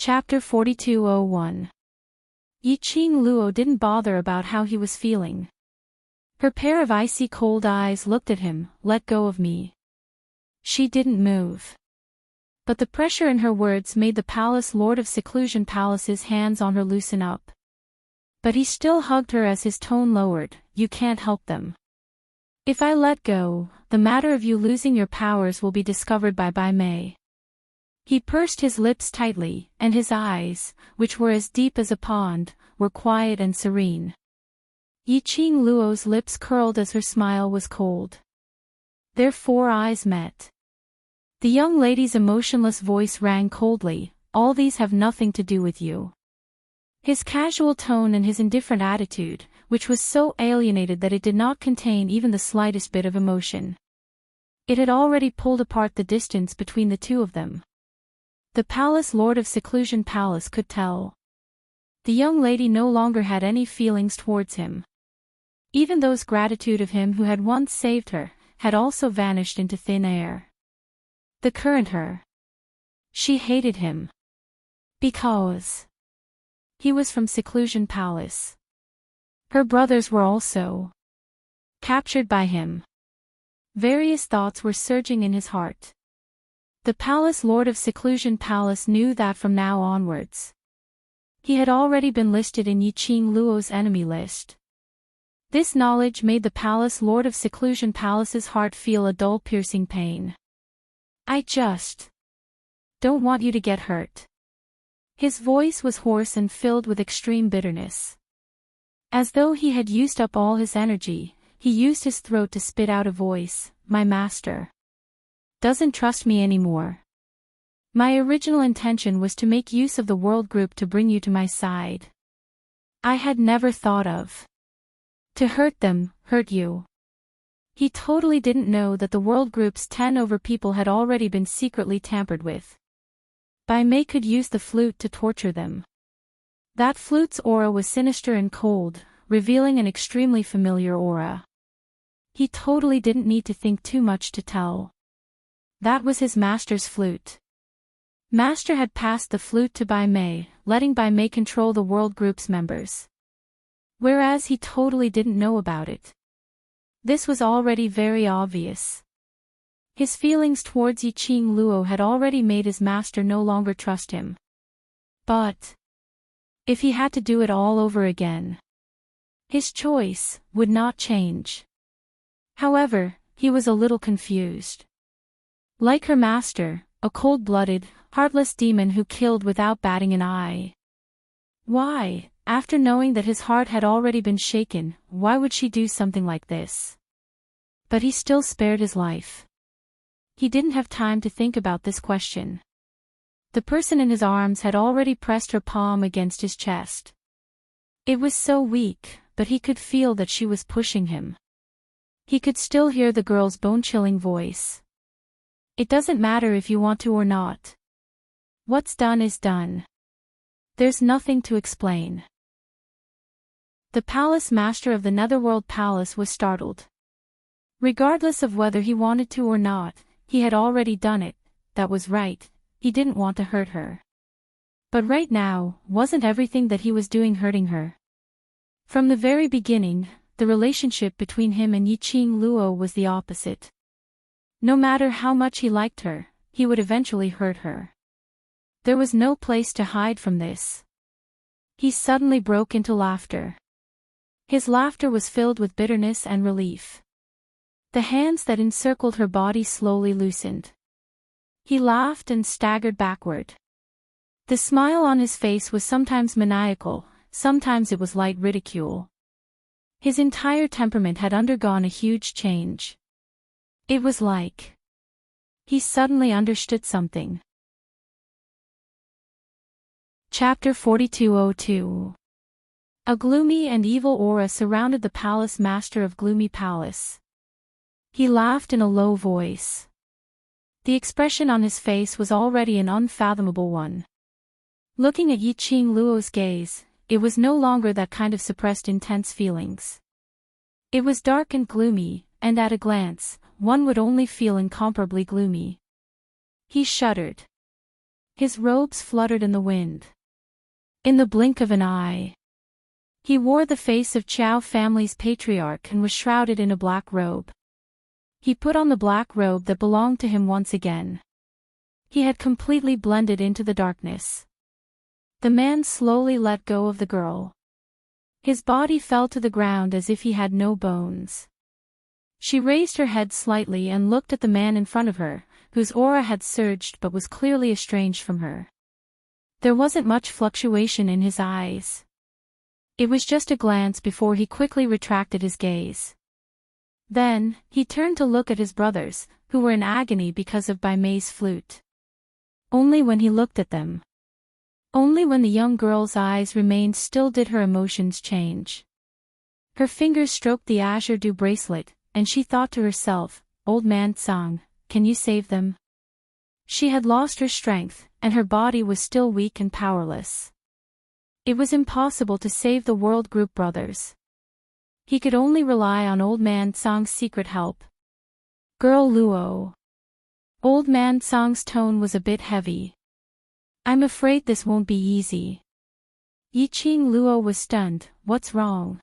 Chapter 4201. Yiqing Luo didn't bother about how he was feeling. Her pair of icy cold eyes looked at him. Let go of me. She didn't move. But the pressure in her words made the palace lord of Seclusion Palace's hands on her loosen up. But he still hugged her as his tone lowered. You can't help them. If I let go, the matter of you losing your powers will be discovered by Bai Mei. He pursed his lips tightly, and his eyes, which were as deep as a pond, were quiet and serene. Yiqing Luo's lips curled as her smile was cold. Their four eyes met. The young lady's emotionless voice rang coldly, all these have nothing to do with you. His casual tone and his indifferent attitude, which was so alienated that it did not contain even the slightest bit of emotion. It had already pulled apart the distance between the two of them. The palace lord of Seclusion Palace could tell. The young lady no longer had any feelings towards him. Even those gratitude of him who had once saved her, had also vanished into thin air. The current her. She hated him. Because he was from Seclusion Palace. Her brothers were also captured by him. Various thoughts were surging in his heart. The palace lord of Seclusion Palace knew that from now onwards, he had already been listed in Yiqing Luo's enemy list. This knowledge made the palace lord of Seclusion Palace's heart feel a dull piercing pain. I just don't want you to get hurt. His voice was hoarse and filled with extreme bitterness. As though he had used up all his energy, he used his throat to spit out a voice. My master doesn't trust me anymore. My original intention was to make use of the world group to bring you to my side. I had never thought of to hurt them, hurt you. He totally didn't know that the world group's 10 over people had already been secretly tampered with. Bai Mei could use the flute to torture them. That flute's aura was sinister and cold, revealing an extremely familiar aura. He totally didn't need to think too much to tell. That was his master's flute. Master had passed the flute to Bai Mei, letting Bai Mei control the world group's members. Whereas he totally didn't know about it. This was already very obvious. His feelings towards Yiqing Luo had already made his master no longer trust him. But if he had to do it all over again, his choice would not change. However, he was a little confused. Like her master, a cold-blooded, heartless demon who killed without batting an eye. Why, after knowing that his heart had already been shaken, why would she do something like this? But he still spared his life. He didn't have time to think about this question. The person in his arms had already pressed her palm against his chest. It was so weak, but he could feel that she was pushing him. He could still hear the girl's bone-chilling voice. It doesn't matter if you want to or not. What's done is done. There's nothing to explain. The palace master of the Netherworld Palace was startled. Regardless of whether he wanted to or not, he had already done it. That was right, he didn't want to hurt her. But right now, wasn't everything that he was doing hurting her? From the very beginning, the relationship between him and Yiqing Luo was the opposite. No matter how much he liked her, he would eventually hurt her. There was no place to hide from this. He suddenly broke into laughter. His laughter was filled with bitterness and relief. The hands that encircled her body slowly loosened. He laughed and staggered backward. The smile on his face was sometimes maniacal, sometimes it was light ridicule. His entire temperament had undergone a huge change. It was like he suddenly understood something. Chapter 4202. A gloomy and evil aura surrounded the palace master of Gloomy Palace. He laughed in a low voice. The expression on his face was already an unfathomable one. Looking at Yiqing Luo's gaze, it was no longer that kind of suppressed intense feelings. It was dark and gloomy, and at a glance, one would only feel incomparably gloomy. He shuddered. His robes fluttered in the wind. In the blink of an eye, he wore the face of Chow family's patriarch and was shrouded in a black robe. He put on the black robe that belonged to him once again. He had completely blended into the darkness. The man slowly let go of the girl. His body fell to the ground as if he had no bones. She raised her head slightly and looked at the man in front of her, whose aura had surged but was clearly estranged from her. There wasn't much fluctuation in his eyes. It was just a glance before he quickly retracted his gaze. Then, he turned to look at his brothers, who were in agony because of Bai Mei's flute. Only when he looked at them. Only when the young girl's eyes remained still did her emotions change. Her fingers stroked the azure dew bracelet, and she thought to herself, "Old man Tsang, can you save them?" She had lost her strength, and her body was still weak and powerless. It was impossible to save the World Group brothers. He could only rely on Old Man Tsang's secret help. "Girl Luo." Old Man Tsang's tone was a bit heavy. "I'm afraid this won't be easy." Yiqing Luo was stunned. "What's wrong?"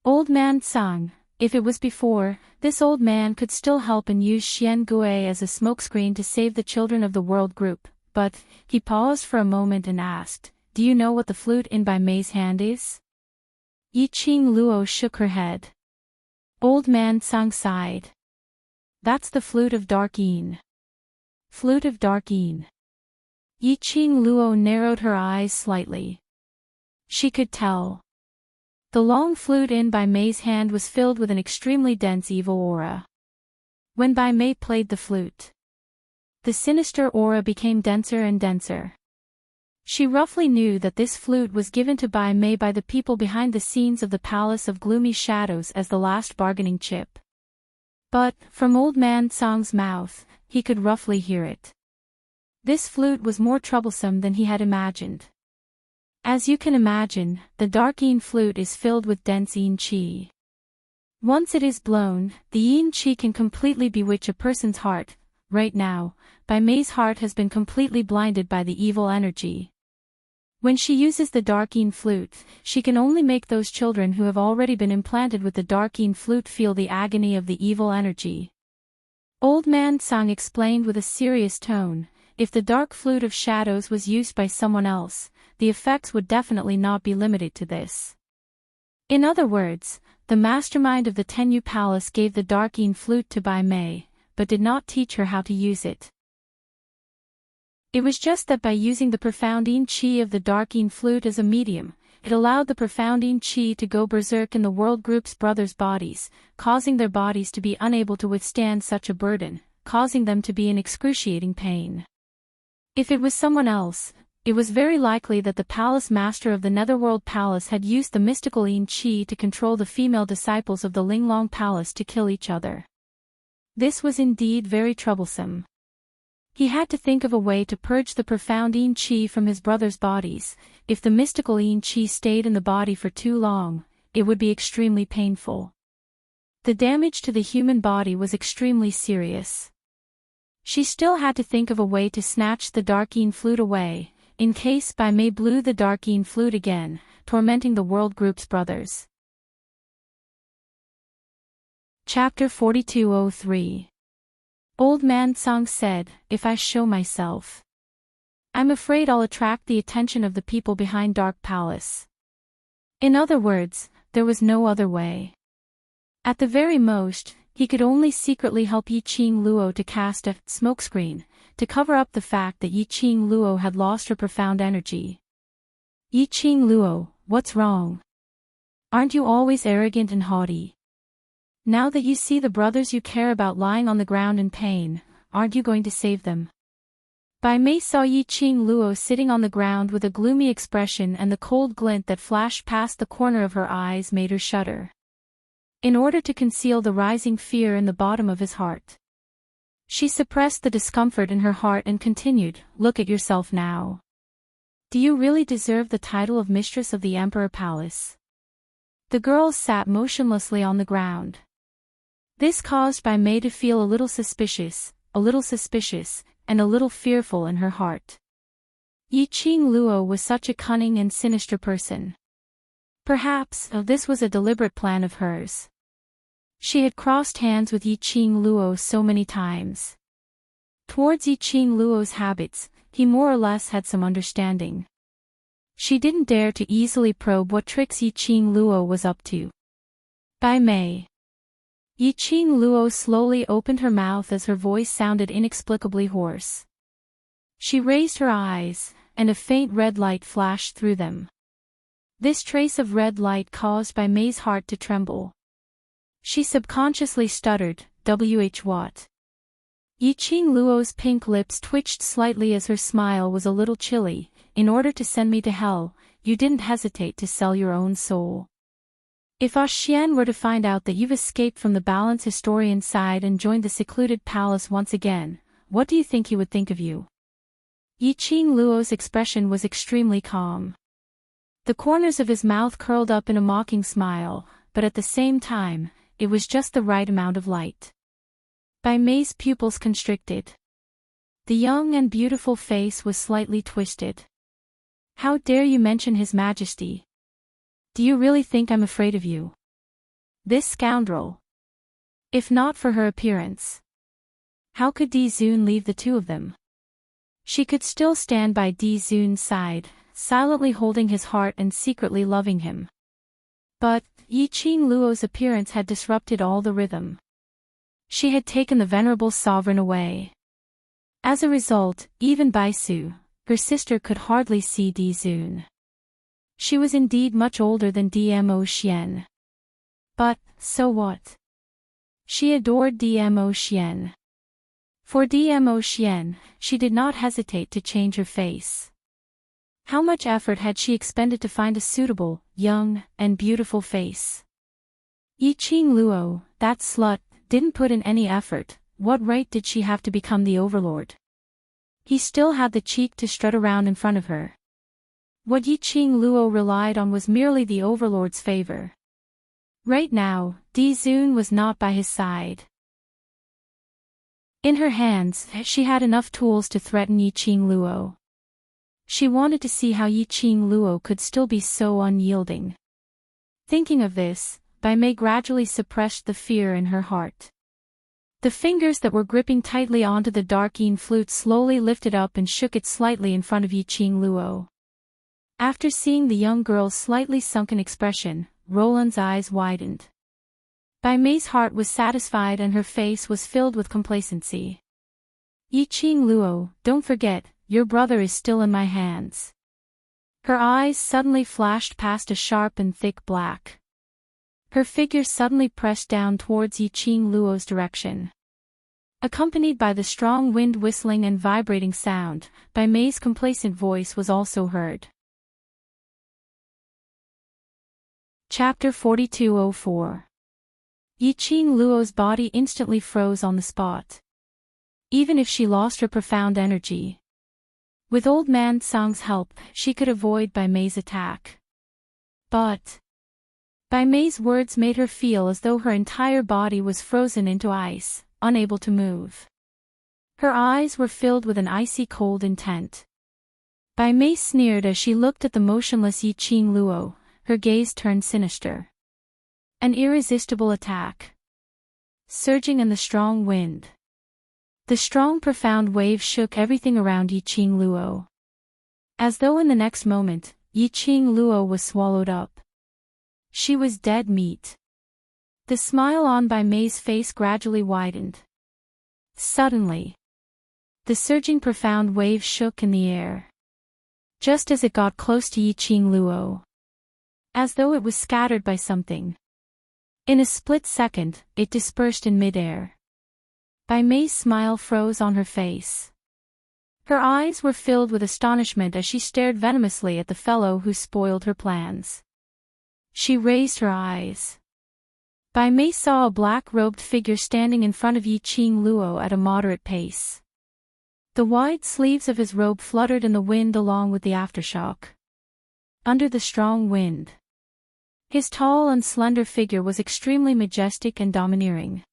"Old Man Tsang, if it was before, this old man could still help and use Xian Gui as a smokescreen to save the children of the World Group, but," he paused for a moment and asked, "do you know what the flute in Bai Mei's hand is?" Yiqing Luo shook her head. Old Man Tsang sighed. "That's the flute of Dark Yin." Flute of Dark Yin. Yiqing Luo narrowed her eyes slightly. She could tell. The long flute in Bai Mei's hand was filled with an extremely dense evil aura. When Bai Mei played the flute, the sinister aura became denser and denser. She roughly knew that this flute was given to Bai Mei by the people behind the scenes of the Palace of Gloomy Shadows as the last bargaining chip. But, from Old Man Tsang's mouth, he could roughly hear it. This flute was more troublesome than he had imagined. As you can imagine, the dark Yin flute is filled with dense Yin qi. Once it is blown, the Yin qi can completely bewitch a person's heart. Right now, Bai Mei's heart has been completely blinded by the evil energy. When she uses the dark Yin flute, she can only make those children who have already been implanted with the dark Yin flute feel the agony of the evil energy. Old Man Tsang explained with a serious tone, "If the dark flute of shadows was used by someone else, the effects would definitely not be limited to this." In other words, the mastermind of the Tenyu Palace gave the dark Yin flute to Bai Mei, but did not teach her how to use it. It was just that by using the profound Yin qi of the dark Yin flute as a medium, it allowed the profound Yin qi to go berserk in the World Group's brothers' bodies, causing their bodies to be unable to withstand such a burden, causing them to be in excruciating pain. If it was someone else, it was very likely that the palace master of the Netherworld Palace had used the mystical Yin qi to control the female disciples of the Linglong Palace to kill each other. This was indeed very troublesome. He had to think of a way to purge the profound Yin qi from his brothers' bodies. If the mystical Yin qi stayed in the body for too long, it would be extremely painful. The damage to the human body was extremely serious. She still had to think of a way to snatch the dark Yin flute away, in case Bai Mei blew the dark Yin flute again, tormenting the World Group's brothers. Chapter 4203. Old Man Tsang said, "If I show myself, I'm afraid I'll attract the attention of the people behind Dark Palace." In other words, there was no other way. At the very most, he could only secretly help Yiqing Luo to cast a smokescreen, to cover up the fact that Yiqing Luo had lost her profound energy. "Yiqing Luo, what's wrong? Aren't you always arrogant and haughty? Now that you see the brothers you care about lying on the ground in pain, aren't you going to save them?" Bai Mei saw Yiqing Luo sitting on the ground with a gloomy expression, and the cold glint that flashed past the corner of her eyes made her shudder. In order to conceal the rising fear in the bottom of his heart, she suppressed the discomfort in her heart and continued, "Look at yourself now. Do you really deserve the title of Mistress of the Emperor Palace?" The girl sat motionlessly on the ground. This caused Bai Mei to feel a little suspicious, and a little fearful in her heart. Yiqing Luo was such a cunning and sinister person. Perhaps this was a deliberate plan of hers. She had crossed hands with Yiqing Luo so many times. Towards Yiqing Luo's habits, he more or less had some understanding. She didn't dare to easily probe what tricks Yiqing Luo was up to. By May. Yiqing Luo slowly opened her mouth as her voice sounded inexplicably hoarse. She raised her eyes, and a faint red light flashed through them. This trace of red light caused By May's heart to tremble. She subconsciously stuttered, "WH what?" Yiqing Luo's pink lips twitched slightly as her smile was a little chilly. "In order to send me to hell, you didn't hesitate to sell your own soul. If Xian were to find out that you've escaped from the balance historian side and joined the secluded palace once again, what do you think he would think of you?" Yiqing Luo's expression was extremely calm. The corners of his mouth curled up in a mocking smile, but at the same time, it was just the right amount of light. By May's pupils constricted. The young and beautiful face was slightly twisted. "How dare you mention His Majesty? Do you really think I'm afraid of you? This scoundrel. If not for her appearance. How could Di Zun leave the two of them?" She could still stand by Di Zun's side, silently holding his heart and secretly loving him. But Yiqing Luo's appearance had disrupted all the rhythm. She had taken the venerable sovereign away. As a result, even Bai Su, her sister, could hardly see Di Zun. She was indeed much older than Dmo Xian. But, so what? She adored Dmo Xian. For Dmo Xian, she did not hesitate to change her face. How much effort had she expended to find a suitable, young, and beautiful face? Yiqing Luo, that slut, didn't put in any effort. What right did she have to become the overlord? He still had the cheek to strut around in front of her. What Yiqing Luo relied on was merely the overlord's favor. Right now, Di Zun was not by his side. In her hands, she had enough tools to threaten Yiqing Luo. She wanted to see how Yiqing Luo could still be so unyielding. Thinking of this, Bai Mei gradually suppressed the fear in her heart. The fingers that were gripping tightly onto the dark yin flute slowly lifted up and shook it slightly in front of Yiqing Luo. After seeing the young girl's slightly sunken expression, Roland's eyes widened. Bai Mei's heart was satisfied and her face was filled with complacency. "Yiqing Luo, don't forget, your brother is still in my hands." Her eyes suddenly flashed past a sharp and thick black. Her figure suddenly pressed down towards Yiqing Luo's direction. Accompanied by the strong wind whistling and vibrating sound, Bai Mei's complacent voice was also heard. Chapter 4204. Yiqing Luo's body instantly froze on the spot. Even if she lost her profound energy, with Old Man Tsang's help, she could avoid Bai Mei's attack. But Bai Mei's words made her feel as though her entire body was frozen into ice, unable to move. Her eyes were filled with an icy cold intent. Bai Mei sneered as she looked at the motionless Yiqing Luo, her gaze turned sinister. An irresistible attack. Surging in the strong wind. The strong profound wave shook everything around Yiqing Luo. As though in the next moment, Yiqing Luo was swallowed up. She was dead meat. The smile on Bai Mei's face gradually widened. Suddenly, the surging profound wave shook in the air. Just as it got close to Yiqing Luo. As though it was scattered by something. In a split second, it dispersed in midair. Bai Mei's smile froze on her face. Her eyes were filled with astonishment as she stared venomously at the fellow who spoiled her plans. She raised her eyes. Bai Mei saw a black-robed figure standing in front of Yiqing Luo at a moderate pace. The wide sleeves of his robe fluttered in the wind along with the aftershock. Under the strong wind, his tall and slender figure was extremely majestic and domineering.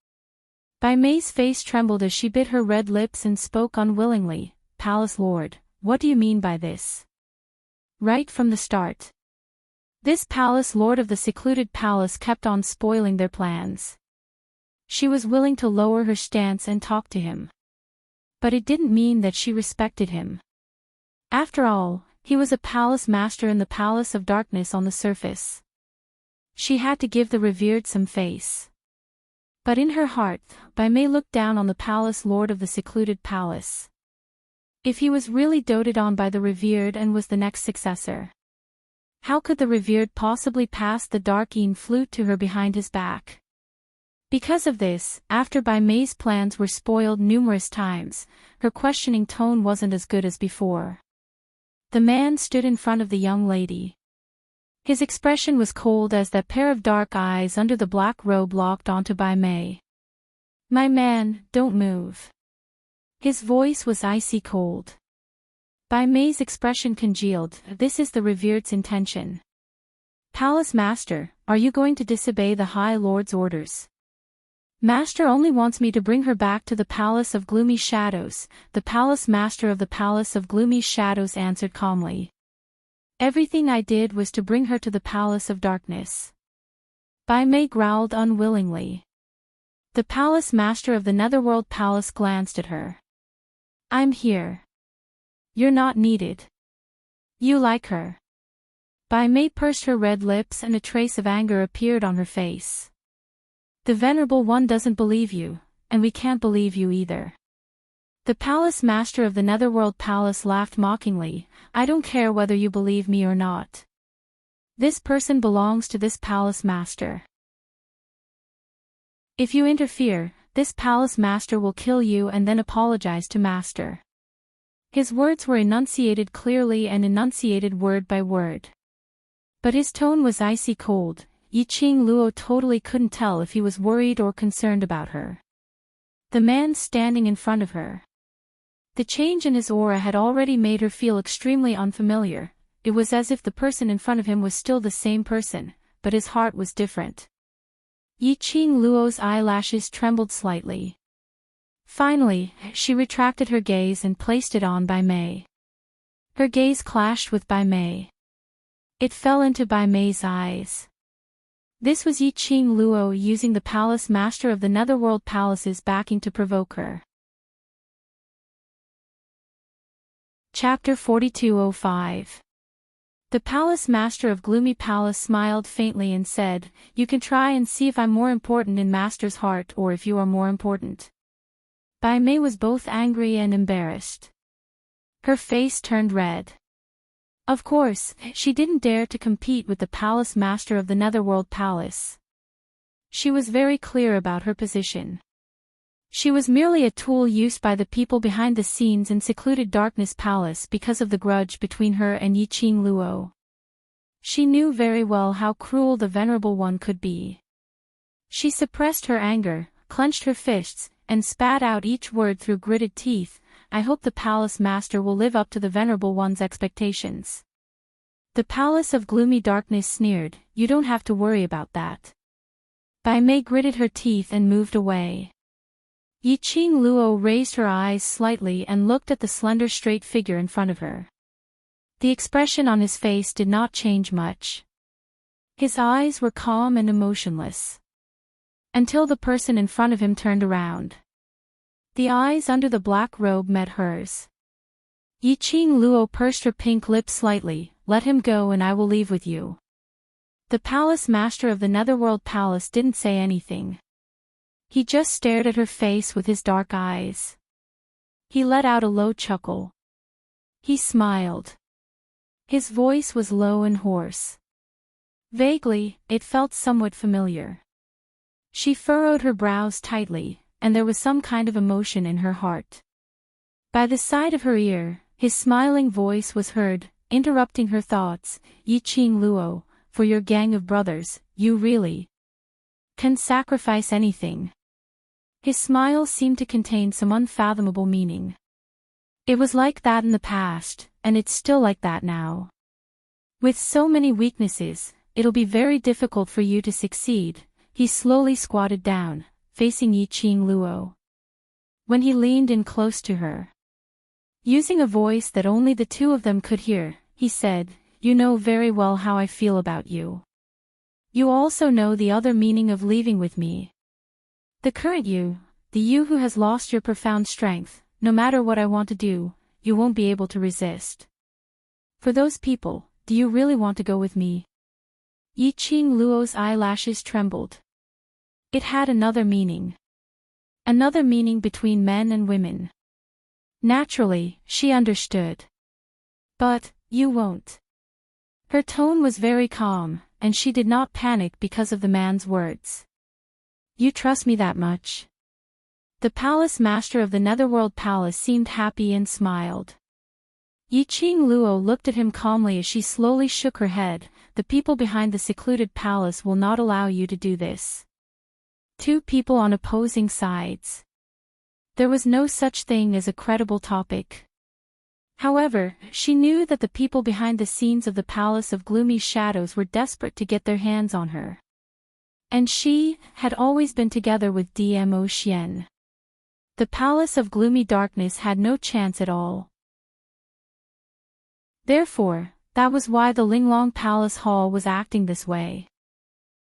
Bai Mei's face trembled as she bit her red lips and spoke unwillingly, "Palace Lord, what do you mean by this? Right from the start. This palace lord of the secluded palace kept on spoiling their plans. She was willing to lower her stance and talk to him. But it didn't mean that she respected him. After all, he was a palace master in the palace of darkness on the surface. She had to give the revered some face. But in her heart, Bai Mei looked down on the palace lord of the secluded palace. If he was really doted on by the revered and was the next successor, how could the revered possibly pass the dark-een flute to her behind his back? Because of this, after Bai Mei's plans were spoiled numerous times, her questioning tone wasn't as good as before. The man stood in front of the young lady. His expression was cold as that pair of dark eyes under the black robe locked onto Bai Mei. "My man, don't move." His voice was icy cold. Bai Mei's expression congealed. This is the revered's intention. "Palace Master, are you going to disobey the High Lord's orders?" "Master only wants me to bring her back to the Palace of Gloomy Shadows," the Palace Master of the Palace of Gloomy Shadows answered calmly. "Everything I did was to bring her to the Palace of Darkness." Bai Mei growled unwillingly. The Palace Master of the Netherworld Palace glanced at her. "I'm here. You're not needed. You like her." Bai Mei pursed her red lips and a trace of anger appeared on her face. "The Venerable One doesn't believe you, and we can't believe you either." The Palace Master of the Netherworld Palace laughed mockingly. "I don't care whether you believe me or not. This person belongs to this Palace Master. If you interfere, this Palace Master will kill you and then apologize to Master." His words were enunciated clearly and enunciated word by word. But his tone was icy cold. Yiqing Luo totally couldn't tell if he was worried or concerned about her. The man standing in front of her. The change in his aura had already made her feel extremely unfamiliar. It was as if the person in front of him was still the same person, but his heart was different. Yiqing Luo's eyelashes trembled slightly. Finally, she retracted her gaze and placed it on Bai Mei. Her gaze clashed with Bai Mei. It fell into Bai Mei's eyes. This was Yiqing Luo using the Palace Master of the Netherworld Palace's backing to provoke her. Chapter 4205. The Palace Master of Gloomy Palace smiled faintly and said, "You can try and see if I'm more important in Master's heart or if you are more important." Bai Mei was both angry and embarrassed. Her face turned red. Of course, she didn't dare to compete with the Palace Master of the Netherworld Palace. She was very clear about her position. She was merely a tool used by the people behind the scenes in secluded Darkness Palace because of the grudge between her and Yiqing Luo. She knew very well how cruel the Venerable One could be. She suppressed her anger, clenched her fists, and spat out each word through gritted teeth. "I hope the Palace Master will live up to the Venerable One's expectations." The Palace of Gloomy Darkness sneered, "You don't have to worry about that." Bai Mei gritted her teeth and moved away. Yiqing Luo raised her eyes slightly and looked at the slender straight figure in front of her. The expression on his face did not change much. His eyes were calm and emotionless. Until the person in front of him turned around. The eyes under the black robe met hers. Yiqing Luo pursed her pink lips slightly. "Let him go and I will leave with you." The Palace Master of the Netherworld Palace didn't say anything. He just stared at her face with his dark eyes. He let out a low chuckle. He smiled. His voice was low and hoarse. Vaguely, it felt somewhat familiar. She furrowed her brows tightly, and there was some kind of emotion in her heart. By the side of her ear, his smiling voice was heard, interrupting her thoughts. "Yiqing Luo, for your gang of brothers, you really can sacrifice anything." His smile seemed to contain some unfathomable meaning. It was like that in the past, and it's still like that now. With so many weaknesses, it'll be very difficult for you to succeed. He slowly squatted down, facing Yiqing Luo. When he leaned in close to her, Using a voice that only the two of them could hear, he said, "You know very well how I feel about you. You also know the other meaning of leaving with me. The current you, the you who has lost your profound strength, no matter what I want to do, you won't be able to resist. For those people, do you really want to go with me?" Yiqing Luo's eyelashes trembled. It had another meaning. Another meaning between men and women. Naturally, she understood. "But, you won't." Her tone was very calm, and she did not panic because of the man's words. "You trust me that much?" The palace master of the Netherworld Palace seemed happy and smiled. Yiqing Luo looked at him calmly as she slowly shook her head. "The people behind the secluded palace will not allow you to do this." Two people on opposing sides. There was no such thing as a credible topic. However, she knew that the people behind the scenes of the Palace of Gloomy Shadows were desperate to get their hands on her. And she had always been together with Dmo Xian. The Palace of Gloomy Darkness had no chance at all. Therefore, that was why the Linglong Palace Hall was acting this way.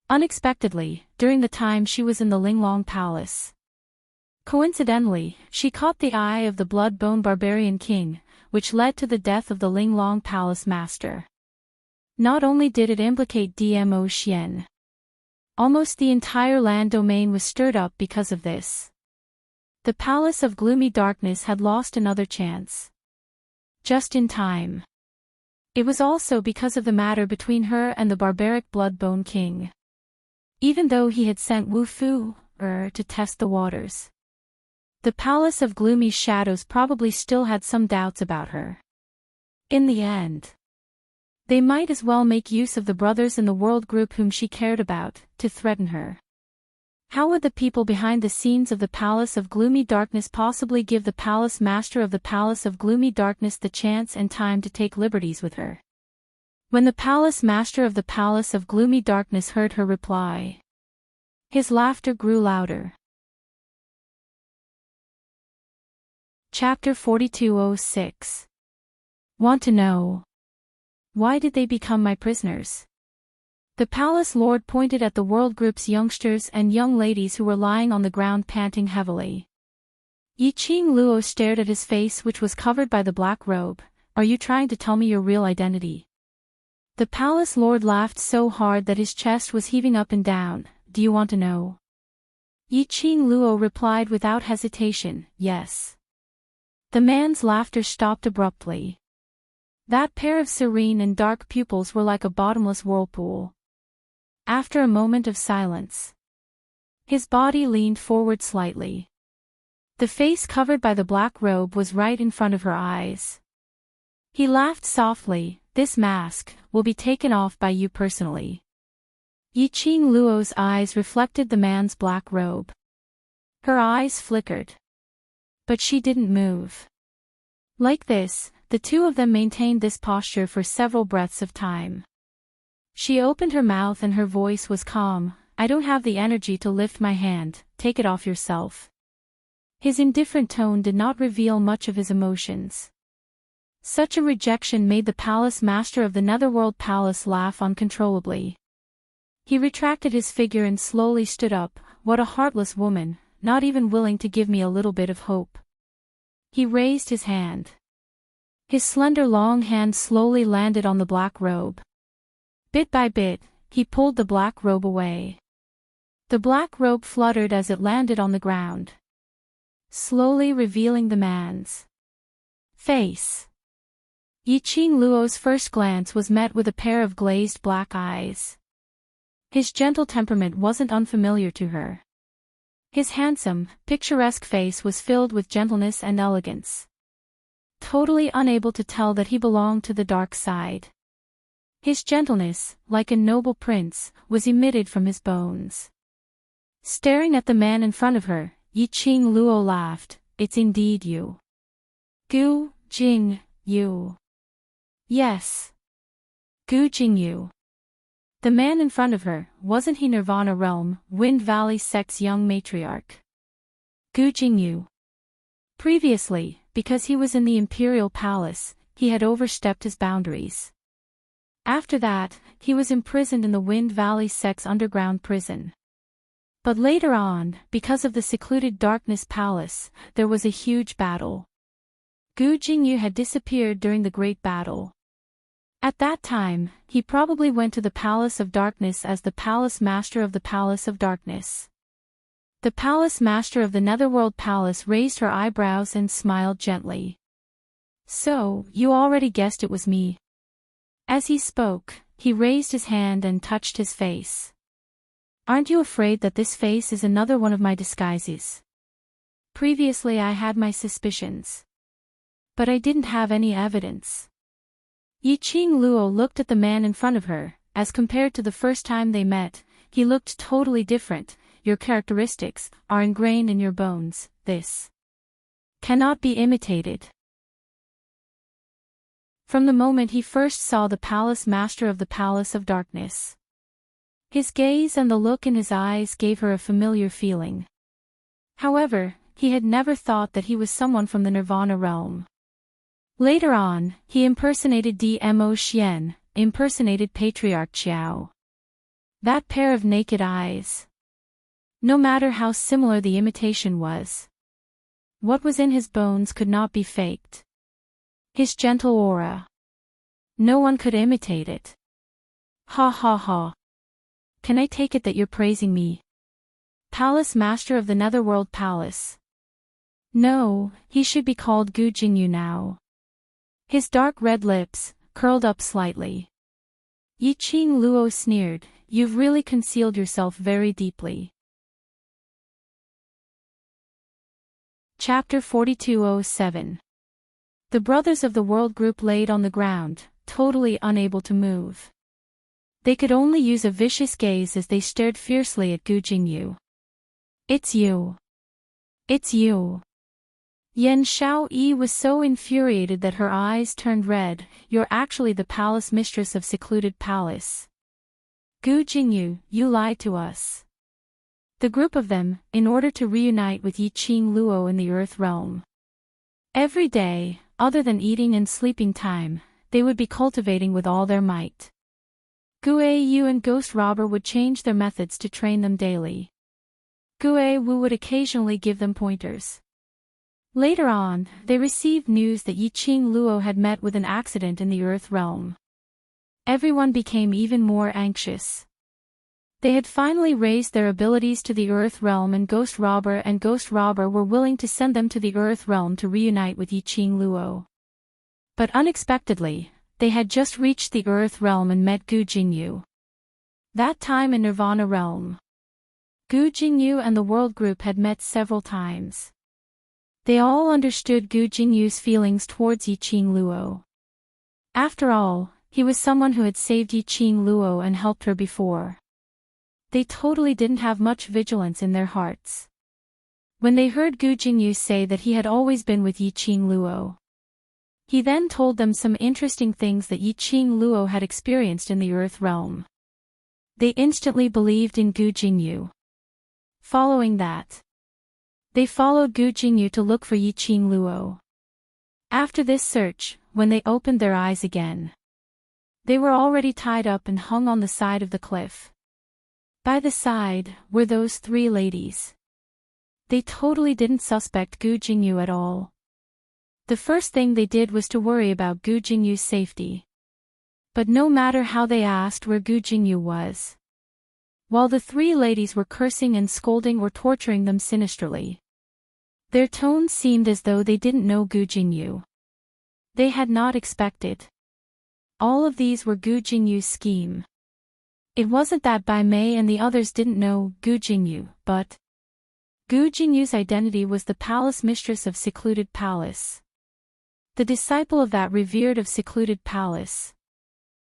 Unexpectedly, during the time she was in the Linglong Palace. Coincidentally, she caught the eye of the Blood-Bone Barbarian King, which led to the death of the Linglong Palace Master. Not only did it implicate Dmo Xian. Almost the entire land domain was stirred up because of this. The Palace of Gloomy Darkness had lost another chance. Just in time. It was also because of the matter between her and the barbaric Blood-Bone King. Even though he had sent Wu Fu to test the waters. The Palace of Gloomy Shadows probably still had some doubts about her. In the end, they might as well make use of the brothers in the world group whom she cared about, to threaten her. How would the people behind the scenes of the Palace of Gloomy Darkness possibly give the Palace Master of the Palace of Gloomy Darkness the chance and time to take liberties with her? When the Palace Master of the Palace of Gloomy Darkness heard her reply, his laughter grew louder. Chapter 4206. Want to know? Why did they become my prisoners? The palace lord pointed at the world group's youngsters and young ladies who were lying on the ground panting heavily. Yiqing Luo stared at his face, which was covered by the black robe. "Are you trying to tell me your real identity?" The palace lord laughed so hard that his chest was heaving up and down. "Do you want to know?" Yiqing Luo replied without hesitation, "Yes." The man's laughter stopped abruptly. That pair of serene and dark pupils were like a bottomless whirlpool. After a moment of silence, his body leaned forward slightly. The face covered by the black robe was right in front of her eyes. He laughed softly. "This mask will be taken off by you personally." Yiqing Luo's eyes reflected the man's black robe. Her eyes flickered. But she didn't move. Like this, the two of them maintained this posture for several breaths of time. She opened her mouth and her voice was calm. "I don't have the energy to lift my hand, take it off yourself." His indifferent tone did not reveal much of his emotions. Such a rejection made the palace master of the Netherworld Palace laugh uncontrollably. He retracted his figure and slowly stood up. "What a heartless woman, not even willing to give me a little bit of hope." He raised his hand. His slender long hand slowly landed on the black robe. Bit by bit, he pulled the black robe away. The black robe fluttered as it landed on the ground, slowly revealing the man's face. Yiqing Luo's first glance was met with a pair of glazed black eyes. His gentle temperament wasn't unfamiliar to her. His handsome, picturesque face was filled with gentleness and elegance. Totally unable to tell that he belonged to the dark side. His gentleness, like a noble prince, was emitted from his bones. Staring at the man in front of her, Yiqing Luo laughed. "It's indeed you. Gu Jing Yu." "Yes. Gu Jing Yu." The man in front of her, wasn't he Nirvana Realm, Wind Valley sect's young matriarch? Gu Jing Yu. Previously, because he was in the imperial palace, he had overstepped his boundaries. After that, he was imprisoned in the Wind Valley Sect's underground prison. But later on, because of the secluded Darkness Palace, there was a huge battle. Gu Jingyu had disappeared during the Great Battle. At that time, he probably went to the Palace of Darkness as the Palace Master of the Palace of Darkness. The Palace Master of the Netherworld Palace raised her eyebrows and smiled gently. "So, you already guessed it was me." As he spoke, he raised his hand and touched his face. "Aren't you afraid that this face is another one of my disguises? Previously I had my suspicions. But I didn't have any evidence." Yiqing Luo looked at the man in front of her. As compared to the first time they met, he looked totally different. "Your characteristics are ingrained in your bones. This cannot be imitated." From the moment he first saw the Palace Master of the Palace of Darkness, his gaze and the look in his eyes gave her a familiar feeling. However, he had never thought that he was someone from the Nirvana realm. Later on, he impersonated Dmo Xian, impersonated Patriarch Qiao. That pair of naked eyes. No matter how similar the imitation was, what was in his bones could not be faked. His gentle aura. No one could imitate it. Ha ha ha. Can I take it that you're praising me? Palace Master of the Netherworld Palace. No, he should be called Gu Jingyu now. His dark red lips curled up slightly. Yiqing Luo sneered, "You've really concealed yourself very deeply." Chapter 4207. The brothers of the World Group laid on the ground, totally unable to move. They could only use a vicious gaze as they stared fiercely at Gu Jingyu. "It's you. It's you." Yan Xiaoyi was so infuriated that her eyes turned red. "You're actually the palace mistress of Secluded Palace. Gu Jingyu, you lied to us." The group of them, in order to reunite with Yiqing Luo in the Earth Realm. Every day, other than eating and sleeping time, they would be cultivating with all their might. Gue Yu and Ghost Robber would change their methods to train them daily. Gue Wu would occasionally give them pointers. Later on, they received news that Yiqing Luo had met with an accident in the Earth Realm. Everyone became even more anxious. They had finally raised their abilities to the Earth Realm, and Ghost Robber were willing to send them to the Earth Realm to reunite with Yiqing Luo. But unexpectedly, they had just reached the Earth Realm and met Gu Jingyu. That time in Nirvana Realm, Gu Jingyu and the World Group had met several times. They all understood Gu Jingyu's feelings towards Yiqing Luo. After all, he was someone who had saved Yiqing Luo and helped her before. They totally didn't have much vigilance in their hearts. When they heard Gu Jingyu say that he had always been with Yiqing Luo, he then told them some interesting things that Yiqing Luo had experienced in the Earth Realm. They instantly believed in Gu Jingyu. Following that, they followed Gu Jingyu to look for Yiqing Luo. After this search, when they opened their eyes again, they were already tied up and hung on the side of the cliff. By the side were those three ladies. They totally didn't suspect Gu Jingyu at all. The first thing they did was to worry about Gu Jingyu's safety. But no matter how they asked where Gu Jingyu was, while the three ladies were cursing and scolding or torturing them sinisterly, their tones seemed as though they didn't know Gu Jingyu. They had not expected. All of these were Gu Jingyu's scheme. It wasn't that Bai Mei and the others didn't know Gu Jingyu, but Gu Jingyu's identity was the palace mistress of Secluded Palace. The disciple of that revered of Secluded Palace.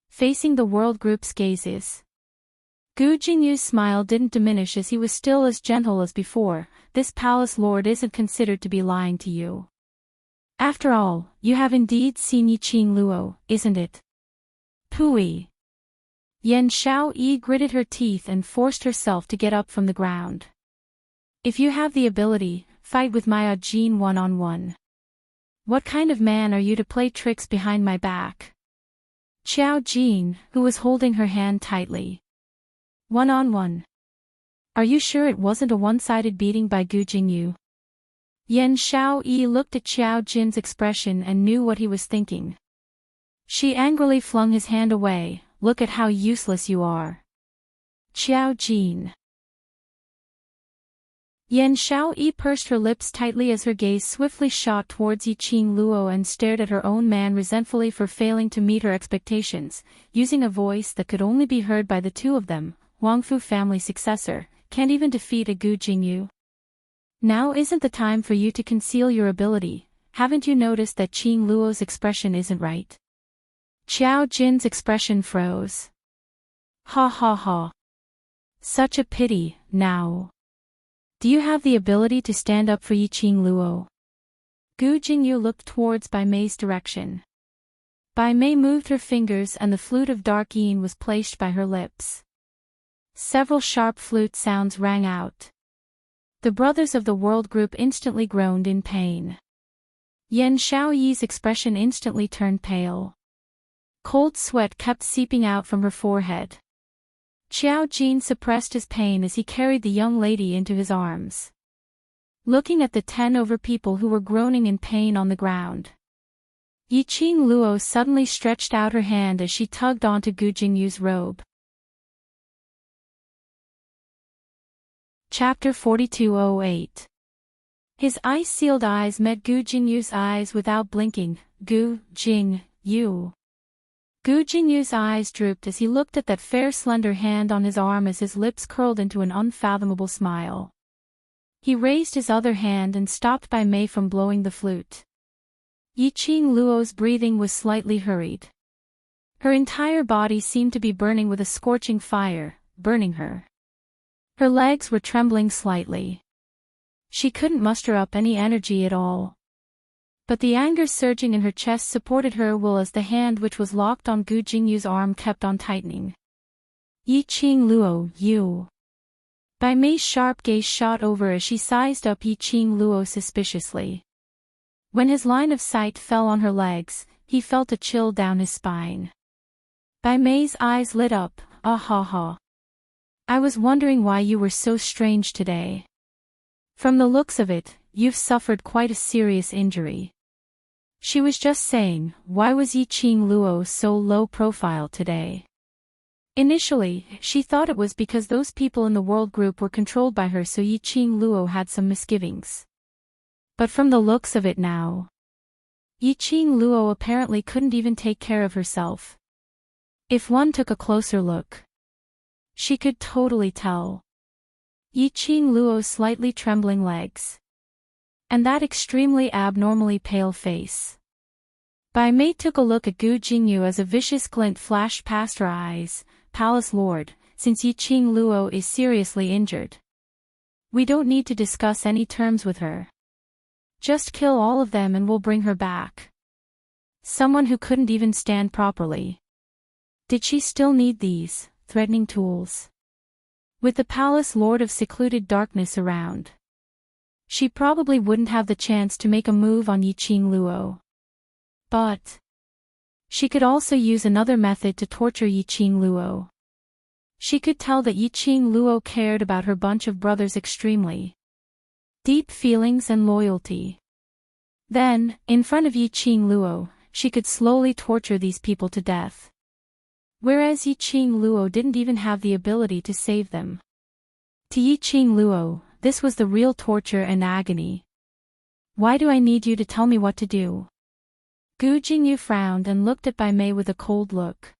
Facing the World Group's gazes, Gu Jingyu's smile didn't diminish as he was still as gentle as before. "This palace lord isn't considered to be lying to you. After all, you have indeed seen Yiqing Luo, isn't it?" Pooey. Yan Xiaoyi gritted her teeth and forced herself to get up from the ground. "If you have the ability, fight with my Ajin one-on-one." What kind of man are you to play tricks behind my back? Xiao Jin, who was holding her hand tightly. One-on-one. Are you sure it wasn't a one-sided beating by Gu Jingyu? Yan Xiaoyi looked at Xiao Jin's expression and knew what he was thinking. She angrily flung his hand away. Look at how useless you are. Xiao Jin. Yan Xiaoyi pursed her lips tightly as her gaze swiftly shot towards Yiqing Luo and stared at her own man resentfully for failing to meet her expectations, using a voice that could only be heard by the two of them. Wangfu family successor, can't even defeat a Gu Jingyu. Now isn't the time for you to conceal your ability. Haven't you noticed that Qing Luo's expression isn't right? Xiao Jin's expression froze. Ha ha ha. Such a pity, now. Do you have the ability to stand up for Yiqing Luo? Gu Jingyu looked towards Bai Mei's direction. Bai Mei moved her fingers and the flute of dark yin was placed by her lips. Several sharp flute sounds rang out. The brothers of the world group instantly groaned in pain. Yan Xiaoyi's expression instantly turned pale. Cold sweat kept seeping out from her forehead. Xiao Jin suppressed his pain as he carried the young lady into his arms. Looking at the 10 over people who were groaning in pain on the ground. Yiqing Luo suddenly stretched out her hand as she tugged onto Gu Jingyu's robe. Chapter 4208. His ice-sealed eyes met Gu Jingyu's eyes without blinking. Gu Jingyu. Gu Jingyu's eyes drooped as he looked at that fair slender hand on his arm as his lips curled into an unfathomable smile. He raised his other hand and stopped Bai Mei from blowing the flute. Yiqing Luo's breathing was slightly hurried. Her entire body seemed to be burning with a scorching fire, burning her. Her legs were trembling slightly. She couldn't muster up any energy at all. But the anger surging in her chest supported her will as the hand which was locked on Gu Jingyu's arm kept on tightening. Yiqing Luo, you. Bai Mei's sharp gaze shot over as she sized up Yiqing Luo suspiciously. When his line of sight fell on her legs, he felt a chill down his spine. Bai Mei's eyes lit up. Ah ha ha. I was wondering why you were so strange today. From the looks of it, you've suffered quite a serious injury. She was just saying, why was Yiqing Luo so low profile today? Initially, she thought it was because those people in the world group were controlled by her, so Yiqing Luo had some misgivings. But from the looks of it now, Yiqing Luo apparently couldn't even take care of herself. If one took a closer look, she could totally tell. Yiqing Luo's slightly trembling legs. And that extremely abnormally pale face. Bai Mei took a look at Gu Jingyu as a vicious glint flashed past her eyes. Palace Lord, since Yiqing Luo is seriously injured, we don't need to discuss any terms with her. Just kill all of them and we'll bring her back. Someone who couldn't even stand properly. Did she still need these threatening tools? With the Palace Lord of secluded darkness around, she probably wouldn't have the chance to make a move on Yiqing Luo. But she could also use another method to torture Yiqing Luo. She could tell that Yiqing Luo cared about her bunch of brothers extremely. Deep feelings and loyalty. Then, in front of Yiqing Luo, she could slowly torture these people to death. Whereas Yiqing Luo didn't even have the ability to save them. To Yiqing Luo, this was the real torture and agony. Why do I need you to tell me what to do? Gu Jingyu frowned and looked at Bai Mei with a cold look.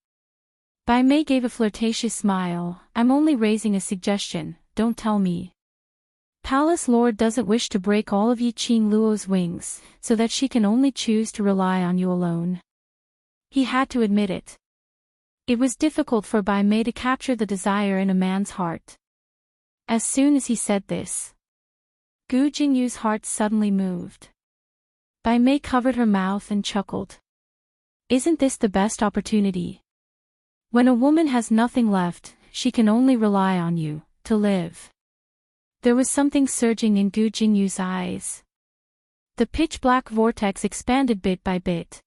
Bai Mei gave a flirtatious smile. I'm only raising a suggestion, don't tell me. Palace Lord doesn't wish to break all of Yiqing Luo's wings, so that she can only choose to rely on you alone. He had to admit it. It was difficult for Bai Mei to capture the desire in a man's heart. As soon as he said this, Gu Jingyu's heart suddenly moved. Bai Mei covered her mouth and chuckled. Isn't this the best opportunity? When a woman has nothing left, she can only rely on you to live. There was something surging in Gu Jingyu's eyes. The pitch-black vortex expanded bit by bit.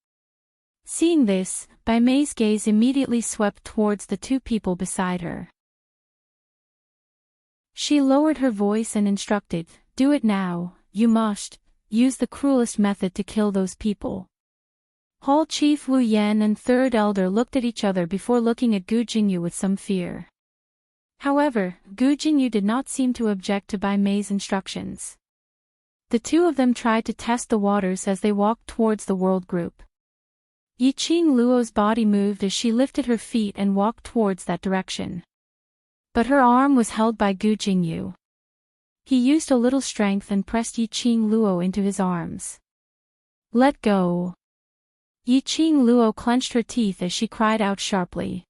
Seeing this, Bai Mei's gaze immediately swept towards the two people beside her. She lowered her voice and instructed, "Do it now, you must, use the cruelest method to kill those people." Hall Chief Wu Yan and Third Elder looked at each other before looking at Gu Jingyu with some fear. However, Gu Jingyu did not seem to object to Bai Mei's instructions. The two of them tried to test the waters as they walked towards the world group. Yiqing Luo's body moved as she lifted her feet and walked towards that direction. But her arm was held by Gu Jingyu. He used a little strength and pressed Yiqing Luo into his arms. "Let go." Yiqing Luo clenched her teeth as she cried out sharply.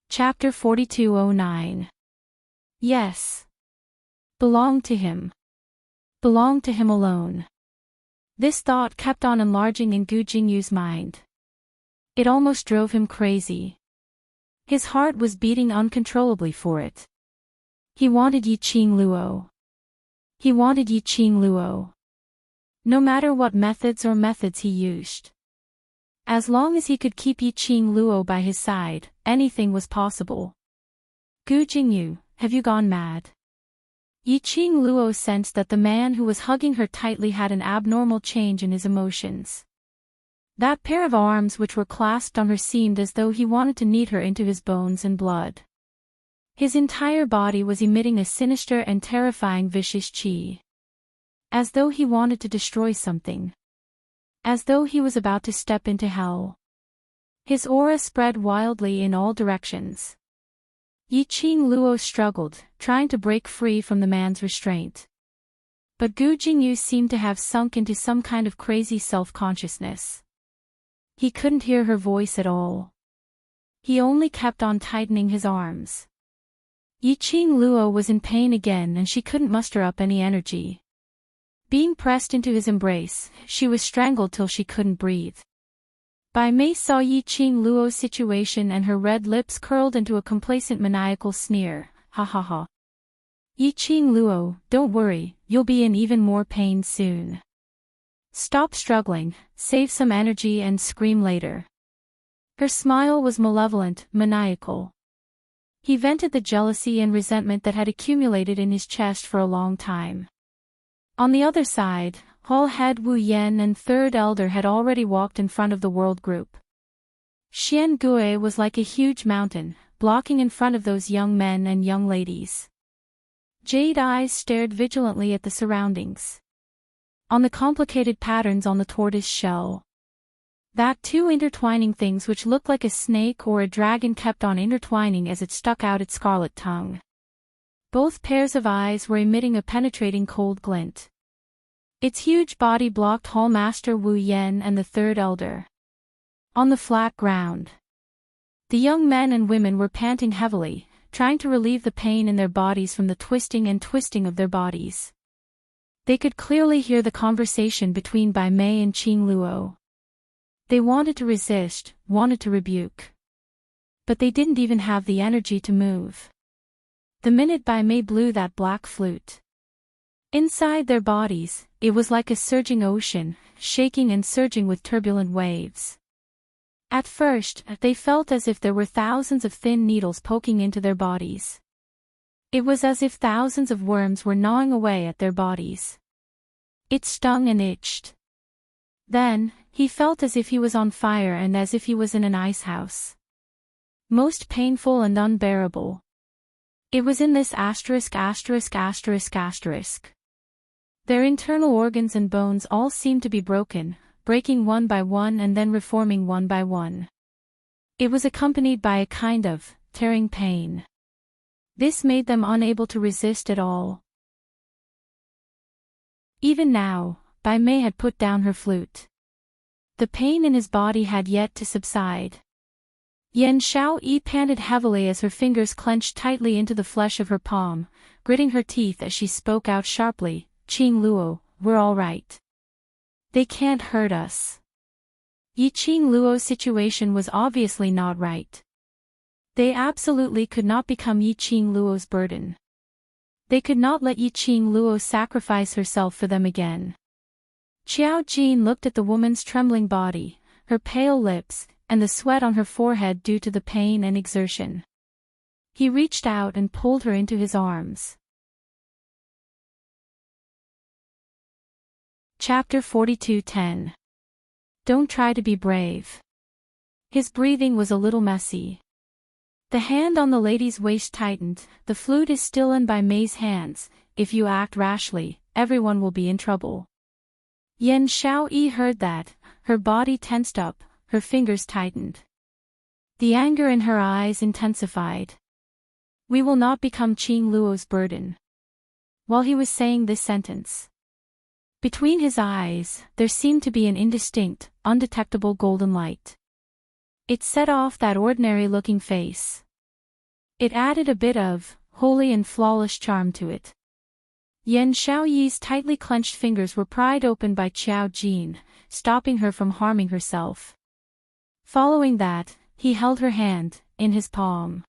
Chapter 4209. Yes. Belong to him. Belong to him alone. This thought kept on enlarging in Gu Jingyu's mind. It almost drove him crazy. His heart was beating uncontrollably for it. He wanted Yiqing Luo. He wanted Yiqing Luo. No matter what methods he used. As long as he could keep Yiqing Luo by his side, anything was possible. "Gu Jingyu, have you gone mad?" Yiqing Luo sensed that the man who was hugging her tightly had an abnormal change in his emotions. That pair of arms which were clasped on her seemed as though he wanted to knead her into his bones and blood. His entire body was emitting a sinister and terrifying vicious qi. As though he wanted to destroy something. As though he was about to step into hell. His aura spread wildly in all directions. Yiqing Luo struggled, trying to break free from the man's restraint. But Gu Jingyu seemed to have sunk into some kind of crazy self-consciousness. He couldn't hear her voice at all. He only kept on tightening his arms. Yiqing Luo was in pain again and she couldn't muster up any energy. Being pressed into his embrace, she was strangled till she couldn't breathe. Bai Mei saw Yiqing Luo's situation and her red lips curled into a complacent maniacal sneer, "Ha ha ha. Yiqing Luo, don't worry, you'll be in even more pain soon. Stop struggling, save some energy and scream later." Her smile was malevolent, maniacal. He vented the jealousy and resentment that had accumulated in his chest for a long time. On the other side, Hall Head Wu Yan and Third Elder had already walked in front of the world group. Xian Gui was like a huge mountain, blocking in front of those young men and young ladies. Jade eyes stared vigilantly at the surroundings. On the complicated patterns on the tortoise shell. That two intertwining things which looked like a snake or a dragon kept on intertwining as it stuck out its scarlet tongue. Both pairs of eyes were emitting a penetrating cold glint. Its huge body blocked Hall Master Wu Yan and the Third Elder. On the flat ground. The young men and women were panting heavily, trying to relieve the pain in their bodies from the twisting and twisting of their bodies. They could clearly hear the conversation between Bai Mei and Qing Luo. They wanted to resist, wanted to rebuke. But they didn't even have the energy to move. The minute Bai Mei blew that black flute. Inside their bodies, it was like a surging ocean, shaking and surging with turbulent waves. At first, they felt as if there were thousands of thin needles poking into their bodies. It was as if thousands of worms were gnawing away at their bodies. It stung and itched. Then, he felt as if he was on fire and as if he was in an ice house. Most painful and unbearable. It was in this asterisk. Their internal organs and bones all seemed to be broken, breaking one by one and then reforming one by one. It was accompanied by a kind of tearing pain. This made them unable to resist at all. Even now, Bai Mei had put down her flute. The pain in his body had yet to subside. Yan Xiaoyi panted heavily as her fingers clenched tightly into the flesh of her palm, gritting her teeth as she spoke out sharply, "Qing Luo, we're all right. They can't hurt us." Yiqing Luo's situation was obviously not right. They absolutely could not become Yiqing Luo's burden. They could not let Yiqing Luo sacrifice herself for them again. Qiao Jin looked at the woman's trembling body, her pale lips, and the sweat on her forehead due to the pain and exertion. He reached out and pulled her into his arms. Chapter 42:10. Don't try to be brave. His breathing was a little messy. The hand on the lady's waist tightened. The flute is still in Bai Mei's hands. If you act rashly, everyone will be in trouble. Yan Xiaoyi heard that. Her body tensed up, her fingers tightened. The anger in her eyes intensified. We will not become Qing Luo's burden. While he was saying this sentence, between his eyes, there seemed to be an indistinct, undetectable golden light. It set off that ordinary-looking face. It added a bit of holy and flawless charm to it. Yan Xiaoyi's tightly clenched fingers were pried open by Qiao Jin, stopping her from harming herself. Following that, he held her hand in his palm.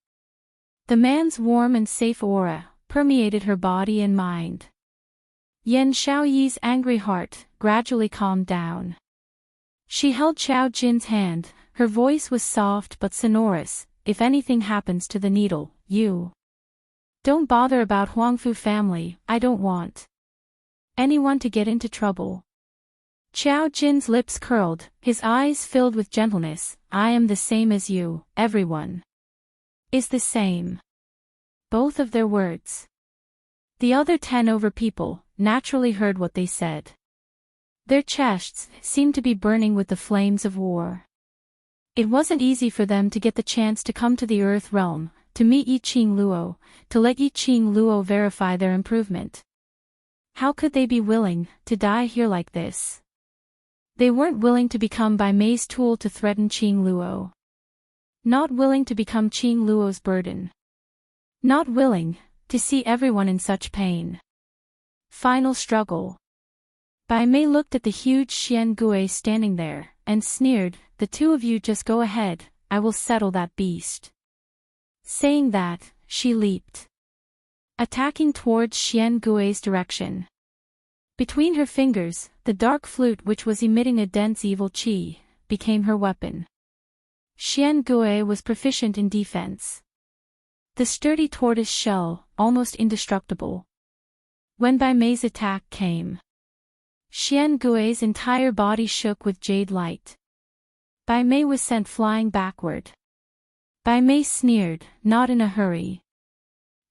The man's warm and safe aura permeated her body and mind. Yan Xiaoyi's angry heart gradually calmed down. She held Qiao Jin's hand, her voice was soft but sonorous. If anything happens to the needle, you don't bother about Huangfu family. I don't want anyone to get into trouble. Qiao Jin's lips curled, his eyes filled with gentleness. I am the same as you, everyone is the same. Both of their words. The other 10 over people naturally heard what they said. Their chests seemed to be burning with the flames of war. It wasn't easy for them to get the chance to come to the Earth realm, to meet Yiqing Luo, to let Yiqing Luo verify their improvement. How could they be willing to die here like this? They weren't willing to become Bai Mei's tool to threaten Qing Luo. Not willing to become Qing Luo's burden. Not willing to see everyone in such pain. Final struggle. Bai Mei looked at the huge Xian Gui standing there, and sneered, the two of you just go ahead, I will settle that beast. Saying that, she leaped, attacking towards Xian Gui's direction. Between her fingers, the dark flute which was emitting a dense evil qi, became her weapon. Xian Gui was proficient in defense. The sturdy tortoise shell, almost indestructible. When Bai Mei's attack came, Xian Gui's entire body shook with jade light. Bai Mei was sent flying backward. Bai Mei sneered, not in a hurry.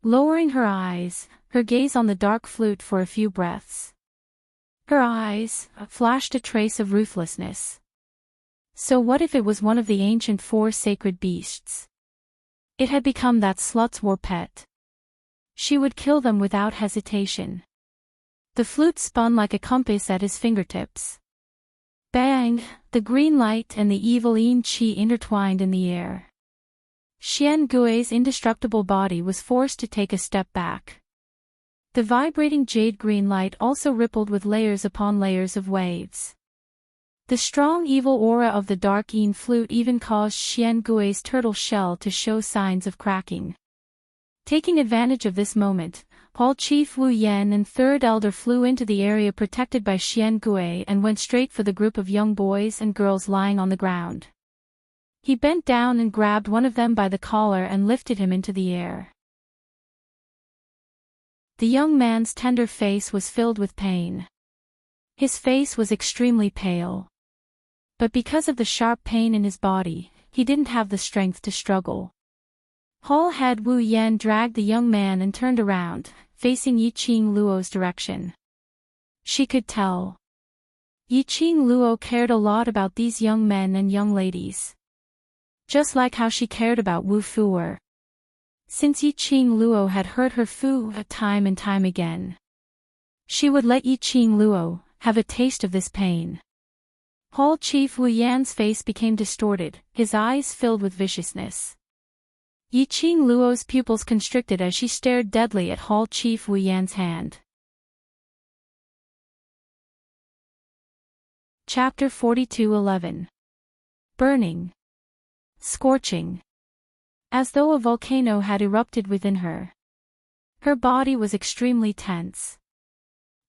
Lowering her eyes, her gaze on the dark flute for a few breaths. Her eyes flashed a trace of ruthlessness. So what if it was one of the ancient 4 sacred beasts? It had become that slut's war pet. She would kill them without hesitation. The flute spun like a compass at his fingertips. Bang! The green light and the evil yin qi intertwined in the air. Xian Gui's indestructible body was forced to take a step back. The vibrating jade green light also rippled with layers upon layers of waves. The strong evil aura of the dark yin flute even caused Xian Gui's turtle shell to show signs of cracking. Taking advantage of this moment, Hall Chief Wu Yan and Third Elder flew into the area protected by Xian Gui and went straight for the group of young boys and girls lying on the ground. He bent down and grabbed one of them by the collar and lifted him into the air. The young man's tender face was filled with pain. His face was extremely pale. But because of the sharp pain in his body, he didn't have the strength to struggle. Hall head Wu Yan dragged the young man and turned around, facing Yiqing Luo's direction. She could tell. Yiqing Luo cared a lot about these young men and young ladies. Just like how she cared about Wu Fuer. Since Yiqing Luo had hurt her Fu time and time again, she would let Yiqing Luo have a taste of this pain. Hall Chief Wu Yan's face became distorted, his eyes filled with viciousness. Yiqing Luo's pupils constricted as she stared deadly at Hall Chief Wu Yan's hand. Chapter 42:11. Burning. Scorching. As though a volcano had erupted within her. Her body was extremely tense.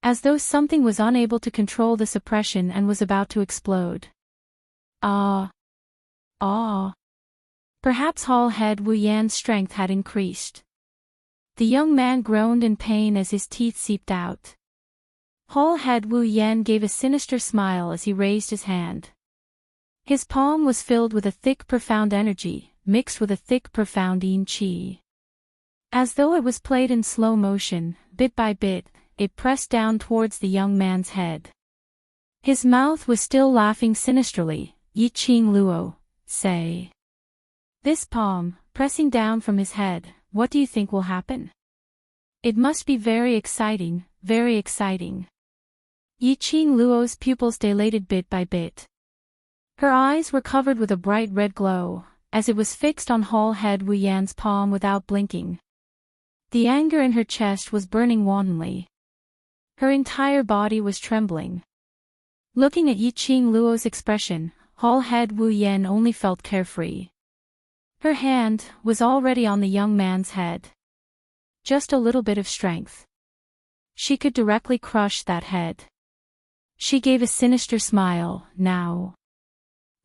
As though something was unable to control the suppression and was about to explode. Ah. Ah. Perhaps Hall Head Wu Yan's strength had increased. The young man groaned in pain as his teeth seeped out. Hall Head Wu Yan gave a sinister smile as he raised his hand. His palm was filled with a thick profound energy, mixed with a thick profound yin qi. As though it was played in slow motion, bit by bit, it pressed down towards the young man's head. His mouth was still laughing sinisterly. Yi Qing Luo, say. This palm, pressing down from his head, what do you think will happen? It must be very exciting, very exciting. Yi Qing Luo's pupils dilated bit by bit. Her eyes were covered with a bright red glow, as it was fixed on Hall Head Wu Yan's palm without blinking. The anger in her chest was burning wantonly. Her entire body was trembling. Looking at Yi Qing Luo's expression, Hall Head Wu Yan only felt carefree. Her hand was already on the young man's head. Just a little bit of strength. She could directly crush that head. She gave a sinister smile. Now.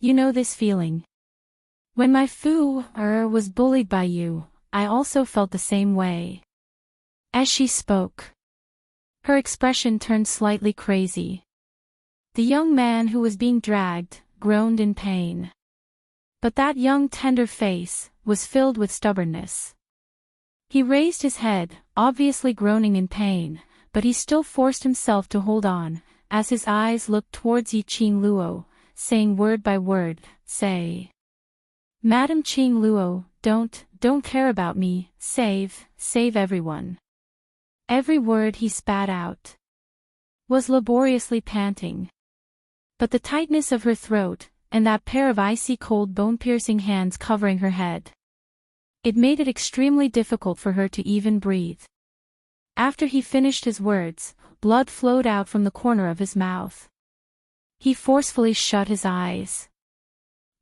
You know this feeling. When my Fu-er was bullied by you, I also felt the same way. As she spoke, her expression turned slightly crazy. The young man who was being dragged groaned in pain. But that young tender face was filled with stubbornness. He raised his head, obviously groaning in pain, but he still forced himself to hold on, as his eyes looked towards Yi Qing Luo, saying word by word, say. Madam Qing Luo, don't care about me, save everyone. Every word he spat out was laboriously panting. But the tightness of her throat, and that pair of icy cold bone-piercing hands covering her head. It made it extremely difficult for her to even breathe. After he finished his words, blood flowed out from the corner of his mouth. He forcefully shut his eyes.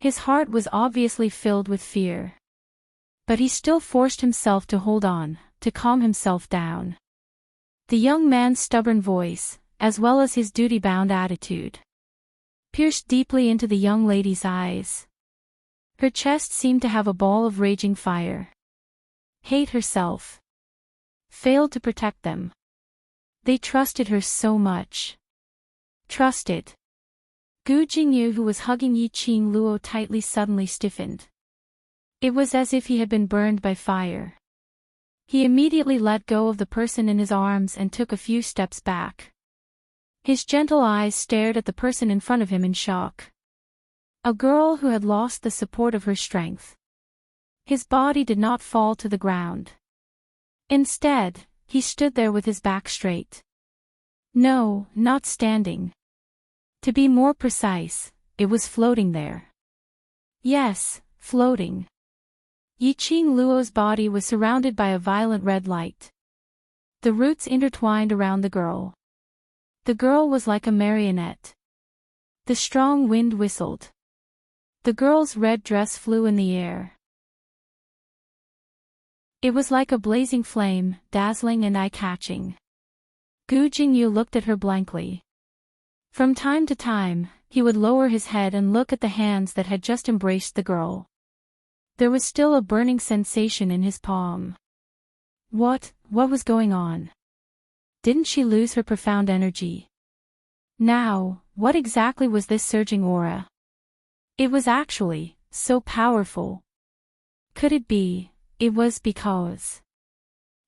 His heart was obviously filled with fear. But he still forced himself to hold on, to calm himself down. The young man's stubborn voice, as well as his duty-bound attitude, pierced deeply into the young lady's eyes. Her chest seemed to have a ball of raging fire. Hate herself. Failed to protect them. They trusted her so much. Trusted. Gu Jingyu, who was hugging Yi Qing Luo tightly, suddenly stiffened. It was as if he had been burned by fire. He immediately let go of the person in his arms and took a few steps back. His gentle eyes stared at the person in front of him in shock. A girl who had lost the support of her strength. His body did not fall to the ground. Instead, he stood there with his back straight. No, not standing. To be more precise, it was floating there. Yes, floating. Yi Qing Luo's body was surrounded by a violent red light. The roots intertwined around the girl. The girl was like a marionette. The strong wind whistled. The girl's red dress flew in the air. It was like a blazing flame, dazzling and eye-catching. Gu Jingyu looked at her blankly. From time to time, he would lower his head and look at the hands that had just embraced the girl. There was still a burning sensation in his palm. What was going on? Didn't she lose her profound energy? Now, what exactly was this surging aura? It was actually so powerful. Could it be, it was because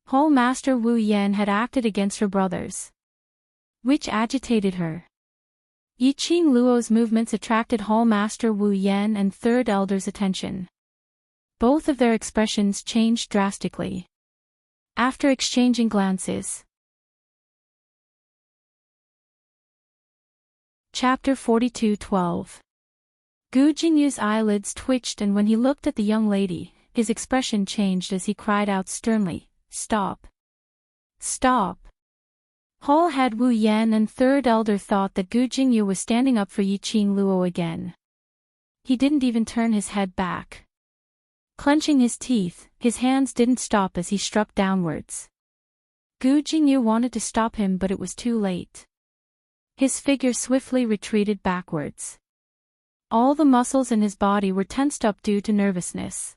Hall Master Wu Yan had acted against her brothers, which agitated her? Yi Qing Luo's movements attracted Hall Master Wu Yan and Third Elder's attention. Both of their expressions changed drastically. After exchanging glances. Chapter 42:12. Gu Jingyu's eyelids twitched, and when he looked at the young lady, his expression changed as he cried out sternly, "Stop! Stop!" Hall Head Wu Yan and Third Elder thought that Gu Jingyu was standing up for Yi Qing Luo again. He didn't even turn his head back. Clenching his teeth, his hands didn't stop as he struck downwards. Gu Jingyu wanted to stop him, but it was too late. His figure swiftly retreated backwards. All the muscles in his body were tensed up due to nervousness.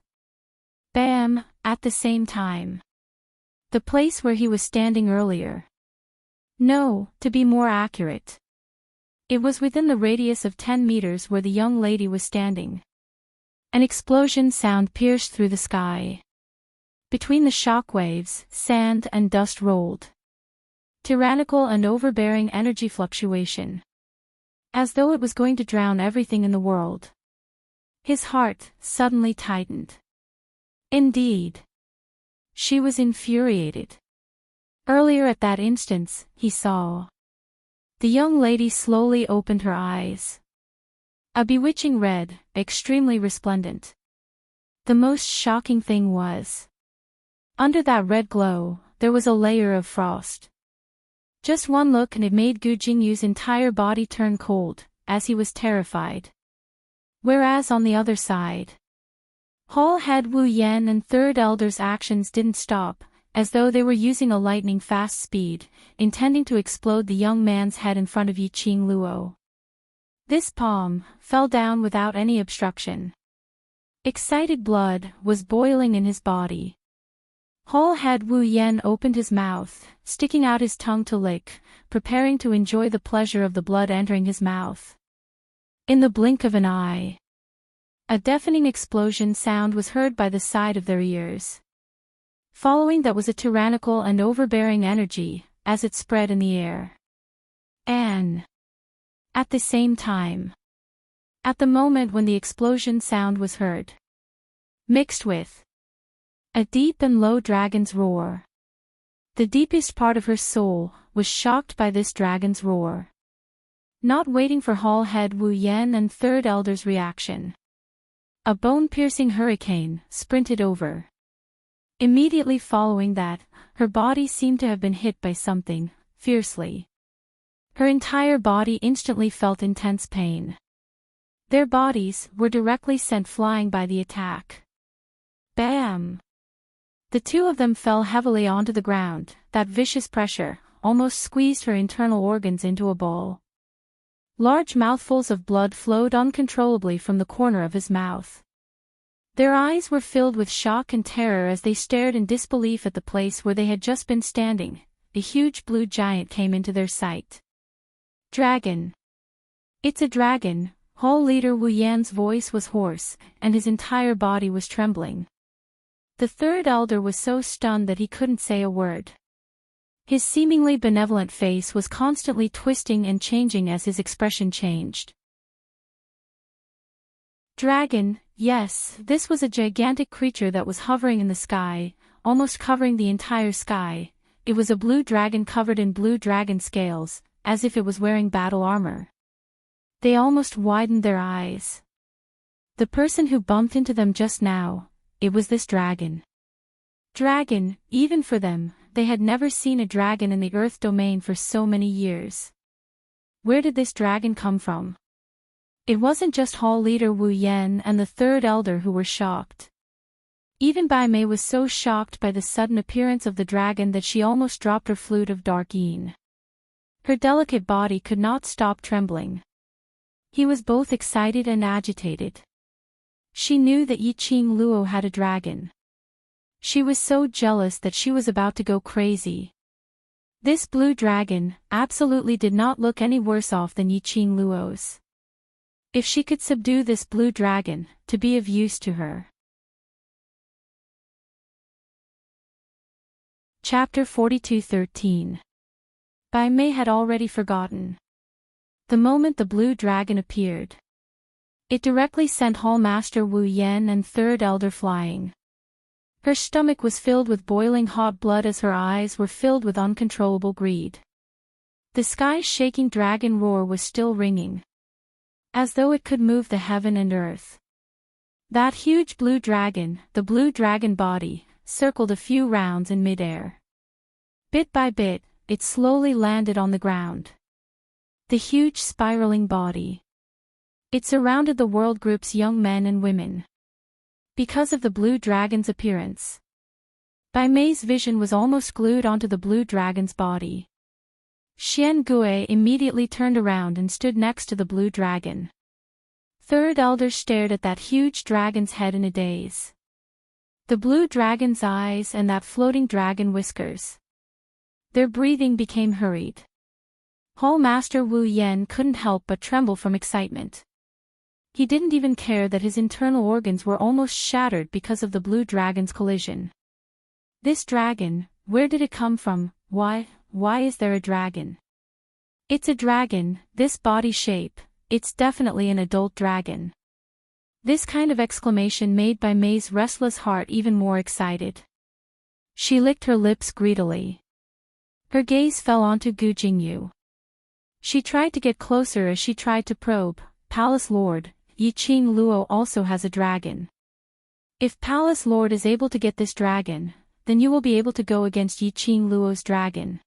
Bam! At the same time. The place where he was standing earlier. No, to be more accurate. It was within the radius of 10 meters where the young lady was standing. An explosion sound pierced through the sky. Between the shock waves, sand and dust rolled. Tyrannical and overbearing energy fluctuation. As though it was going to drown everything in the world. His heart suddenly tightened. Indeed. She was infuriated. Earlier at that instance, he saw. The young lady slowly opened her eyes. A bewitching red, extremely resplendent. The most shocking thing was. Under that red glow, there was a layer of frost. Just one look and it made Gu Jingyu's entire body turn cold, as he was terrified. Whereas on the other side, Hall Head Wu Yan and Third Elder's actions didn't stop, as though they were using a lightning-fast speed, intending to explode the young man's head in front of Yiqing Luo. This palm fell down without any obstruction. Excited blood was boiling in his body. Hall Head Wu Yan opened his mouth, sticking out his tongue to lick, preparing to enjoy the pleasure of the blood entering his mouth. In the blink of an eye, a deafening explosion sound was heard by the side of their ears. Following that was a tyrannical and overbearing energy, as it spread in the air. And at the same time, at the moment when the explosion sound was heard, mixed with a deep and low dragon's roar. The deepest part of her soul was shocked by this dragon's roar. Not waiting for Hall Head Wu Yan and Third Elder's reaction. A bone-piercing hurricane sprinted over. Immediately following that, her body seemed to have been hit by something, fiercely. Her entire body instantly felt intense pain. Their bodies were directly sent flying by the attack. Bam! The two of them fell heavily onto the ground. That vicious pressure almost squeezed her internal organs into a ball. Large mouthfuls of blood flowed uncontrollably from the corner of his mouth. Their eyes were filled with shock and terror as they stared in disbelief at the place where they had just been standing. A huge blue giant came into their sight. Dragon. It's a dragon. Hall Leader Wu Yan's voice was hoarse, and his entire body was trembling. The Third Elder was so stunned that he couldn't say a word. His seemingly benevolent face was constantly twisting and changing as his expression changed. Dragon, yes, this was a gigantic creature that was hovering in the sky, almost covering the entire sky. It was a blue dragon covered in blue dragon scales, as if it was wearing battle armor. They almost widened their eyes. The person who bumped into them just now, it was this dragon. Dragon, even for them, they had never seen a dragon in the Earth domain for so many years. Where did this dragon come from? It wasn't just Hall Leader Wu Yan and the Third Elder who were shocked. Even Bai Mei was so shocked by the sudden appearance of the dragon that she almost dropped her flute of dark yin. Her delicate body could not stop trembling. He was both excited and agitated. She knew that Yiqing Luo had a dragon. She was so jealous that she was about to go crazy. This blue dragon absolutely did not look any worse off than Yiqing Luo's. If she could subdue this blue dragon, to be of use to her. Chapter 42:13. Bai Mei had already forgotten. The moment the blue dragon appeared, it directly sent Hall Master Wu Yan and Third Elder flying. Her stomach was filled with boiling hot blood as her eyes were filled with uncontrollable greed. The sky-shaking dragon roar was still ringing, as though it could move the heaven and earth. That huge blue dragon, the blue dragon body, circled a few rounds in midair. Bit by bit, it slowly landed on the ground. The huge spiraling body. It surrounded the world group's young men and women. Because of the blue dragon's appearance, Bai Mei's vision was almost glued onto the blue dragon's body. Xian Gui immediately turned around and stood next to the blue dragon. Third elder stared at that huge dragon's head in a daze. The blue dragon's eyes and that floating dragon whiskers. Their breathing became hurried. Hall Master Wu Yen couldn't help but tremble from excitement. He didn't even care that his internal organs were almost shattered because of the blue dragon's collision. This dragon, where did it come from? Why is there a dragon? It's a dragon, this body shape, it's definitely an adult dragon. This kind of exclamation made Bai Mei's restless heart even more excited. She licked her lips greedily. Her gaze fell onto Gu Jingyu. She tried to get closer as she tried to probe. Palace Lord, Yiqing Luo also has a dragon. If Palace Lord is able to get this dragon, then you will be able to go against Yiqing Luo's dragon.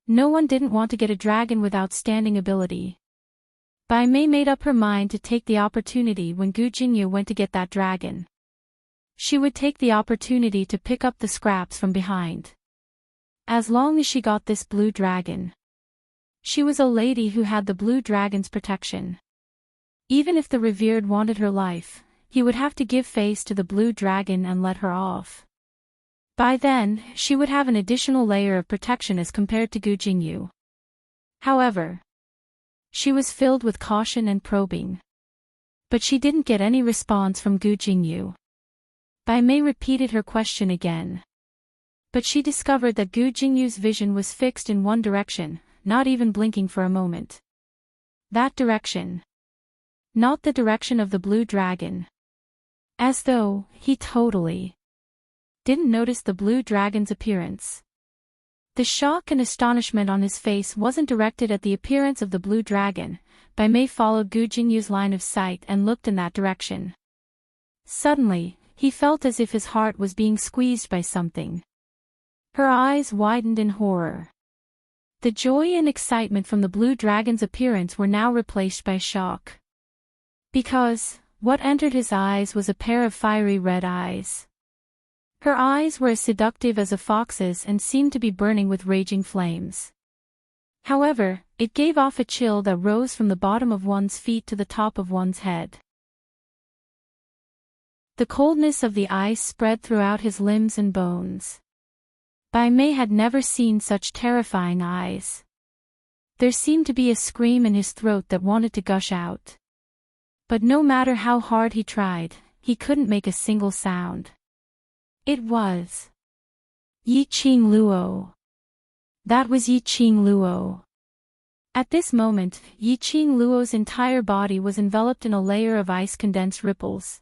No one didn't want to get a dragon with outstanding ability. Bai Mei made up her mind to take the opportunity when Gu Jingyu went to get that dragon. She would take the opportunity to pick up the scraps from behind. As long as she got this blue dragon. She was a lady who had the blue dragon's protection. Even if the revered wanted her life, he would have to give face to the blue dragon and let her off. By then, she would have an additional layer of protection as compared to Gu Jingyu. However, she was filled with caution and probing. But she didn't get any response from Gu Jingyu. Bai Mei repeated her question again. But she discovered that Gu Jingyu's vision was fixed in one direction, not even blinking for a moment. That direction. Not the direction of the blue dragon. As though he totally didn't notice the blue dragon's appearance. The shock and astonishment on his face wasn't directed at the appearance of the blue dragon. Bai Mei followed Gu Jingyu's line of sight and looked in that direction. Suddenly, he felt as if his heart was being squeezed by something. Her eyes widened in horror. The joy and excitement from the blue dragon's appearance were now replaced by shock. Because, what entered his eyes was a pair of fiery red eyes. Her eyes were as seductive as a fox's and seemed to be burning with raging flames. However, it gave off a chill that rose from the bottom of one's feet to the top of one's head. The coldness of the ice spread throughout his limbs and bones. Bai Mei had never seen such terrifying eyes. There seemed to be a scream in his throat that wanted to gush out. But no matter how hard he tried, he couldn't make a single sound. It was Yiqing Luo. That was Yiqing Luo. At this moment, Yiqing Luo's entire body was enveloped in a layer of ice-condensed ripples.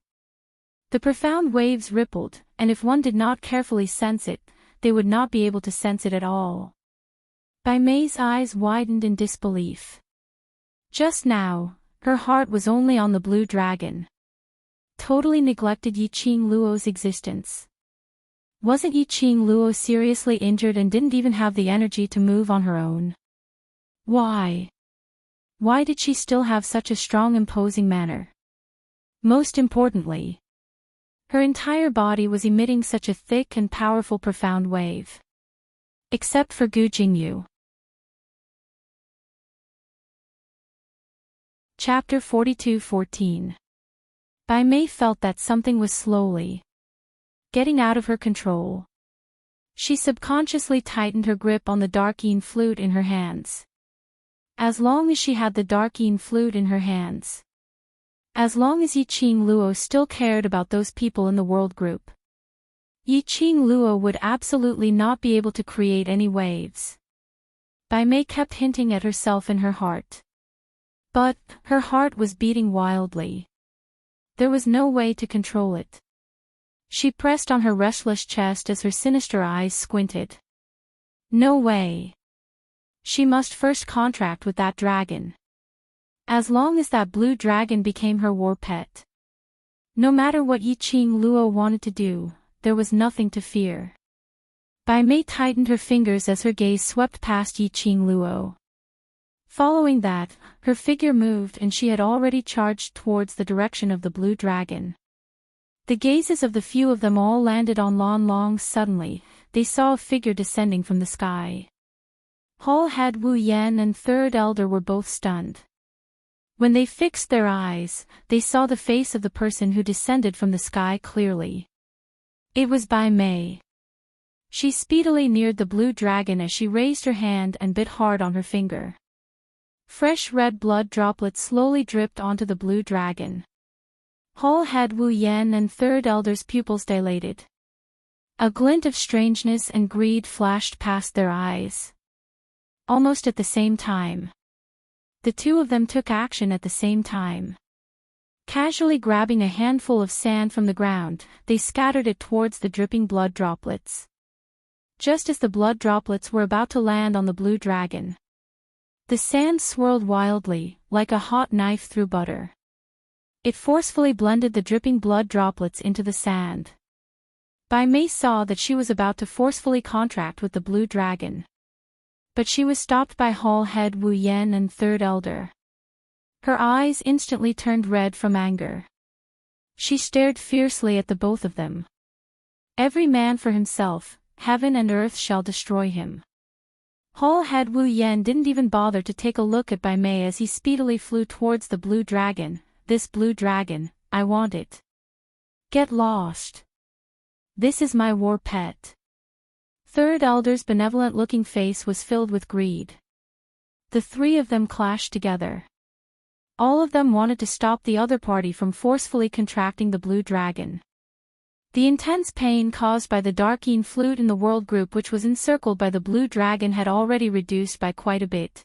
The profound waves rippled, and if one did not carefully sense it, they would not be able to sense it at all. Bai Mei's eyes widened in disbelief. Just now, her heart was only on the blue dragon. Totally neglected Yiqing Luo's existence. Wasn't Yiqing Luo seriously injured and didn't even have the energy to move on her own? Why? Why did she still have such a strong imposing manner? Most importantly, her entire body was emitting such a thick and powerful profound wave. Except for Gu Jingyu. Chapter 42:14. Bai Mei felt that something was slowly getting out of her control. She subconsciously tightened her grip on the Darkeen flute in her hands. As long as she had the Darkeen flute in her hands. As long as Yiqing Luo still cared about those people in the world group. Yiqing Luo would absolutely not be able to create any waves. Bai Mei kept hinting at herself in her heart. But, her heart was beating wildly. There was no way to control it. She pressed on her restless chest as her sinister eyes squinted. No way. She must first contract with that dragon. As long as that blue dragon became her war pet. No matter what Yiqing Luo wanted to do, there was nothing to fear. Bai Mei tightened her fingers as her gaze swept past Yiqing Luo. Following that, her figure moved and she had already charged towards the direction of the blue dragon. The gazes of the few of them all landed on Lon Long. Suddenly, they saw a figure descending from the sky. Hall Head Wu Yen and Third Elder were both stunned. When they fixed their eyes, they saw the face of the person who descended from the sky clearly. It was Bai Mei. She speedily neared the blue dragon as she raised her hand and bit hard on her finger. Fresh red blood droplets slowly dripped onto the blue dragon. Hall Head Wu Yen and Third Elder's pupils dilated. A glint of strangeness and greed flashed past their eyes. Almost at the same time, the two of them took action at the same time. Casually grabbing a handful of sand from the ground, they scattered it towards the dripping blood droplets. Just as the blood droplets were about to land on the blue dragon, the sand swirled wildly, like a hot knife through butter. It forcefully blended the dripping blood droplets into the sand. Bai Mei saw that she was about to forcefully contract with the blue dragon. But she was stopped by Hall Head Wu Yen and Third Elder. Her eyes instantly turned red from anger. She stared fiercely at the both of them. Every man for himself, heaven and earth shall destroy him. Hall Head Wu Yen didn't even bother to take a look at Bai Mei as he speedily flew towards the blue dragon. This blue dragon, I want it. Get lost. This is my war pet. Third Elder's benevolent-looking face was filled with greed. The three of them clashed together. All of them wanted to stop the other party from forcefully contracting the blue dragon. The intense pain caused by the Darkeen flute in the world group which was encircled by the blue dragon had already reduced by quite a bit.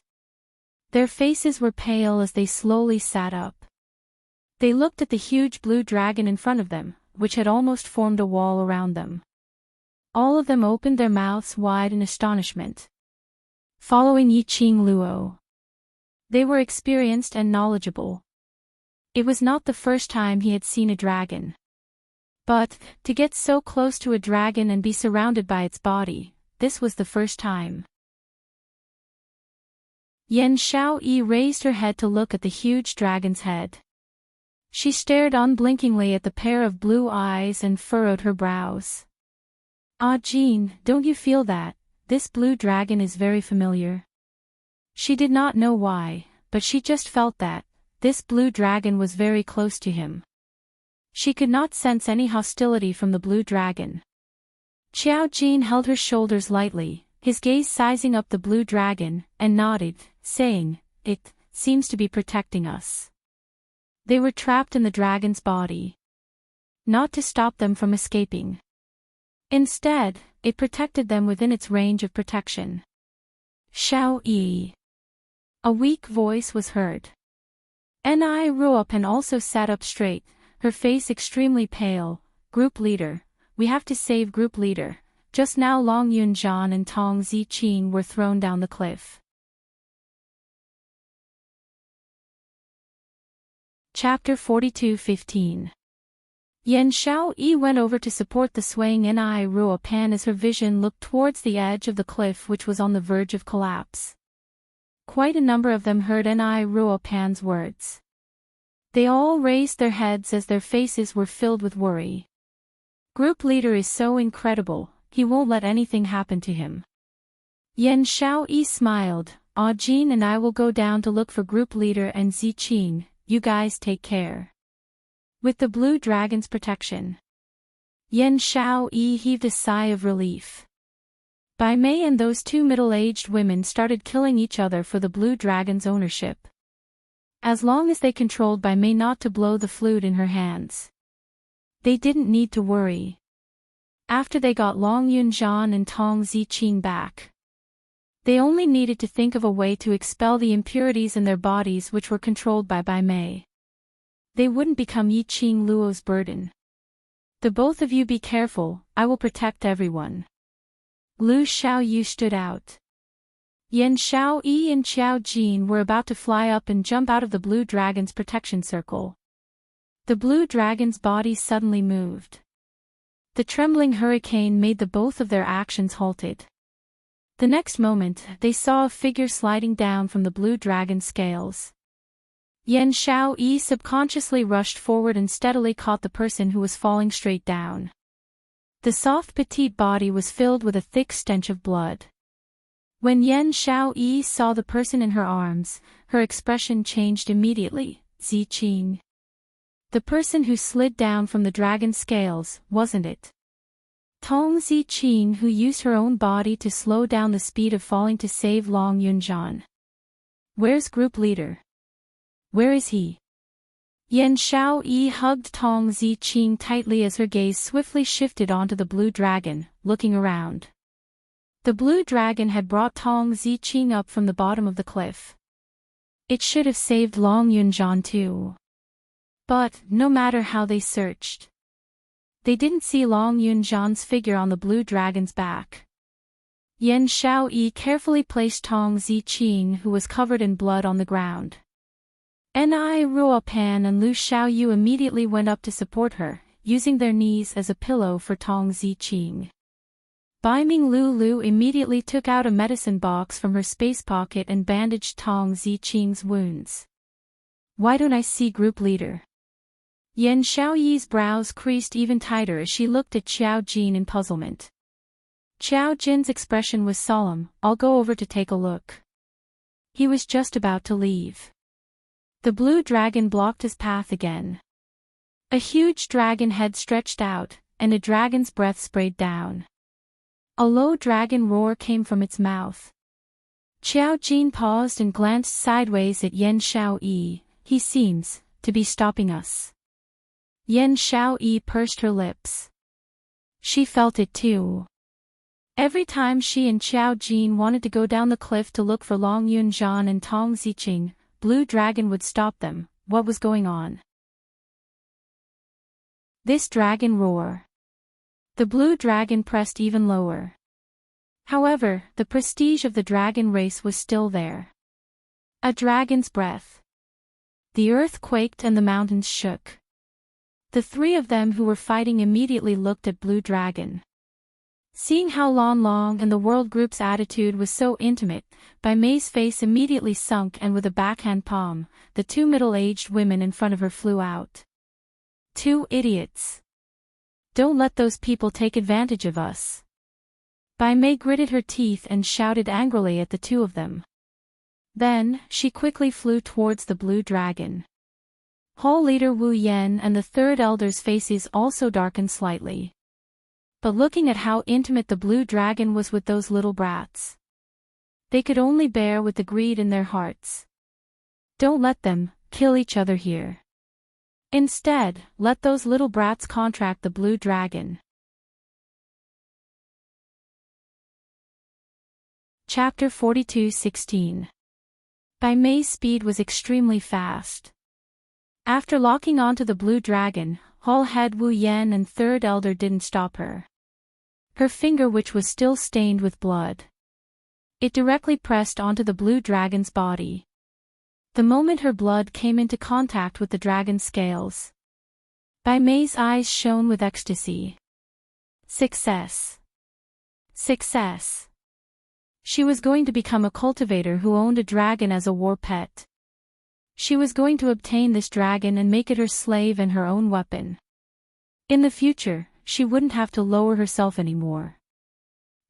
Their faces were pale as they slowly sat up. They looked at the huge blue dragon in front of them, which had almost formed a wall around them. All of them opened their mouths wide in astonishment. Following Yiqing Luo, they were experienced and knowledgeable. It was not the first time he had seen a dragon. But, to get so close to a dragon and be surrounded by its body, this was the first time. Yen Xiaoyi raised her head to look at the huge dragon's head. She stared unblinkingly at the pair of blue eyes and furrowed her brows. Ah Jean, don't you feel that, this blue dragon is very familiar? She did not know why, but she just felt that, this blue dragon was very close to him. She could not sense any hostility from the blue dragon. Xiao Jin held her shoulders lightly, his gaze sizing up the blue dragon, and nodded, saying, "It seems to be protecting us." They were trapped in the dragon's body. Not to stop them from escaping. Instead, it protected them within its range of protection. Xiao Yi. A weak voice was heard. Ni Ruopan also sat up straight, her face extremely pale. Group leader, we have to save group leader. Just now Long Yunjian and Tong Ziqing were thrown down the cliff. Chapter 42:15. Yen Xiaoyi went over to support the swaying Ni Ruopan as her vision looked towards the edge of the cliff which was on the verge of collapse. Quite a number of them heard Ni Ruopan's words. They all raised their heads as their faces were filled with worry. Group leader is so incredible, he won't let anything happen to him. Yen Xiaoyi smiled, Ah Jin and I will go down to look for group leader and Ziqing, you guys take care. With the blue dragon's protection. Yen Xiaoyi heaved a sigh of relief. Bai Mei and those two middle-aged women started killing each other for the blue dragon's ownership. As long as they controlled Bai Mei not to blow the flute in her hands, they didn't need to worry. After they got Long Yunjian and Tong Ziqing back, they only needed to think of a way to expel the impurities in their bodies which were controlled by Bai Mei. They wouldn't become Yiqing Luo's burden. The both of you be careful, I will protect everyone. Lu Xiaoyu stood out. Yen Xiaoyi and Xiao Jin were about to fly up and jump out of the blue dragon's protection circle. The blue dragon's body suddenly moved. The trembling hurricane made the both of their actions halted. The next moment, they saw a figure sliding down from the blue dragon's scales. Yan Xiaoyi subconsciously rushed forward and steadily caught the person who was falling straight down. The soft petite body was filled with a thick stench of blood. When Yan Xiaoyi saw the person in her arms, her expression changed immediately. Ziqing. The person who slid down from the dragon's scales, wasn't it? Tong Ziqing, who used her own body to slow down the speed of falling to save Long Yunjian. Where's group leader? Where is he? Yan Xiaoyi hugged Tong Ziqing tightly as her gaze swiftly shifted onto the blue dragon, looking around. The blue dragon had brought Tong Ziqing up from the bottom of the cliff. It should have saved Long Yunjian too. But, no matter how they searched, they didn't see Long Yunjian's figure on the blue dragon's back. Yan Xiaoyi carefully placed Tong Ziqing, who was covered in blood, on the ground. Ni Ruopan and Lu Xiaoyu immediately went up to support her, using their knees as a pillow for Tong Ziqing. Baiming Lulu immediately took out a medicine box from her space pocket and bandaged Tong Ziqing's wounds. Why don't I see group leader? Yan Xiaoyi's brows creased even tighter as she looked at Xiao Jin in puzzlement. Xiao Jin's expression was solemn. I'll go over to take a look. He was just about to leave. The blue dragon blocked his path again. A huge dragon head stretched out, and a dragon's breath sprayed down. A low dragon roar came from its mouth. Xiao Jin paused and glanced sideways at Yan Xiaoyi. He seems to be stopping us. Yan Xiaoyi pursed her lips. She felt it too. Every time she and Xiao Jin wanted to go down the cliff to look for Long Yunjian and Tong Ziqing, Blue Dragon would stop them. What was going on? This dragon roar. The blue dragon pressed even lower. However, the prestige of the dragon race was still there. A dragon's breath. The earth quaked and the mountains shook. The three of them who were fighting immediately looked at Blue Dragon. Seeing how Lan Long and the world group's attitude was so intimate, Bai Mei's face immediately sunk, and with a backhand palm, the two middle-aged women in front of her flew out. Two idiots. Don't let those people take advantage of us. Bai Mei gritted her teeth and shouted angrily at the two of them. Then, she quickly flew towards the blue dragon. Hall leader Wu Yan and the third elder's faces also darkened slightly. But looking at how intimate the blue dragon was with those little brats, they could only bear with the greed in their hearts. Don't let them kill each other here. Instead, let those little brats contract the blue dragon. Chapter 42:16. Bai Mei's speed was extremely fast. After locking onto the blue dragon, Hall head Wu Yan and third elder didn't stop her. Her finger, which was still stained with blood, it directly pressed onto the blue dragon's body. The moment her blood came into contact with the dragon's scales, Bai Mei's eyes shone with ecstasy. Success! Success! She was going to become a cultivator who owned a dragon as a war pet. She was going to obtain this dragon and make it her slave and her own weapon. In the future, she wouldn't have to lower herself anymore.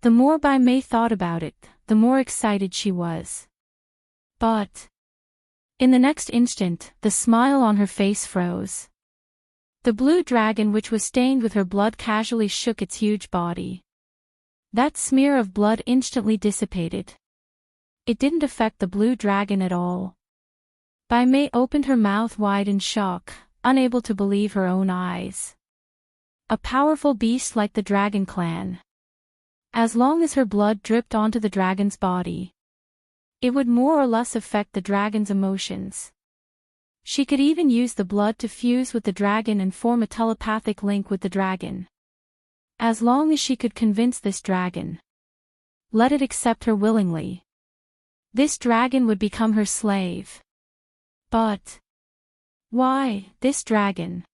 The more Bai Mei thought about it, the more excited she was. But in the next instant, the smile on her face froze. The blue dragon, which was stained with her blood, casually shook its huge body. That smear of blood instantly dissipated. It didn't affect the blue dragon at all. Bai Mei opened her mouth wide in shock, unable to believe her own eyes. A powerful beast like the Dragon Clan. As long as her blood dripped onto the dragon's body, it would more or less affect the dragon's emotions. She could even use the blood to fuse with the dragon and form a telepathic link with the dragon. As long as she could convince this dragon, let it accept her willingly, this dragon would become her slave. But why, this dragon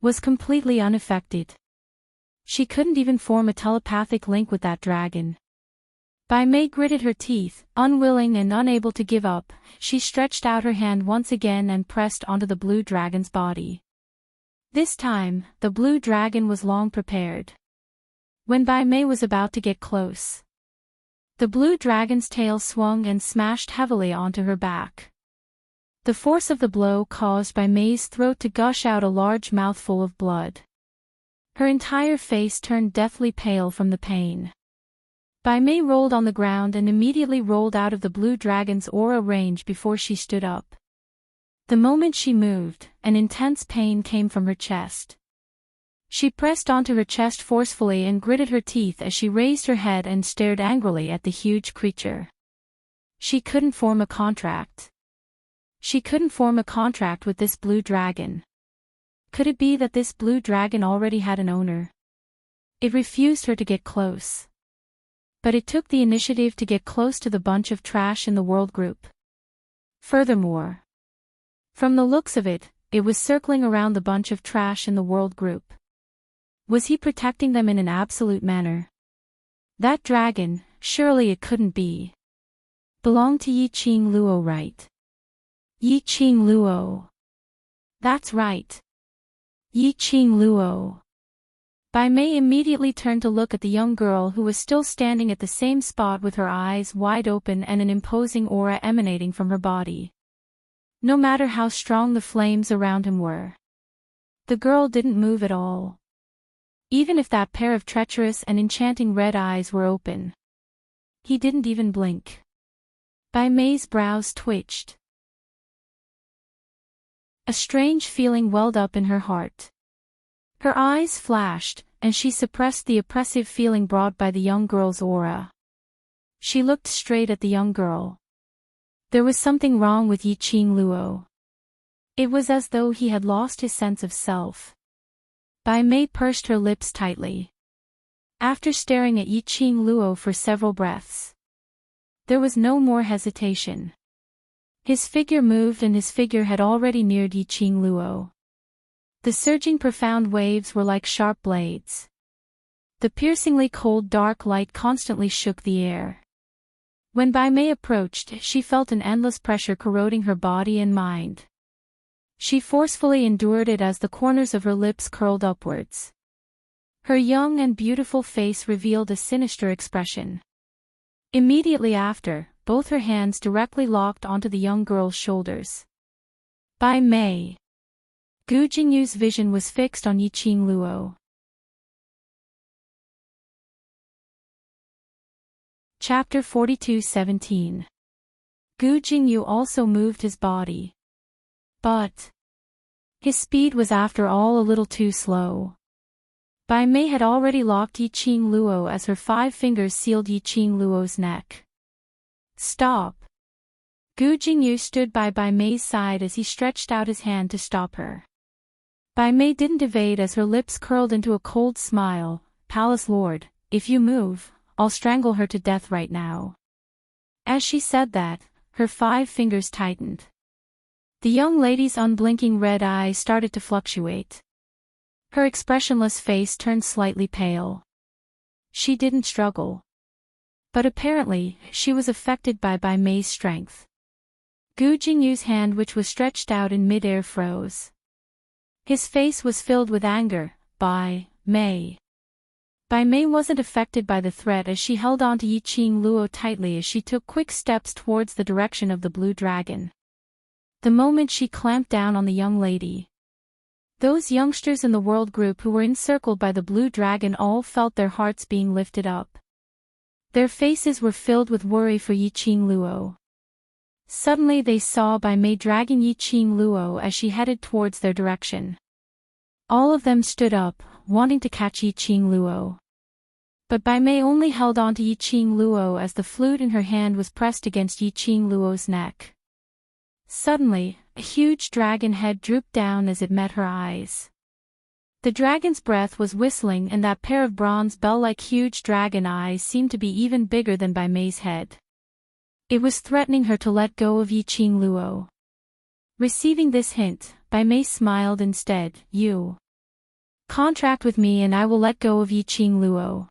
was completely unaffected. She couldn't even form a telepathic link with that dragon. Bai Mei gritted her teeth, unwilling and unable to give up. She stretched out her hand once again and pressed onto the blue dragon's body. This time, the blue dragon was long prepared. When Bai Mei was about to get close, the blue dragon's tail swung and smashed heavily onto her back. The force of the blow caused Bai Mei's throat to gush out a large mouthful of blood. Her entire face turned deathly pale from the pain. Bai Mei rolled on the ground and immediately rolled out of the blue dragon's aura range before she stood up. The moment she moved, an intense pain came from her chest. She pressed onto her chest forcefully and gritted her teeth as she raised her head and stared angrily at the huge creature. She couldn't form a contract. She couldn't form a contract with this blue dragon. Could it be that this blue dragon already had an owner? It refused her to get close. But it took the initiative to get close to the bunch of trash in the world group. Furthermore, from the looks of it, it was circling around the bunch of trash in the world group. Was he protecting them in an absolute manner? That dragon, surely it couldn't be, belonged to Yiqing Luo, right? Yiqing Luo. That's right. Yiqing Luo. Bai Mei immediately turned to look at the young girl who was still standing at the same spot with her eyes wide open and an imposing aura emanating from her body. No matter how strong the flames around him were, the girl didn't move at all. Even if that pair of treacherous and enchanting red eyes were open, he didn't even blink. Bai Mei's brows twitched. A strange feeling welled up in her heart. Her eyes flashed, and she suppressed the oppressive feeling brought by the young girl's aura. She looked straight at the young girl. There was something wrong with Yiqing Luo. It was as though he had lost his sense of self. Bai Mei pursed her lips tightly. After staring at Yiqing Luo for several breaths, there was no more hesitation. His figure moved, and his figure had already neared Yiqing Luo. The surging profound waves were like sharp blades. The piercingly cold dark light constantly shook the air. When Bai Mei approached, she felt an endless pressure corroding her body and mind. She forcefully endured it as the corners of her lips curled upwards. Her young and beautiful face revealed a sinister expression. Immediately after, both her hands directly locked onto the young girl's shoulders. Bai Mei. Gu Jingyu's vision was fixed on Yiqing Luo. Chapter 42:17. Gu Jingyu also moved his body. But his speed was after all a little too slow. Bai Mei had already locked Yiqing Luo as her 5 fingers sealed Yiqing Luo's neck. Stop! Gu Jingyu stood by Bai Mei's side as he stretched out his hand to stop her. Bai Mei didn't evade as her lips curled into a cold smile. Palace Lord, if you move, I'll strangle her to death right now. As she said that, her 5 fingers tightened. The young lady's unblinking red eyes started to fluctuate. Her expressionless face turned slightly pale. She didn't struggle. But apparently, she was affected by Bai Mei's strength. Gu Jingyu's hand, which was stretched out in mid-air, froze. His face was filled with anger. Bai Mei. Bai Mei wasn't affected by the threat as she held on to Yiqing Luo tightly as she took quick steps towards the direction of the blue dragon. The moment she clamped down on the young lady, those youngsters in the world group who were encircled by the blue dragon all felt their hearts being lifted up. Their faces were filled with worry for Yiqing Luo. Suddenly they saw Bai Mei dragging Yiqing Luo as she headed towards their direction. All of them stood up, wanting to catch Yiqing Luo. But Bai Mei only held on to Yiqing Luo as the flute in her hand was pressed against Yiqing Luo's neck. Suddenly, a huge dragon head drooped down as it met her eyes. The dragon's breath was whistling, and that pair of bronze bell-like huge dragon eyes seemed to be even bigger than Bai Mei's head. It was threatening her to let go of Yiqing Luo. Receiving this hint, Bai Mei smiled instead. You contract with me and I will let go of Yiqing Luo.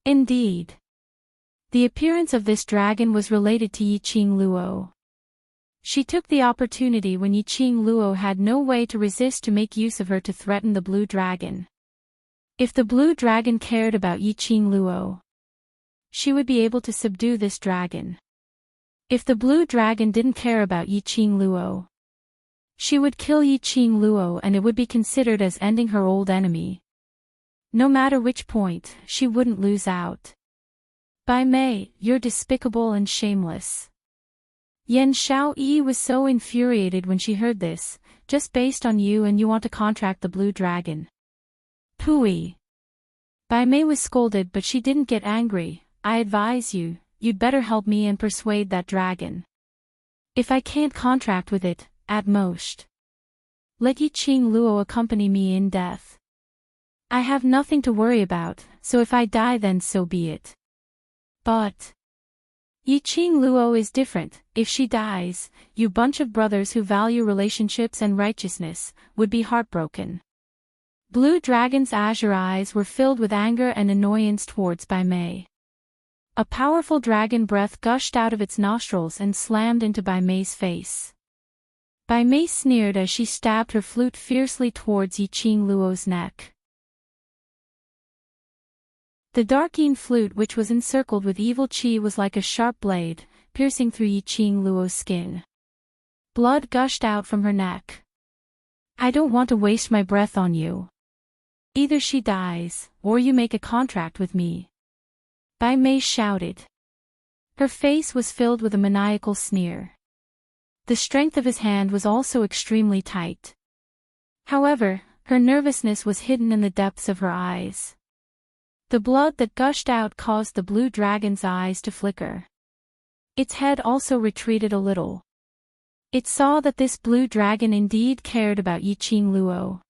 Indeed. The appearance of this dragon was related to Yiqing Luo. She took the opportunity when Yiqing Luo had no way to resist to make use of her to threaten the blue dragon. If the blue dragon cared about Yiqing Luo, she would be able to subdue this dragon. If the blue dragon didn't care about Yiqing Luo, she would kill Yiqing Luo and it would be considered as ending her old enemy. No matter which point, she wouldn't lose out. Bai Mei, you're despicable and shameless. Yan Xiaoyi was so infuriated when she heard this, just based on you and you want to contract the blue dragon. Pooey. Bai Mei was scolded but she didn't get angry. I advise you, you'd better help me and persuade that dragon. If I can't contract with it, at most, let Yiqing Luo accompany me in death. I have nothing to worry about, so if I die then so be it. But Yiqing Luo is different. If she dies, you bunch of brothers who value relationships and righteousness, would be heartbroken. Blue Dragon's azure eyes were filled with anger and annoyance towards Bai Mei. A powerful dragon breath gushed out of its nostrils and slammed into Bai Mei's face. Bai Mei sneered as she stabbed her flute fiercely towards Yiqing Luo's neck. The Darkeen flute which was encircled with evil qi was like a sharp blade, piercing through Yiqing Luo's skin. Blood gushed out from her neck. I don't want to waste my breath on you. Either she dies, or you make a contract with me. Bai Mei shouted. Her face was filled with a maniacal sneer. The strength of his hand was also extremely tight. However, her nervousness was hidden in the depths of her eyes. The blood that gushed out caused the blue dragon's eyes to flicker. Its head also retreated a little. It saw that this blue dragon indeed cared about Yiqing Luo.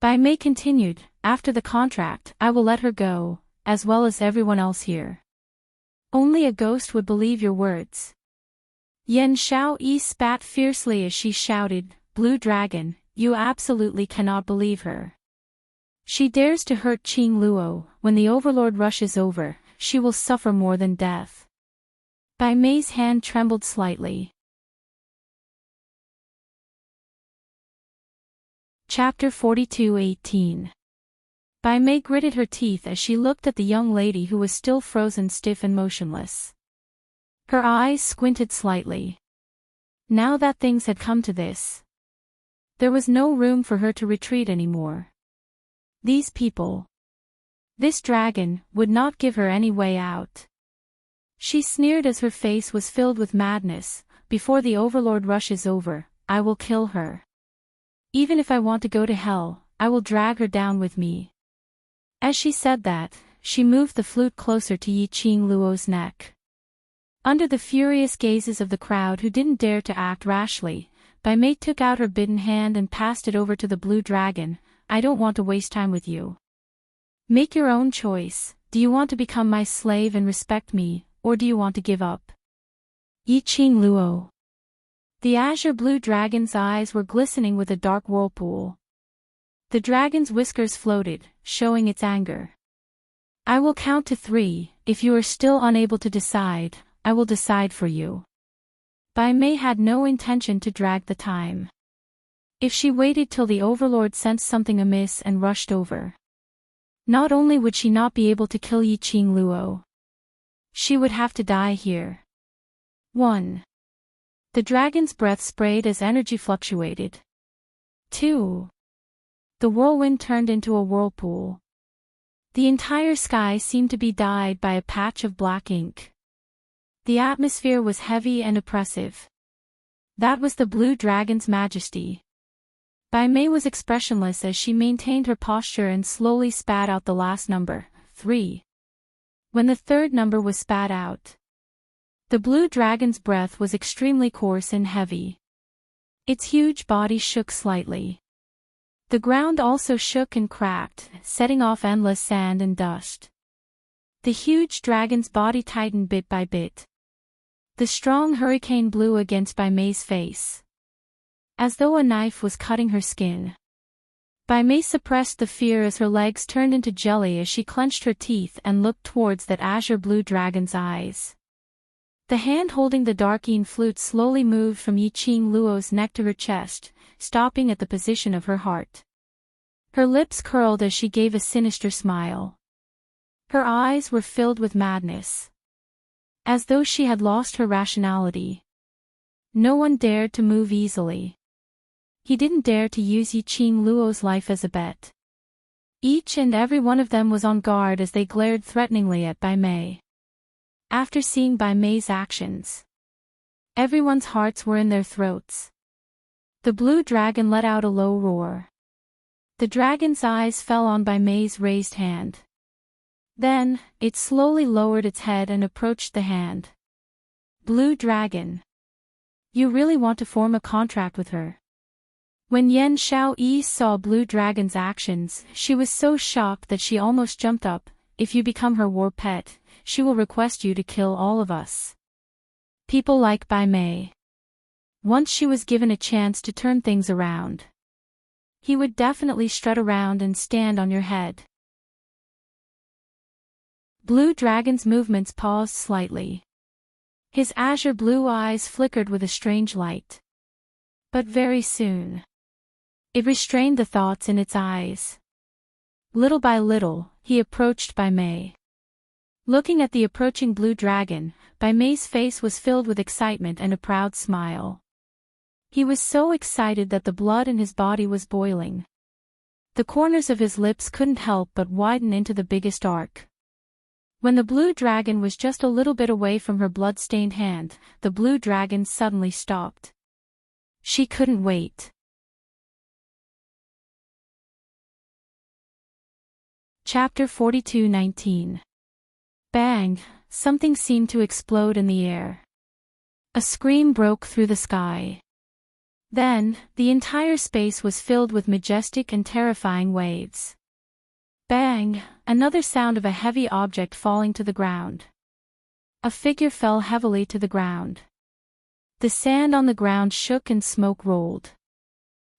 Bai Mei continued, after the contract, I will let her go, as well as everyone else here. Only a ghost would believe your words. Yan Xiaoyi spat fiercely as she shouted, Blue Dragon, you absolutely cannot believe her. She dares to hurt Qing Luo. When the Overlord rushes over, she will suffer more than death. Bai Mei's hand trembled slightly. Chapter 42:18. Bai Mei gritted her teeth as she looked at the young lady who was still frozen stiff and motionless. Her eyes squinted slightly. Now that things had come to this, there was no room for her to retreat anymore. These people, this dragon, would not give her any way out. She sneered as her face was filled with madness, before the Overlord rushes over, I will kill her. Even if I want to go to hell, I will drag her down with me. As she said that, she moved the flute closer to Yiqing Luo's neck. Under the furious gazes of the crowd who didn't dare to act rashly, Bai Mei took out her bitten hand and passed it over to the blue dragon. I don't want to waste time with you. Make your own choice. Do you want to become my slave and respect me, or do you want to give up? Yiqing Luo. The azure blue dragon's eyes were glistening with a dark whirlpool. The dragon's whiskers floated, showing its anger. I will count to 3, if you are still unable to decide, I will decide for you. Bai Mei had no intention to drag the time. If she waited till the Overlord sensed something amiss and rushed over, not only would she not be able to kill Yiqing Luo, she would have to die here. 1. The dragon's breath sprayed as energy fluctuated. 2. The whirlwind turned into a whirlpool. The entire sky seemed to be dyed by a patch of black ink. The atmosphere was heavy and oppressive. That was the blue dragon's majesty. Bai Mei was expressionless as she maintained her posture and slowly spat out the last number, 3. When the third number was spat out, the blue dragon's breath was extremely coarse and heavy. Its huge body shook slightly. The ground also shook and cracked, setting off endless sand and dust. The huge dragon's body tightened bit by bit. The strong hurricane blew against Bai Mei's face, as though a knife was cutting her skin. Bai Mei suppressed the fear as her legs turned into jelly as she clenched her teeth and looked towards that azure blue dragon's eyes. The hand holding the darkine flute slowly moved from Yiqing Luo's neck to her chest, stopping at the position of her heart. Her lips curled as she gave a sinister smile. Her eyes were filled with madness. As though she had lost her rationality. No one dared to move easily. He didn't dare to use Yiqing Luo's life as a bet. Each and every one of them was on guard as they glared threateningly at Bai Mei. After seeing Bai Mei's actions, everyone's hearts were in their throats. The blue dragon let out a low roar. The dragon's eyes fell on Bai Mei's raised hand. Then, it slowly lowered its head and approached the hand. Blue dragon. You really want to form a contract with her? When Yan Xiaoyi saw Blue Dragon's actions, she was so shocked that she almost jumped up. If you become her war pet, she will request you to kill all of us. People like Bai Mei. Once she was given a chance to turn things around, he would definitely strut around and stand on your head. Blue Dragon's movements paused slightly. His azure blue eyes flickered with a strange light. But very soon, it restrained the thoughts in its eyes. Little by little, he approached Bai Mei. Looking at the approaching blue dragon, Bai Mei's face was filled with excitement and a proud smile. He was so excited that the blood in his body was boiling. The corners of his lips couldn't help but widen into the biggest arc. When the blue dragon was just a little bit away from her blood-stained hand, the blue dragon suddenly stopped. She couldn't wait. Chapter 42:19. Bang! Something seemed to explode in the air. A scream broke through the sky. Then, the entire space was filled with majestic and terrifying waves. Bang! Another sound of a heavy object falling to the ground. A figure fell heavily to the ground. The sand on the ground shook and smoke rolled.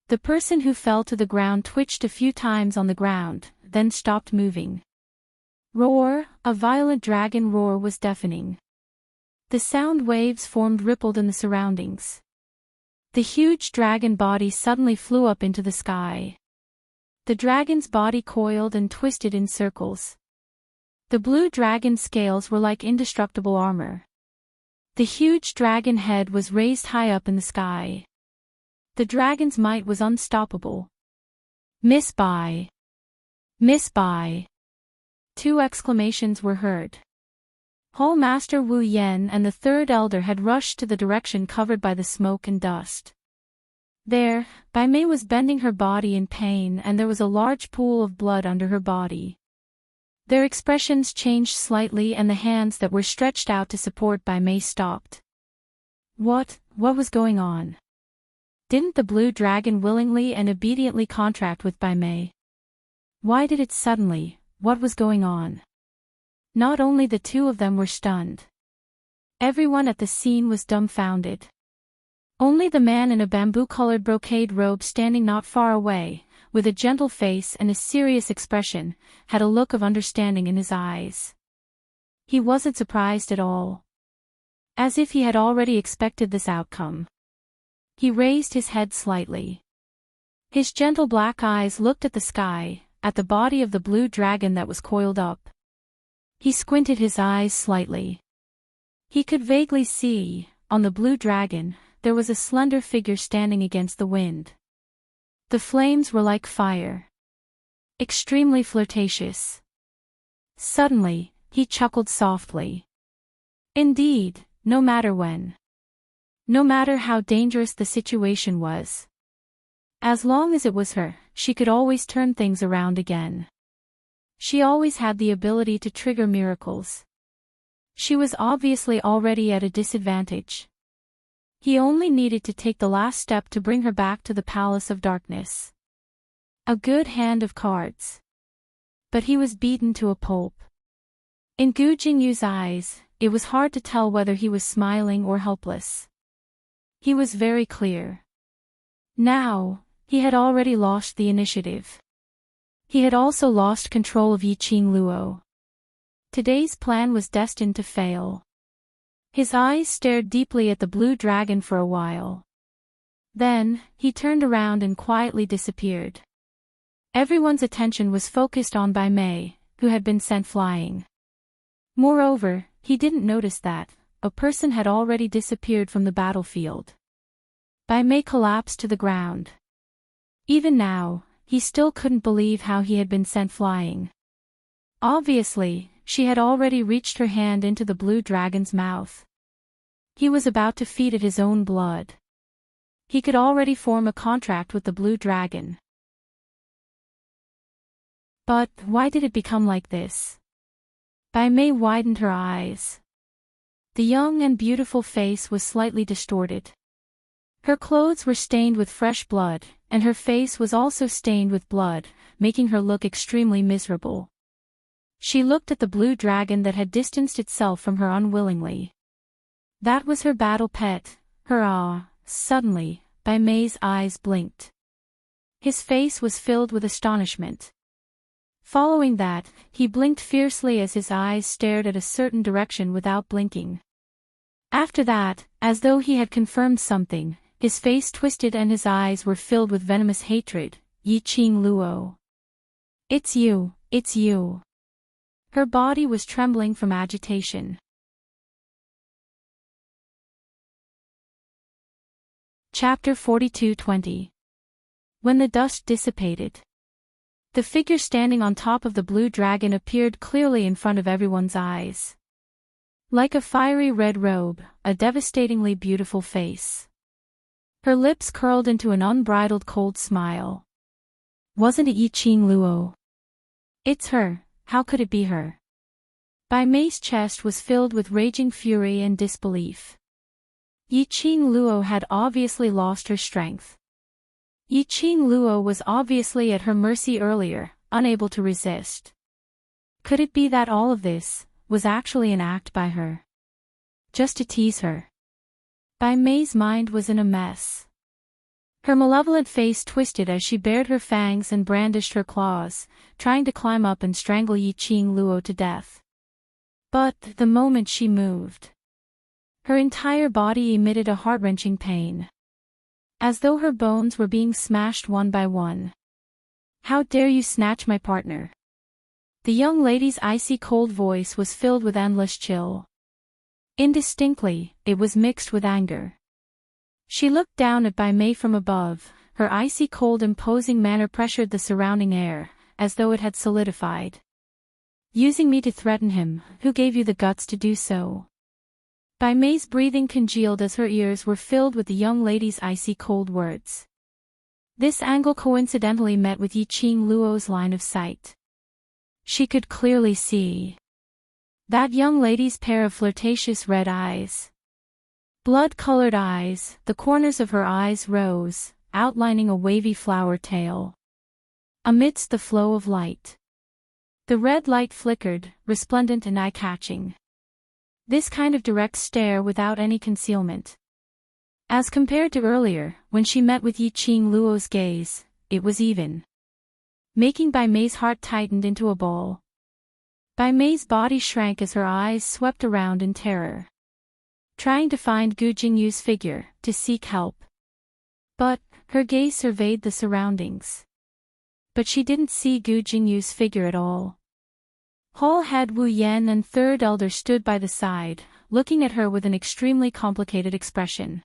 The person who fell to the ground twitched a few times on the ground, then stopped moving. Roar! A violent dragon roar was deafening. The sound waves formed rippled in the surroundings. The huge dragon body suddenly flew up into the sky. The dragon's body coiled and twisted in circles. The blue dragon's scales were like indestructible armor. The huge dragon head was raised high up in the sky. The dragon's might was unstoppable. Miss Bai! Miss Bai! 2 exclamations were heard. Hall Master Wu Yen and the third elder had rushed to the direction covered by the smoke and dust. There, Bai Mei was bending her body in pain and there was a large pool of blood under her body. Their expressions changed slightly and the hands that were stretched out to support Bai Mei stopped. What was going on? Didn't the blue dragon willingly and obediently contract with Bai Mei? Why did it suddenly? What was going on? Not only the two of them were stunned. Everyone at the scene was dumbfounded. Only the man in a bamboo-colored brocade robe standing not far away, with a gentle face and a serious expression, had a look of understanding in his eyes. He wasn't surprised at all. As if he had already expected this outcome. He raised his head slightly. His gentle black eyes looked at the sky, at the body of the blue dragon that was coiled up. He squinted his eyes slightly. He could vaguely see, on the blue dragon, there was a slender figure standing against the wind. The flames were like fire. Extremely flirtatious. Suddenly, he chuckled softly. Indeed, no matter when. No matter how dangerous the situation was. As long as it was her, she could always turn things around again. She always had the ability to trigger miracles. She was obviously already at a disadvantage. He only needed to take the last step to bring her back to the Palace of Darkness. A good hand of cards. But he was beaten to a pulp. In Gu Jingyu's eyes, it was hard to tell whether he was smiling or helpless. He was very clear. Now, He had already lost the initiative. He had also lost control of Yiqing Luo. Today's plan was destined to fail. His eyes stared deeply at the blue dragon for a while. Then, he turned around and quietly disappeared. Everyone's attention was focused on Bai Mei, who had been sent flying. Moreover, he didn't notice that a person had already disappeared from the battlefield. Bai Mei collapsed to the ground. Even now, he still couldn't believe how he had been sent flying. Obviously, she had already reached her hand into the blue dragon's mouth. He was about to feed it his own blood. He could already form a contract with the blue dragon. But why did it become like this? Bai Mei widened her eyes. The young and beautiful face was slightly distorted. Her clothes were stained with fresh blood, and her face was also stained with blood, making her look extremely miserable. She looked at the blue dragon that had distanced itself from her unwillingly. That was her battle pet, her Suddenly, Bai Mei's eyes blinked. His face was filled with astonishment. Following that, he blinked fiercely as his eyes stared at a certain direction without blinking. After that, as though he had confirmed something, his face twisted and his eyes were filled with venomous hatred. Yiqing Luo. It's you, it's you. Her body was trembling from agitation. Chapter 42:20. When the dust dissipated. The figure standing on top of the blue dragon appeared clearly in front of everyone's eyes. Like a fiery red robe, a devastatingly beautiful face. Her lips curled into an unbridled cold smile. Wasn't it Yiqing Luo? It's her, how could it be her? Bai Mei's chest was filled with raging fury and disbelief. Yiqing Luo had obviously lost her strength. Yiqing Luo was obviously at her mercy earlier, unable to resist. Could it be that all of this was actually an act by her? Just to tease her? Bai Mei's mind was in a mess. Her malevolent face twisted as she bared her fangs and brandished her claws, trying to climb up and strangle Yiqing Luo to death. But the moment she moved, her entire body emitted a heart-wrenching pain. As though her bones were being smashed one by one. How dare you snatch my partner? The young lady's icy cold voice was filled with endless chill. Indistinctly, it was mixed with anger. She looked down at Bai Mei from above, her icy cold imposing manner pressured the surrounding air, as though it had solidified. Using me to threaten him, who gave you the guts to do so? Bai Mei's breathing congealed as her ears were filled with the young lady's icy cold words. This angle coincidentally met with Yiqing Luo's line of sight. She could clearly see that young lady's pair of flirtatious red eyes. Blood-colored eyes, the corners of her eyes rose, outlining a wavy flower tail. Amidst the flow of light, the red light flickered, resplendent and eye-catching. This kind of direct stare without any concealment. As compared to earlier, when she met with Yiqing Luo's gaze, it was even. Making Bai Mei's heart tightened into a ball. Bai Mei's body shrank as her eyes swept around in terror. Trying to find Gu Jingyu's figure, to seek help. But, her gaze surveyed the surroundings. But she didn't see Gu Jingyu's figure at all. Hall Head Wu Yan and Third Elder stood by the side, looking at her with an extremely complicated expression.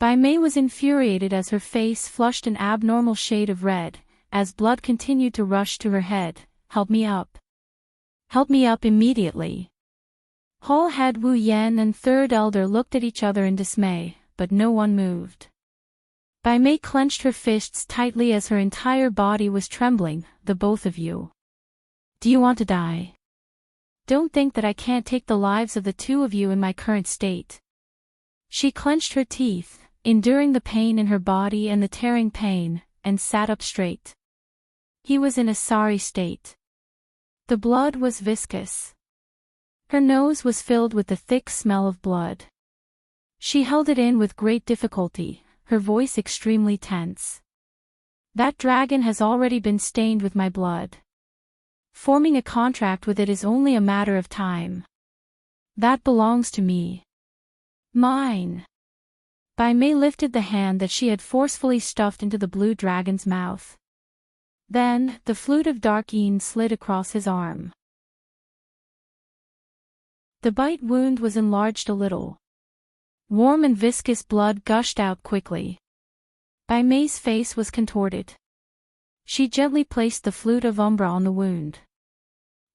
Bai Mei was infuriated as her face flushed an abnormal shade of red, as blood continued to rush to her head. Help me up. Help me up immediately. Hall Head Wu Yan and Third Elder looked at each other in dismay, but no one moved. Bai Mei clenched her fists tightly as her entire body was trembling. The both of you. Do you want to die? Don't think that I can't take the lives of the two of you in my current state. She clenched her teeth, enduring the pain in her body and the tearing pain, and sat up straight. He was in a sorry state. The blood was viscous. Her nose was filled with the thick smell of blood. She held it in with great difficulty, her voice extremely tense. That dragon has already been stained with my blood. Forming a contract with it is only a matter of time. That belongs to me. Mine. Bai Mei lifted the hand that she had forcefully stuffed into the blue dragon's mouth. Then, the flute of dark Een slid across his arm. The bite wound was enlarged a little. Warm and viscous blood gushed out quickly. Bai Mei's face was contorted. She gently placed the flute of Umbra on the wound.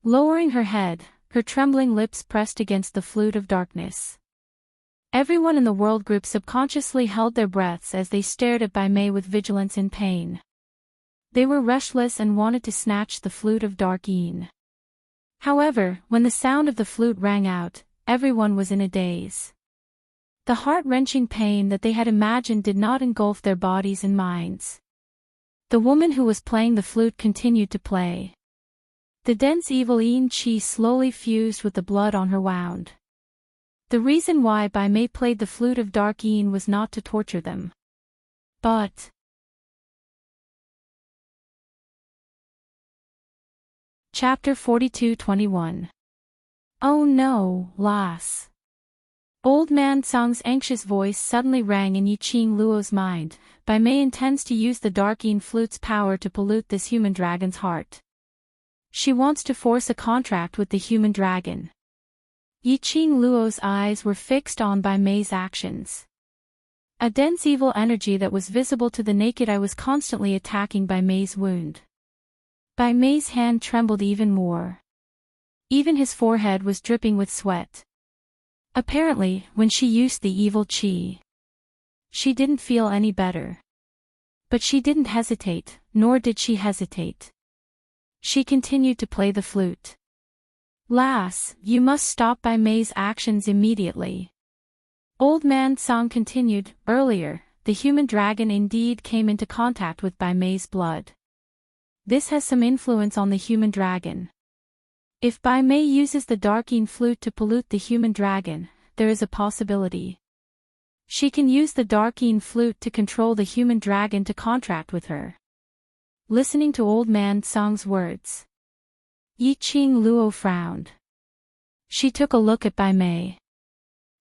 Lowering her head, her trembling lips pressed against the flute of darkness. Everyone in the world group subconsciously held their breaths as they stared at Bai Mei with vigilance and pain. They were restless and wanted to snatch the flute of dark Een. However, when the sound of the flute rang out, everyone was in a daze. The heart-wrenching pain that they had imagined did not engulf their bodies and minds. The woman who was playing the flute continued to play. The dense evil Een chi slowly fused with the blood on her wound. The reason why Bai Mei played the flute of dark Een was not to torture them. But Chapter 42-21. Oh no, lass. Old Man Sang's anxious voice suddenly rang in Yiqing Luo's mind. Bai Mei intends to use the dark Een flute's power to pollute this human dragon's heart. She wants to force a contract with the human dragon. Yiqing Luo's eyes were fixed on Bai Mei's actions. A dense evil energy that was visible to the naked eye was constantly attacking Bai Mei's wound. Bai Mei's hand trembled even more. Even his forehead was dripping with sweat. Apparently, when she used the evil chi, she didn't feel any better. But she didn't hesitate, nor did she hesitate. She continued to play the flute. Lass, you must stop Bai Mei's actions immediately. Old Man Sang continued. Earlier, the human dragon indeed came into contact with Bai Mei's blood. This has some influence on the human dragon. If Bai Mei uses the dark Een flute to pollute the human dragon, there is a possibility. She can use the dark Een flute to control the human dragon to contract with her. Listening to Old Man Sang's words, Yiqing Luo frowned. She took a look at Bai Mei.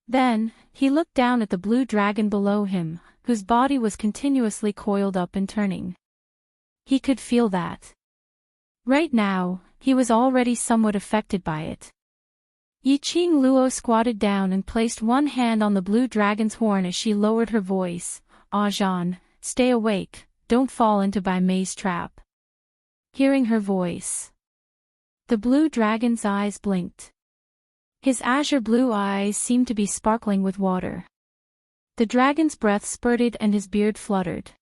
Then, he looked down at the blue dragon below him, whose body was continuously coiled up and turning. He could feel that. Right now, he was already somewhat affected by it. Yiqing Luo squatted down and placed one hand on the blue dragon's horn as she lowered her voice. Ah Jean, stay awake, don't fall into Bai Mei's trap. Hearing her voice, the blue dragon's eyes blinked. His azure blue eyes seemed to be sparkling with water. The dragon's breath spurted and his beard fluttered.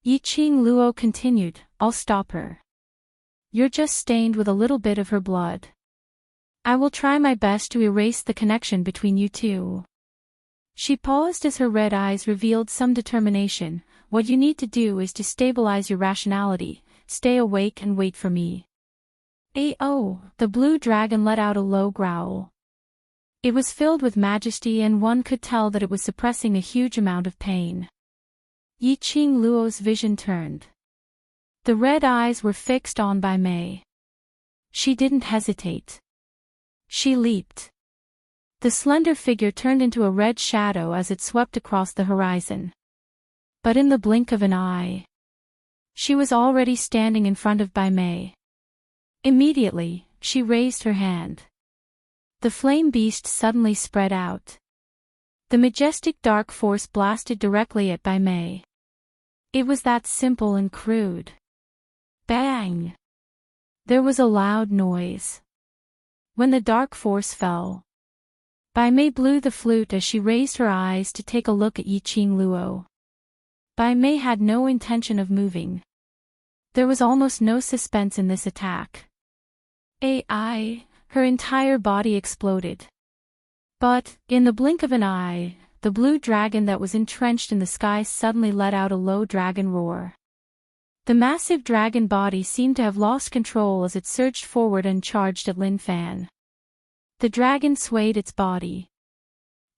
Yiqing Luo continued, I'll stop her. You're just stained with a little bit of her blood. I will try my best to erase the connection between you two. She paused as her red eyes revealed some determination. What you need to do is to stabilize your rationality, stay awake and wait for me. Oh, the blue dragon let out a low growl. It was filled with majesty and one could tell that it was suppressing a huge amount of pain. Yiqing Luo's vision turned. The red eyes were fixed on Bai Mei. She didn't hesitate. She leaped. The slender figure turned into a red shadow as it swept across the horizon. But in the blink of an eye, she was already standing in front of Bai Mei. Immediately, she raised her hand. The flame beast suddenly spread out. The majestic dark force blasted directly at Bai Mei. It was that simple and crude. Bang! There was a loud noise. When the dark force fell, Bai Mei blew the flute as she raised her eyes to take a look at Yiqing Luo. Bai Mei had no intention of moving. There was almost no suspense in this attack. Her entire body exploded. But, in the blink of an eye, the blue dragon that was entrenched in the sky suddenly let out a low dragon roar. The massive dragon body seemed to have lost control as it surged forward and charged at Lin Fan. The dragon swayed its body.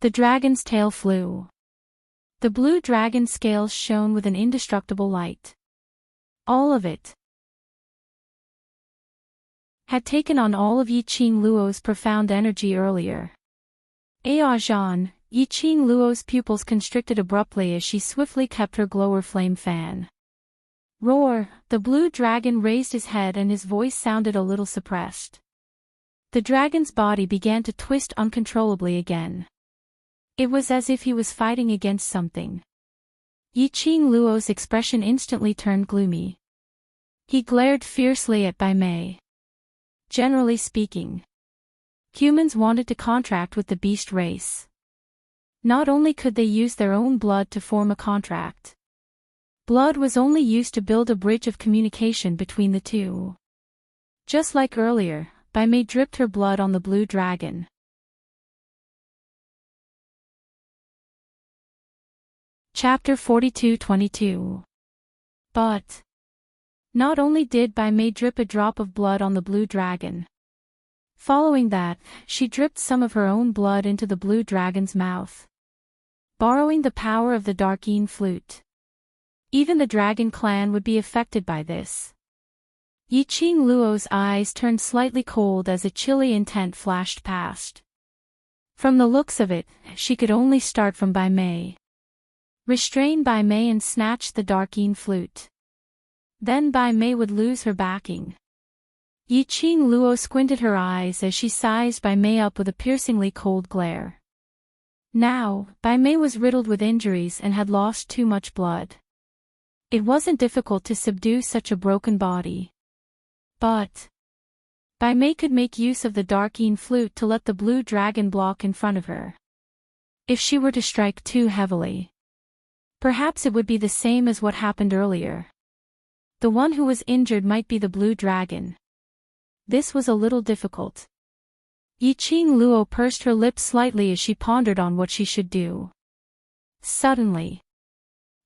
The dragon's tail flew. The blue dragon's scales shone with an indestructible light. All of it had taken on all of Yiqing Luo's profound energy earlier. Jean, Yiqing Luo's pupils constricted abruptly as she swiftly kept her glower flame fan. Roar! The blue dragon raised his head and his voice sounded a little suppressed. The dragon's body began to twist uncontrollably again. It was as if he was fighting against something. Yiqing Luo's expression instantly turned gloomy. He glared fiercely at Bai Mei. Generally speaking, humans wanted to contract with the beast race. Not only could they use their own blood to form a contract. Blood was only used to build a bridge of communication between the two. Just like earlier, Bai Mei dripped her blood on the blue dragon. Chapter 42-22. But not only did Bai Mei drip a drop of blood on the blue dragon. Following that, she dripped some of her own blood into the blue dragon's mouth. Borrowing the power of the Darkeen flute. Even the dragon clan would be affected by this. Yiqing Luo's eyes turned slightly cold as a chilly intent flashed past. From the looks of it, she could only start from Bai Mei. Restrain Bai Mei and snatch the Darkeen flute. Then Bai Mei would lose her backing. Yiqing Luo squinted her eyes as she sized Bai Mei up with a piercingly cold glare. Now, Bai Mei was riddled with injuries and had lost too much blood. It wasn't difficult to subdue such a broken body. But Bai Mei could make use of the Darkeen flute to let the blue dragon block in front of her. If she were to strike too heavily, perhaps it would be the same as what happened earlier. The one who was injured might be the blue dragon. This was a little difficult. Yiqing Luo pursed her lips slightly as she pondered on what she should do. Suddenly,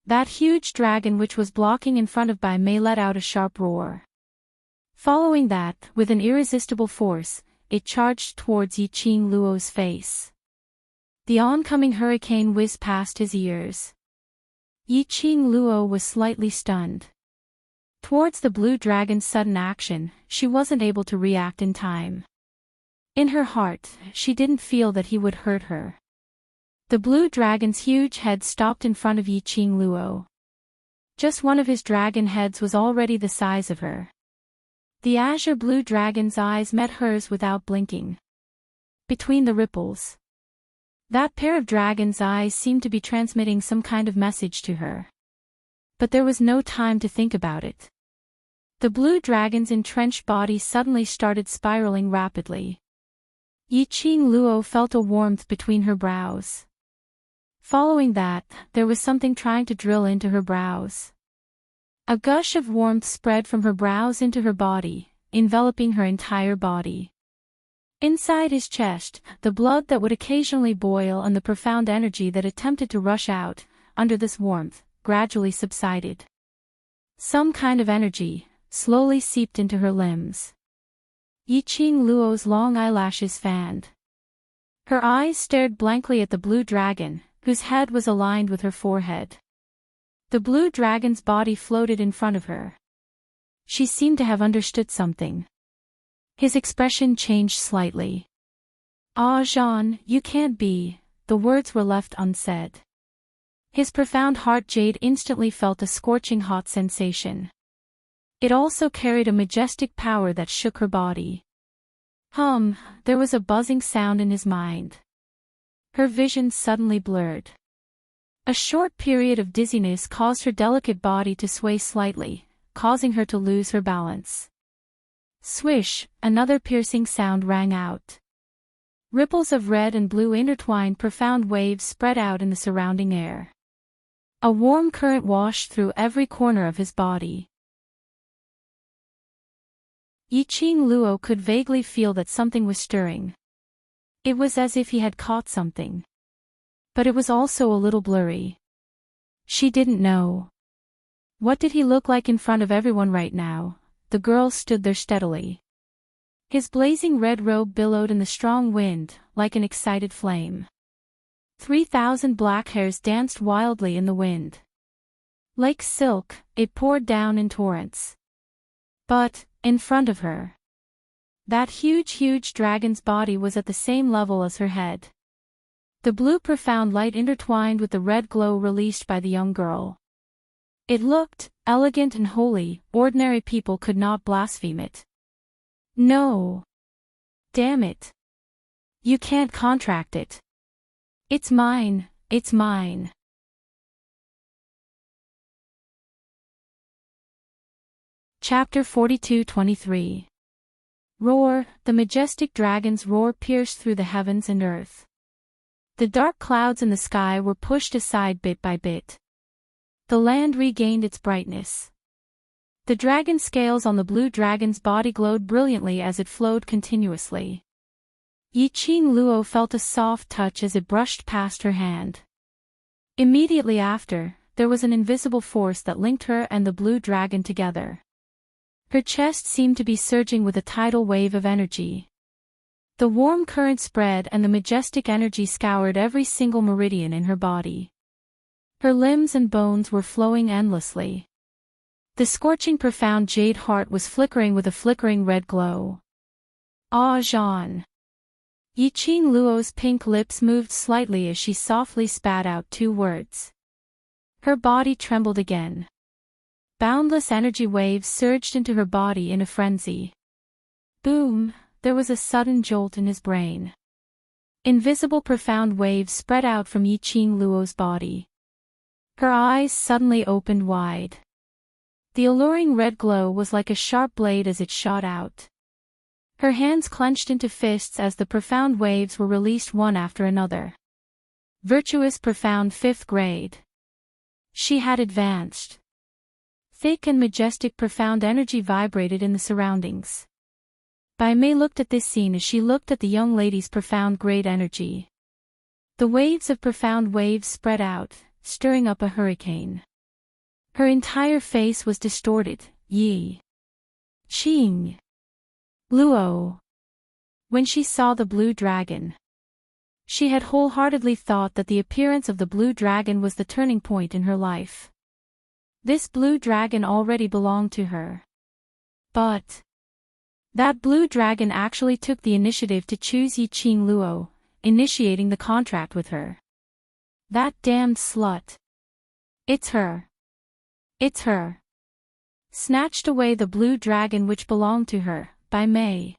that huge dragon which was blocking in front of Bai Mei let out a sharp roar. Following that, with an irresistible force, it charged towards Yiqing Luo's face. The oncoming hurricane whizzed past his ears. Yiqing Luo was slightly stunned. Towards the blue dragon's sudden action, she wasn't able to react in time. In her heart, she didn't feel that he would hurt her. The blue dragon's huge head stopped in front of Yiqing Luo. Just one of his dragon heads was already the size of her. The azure blue dragon's eyes met hers without blinking. Between the ripples, that pair of dragon's eyes seemed to be transmitting some kind of message to her. But there was no time to think about it. The blue dragon's entrenched body suddenly started spiraling rapidly. Yiqing Luo felt a warmth between her brows. Following that, there was something trying to drill into her brows. A gush of warmth spread from her brows into her body, enveloping her entire body. Inside his chest, the blood that would occasionally boil and the profound energy that attempted to rush out, under this warmth, gradually subsided. Some kind of energy slowly seeped into her limbs. Yiqing Luo's long eyelashes fanned. Her eyes stared blankly at the blue dragon, whose head was aligned with her forehead. The blue dragon's body floated in front of her. She seemed to have understood something. His expression changed slightly. "Ah, Jean, you can't be," the words were left unsaid. His profound heart jade instantly felt a scorching hot sensation. It also carried a majestic power that shook her body. There was a buzzing sound in his mind. Her vision suddenly blurred. A short period of dizziness caused her delicate body to sway slightly, causing her to lose her balance. Swish, another piercing sound rang out. Ripples of red and blue intertwined profound waves spread out in the surrounding air. A warm current washed through every corner of his body. Yiqing Luo could vaguely feel that something was stirring. It was as if he had caught something. But it was also a little blurry. She didn't know. What did he look like in front of everyone right now? The girl stood there steadily. His blazing red robe billowed in the strong wind, like an excited flame. 3,000 black hairs danced wildly in the wind. Like silk, it poured down in torrents. But, in front of her, that huge dragon's body was at the same level as her head. The blue profound light intertwined with the red glow released by the young girl. It looked elegant and holy, ordinary people could not blaspheme it. No. Damn it. You can't contract it. It's mine, it's mine. Chapter 42-23. Roar, the majestic dragon's roar pierced through the heavens and earth. The dark clouds in the sky were pushed aside bit by bit. The land regained its brightness. The dragon scales on the blue dragon's body glowed brilliantly as it flowed continuously. Yiqing Luo felt a soft touch as it brushed past her hand. Immediately after, there was an invisible force that linked her and the blue dragon together. Her chest seemed to be surging with a tidal wave of energy. The warm current spread and the majestic energy scoured every single meridian in her body. Her limbs and bones were flowing endlessly. The scorching profound jade heart was flickering with a flickering red glow. Ah Jean. Yiqing Luo's pink lips moved slightly as she softly spat out 2 words. Her body trembled again. Boundless energy waves surged into her body in a frenzy. Boom, there was a sudden jolt in his brain. Invisible profound waves spread out from Yiqing Luo's body. Her eyes suddenly opened wide. The alluring red glow was like a sharp blade as it shot out. Her hands clenched into fists as the profound waves were released one after another. Virtuous profound 5th grade. She had advanced. Thick and majestic profound energy vibrated in the surroundings. Bai Mei looked at this scene as she looked at the young lady's profound grade energy. The waves of profound waves spread out, stirring up a hurricane. Her entire face was distorted. Yi Qing Luo. When she saw the blue dragon, she had wholeheartedly thought that the appearance of the blue dragon was the turning point in her life. This blue dragon already belonged to her. But that blue dragon actually took the initiative to choose Yiqing Luo, initiating the contract with her. That damned slut. It's her. It's her. Snatched away the blue dragon which belonged to her, Bai Mei.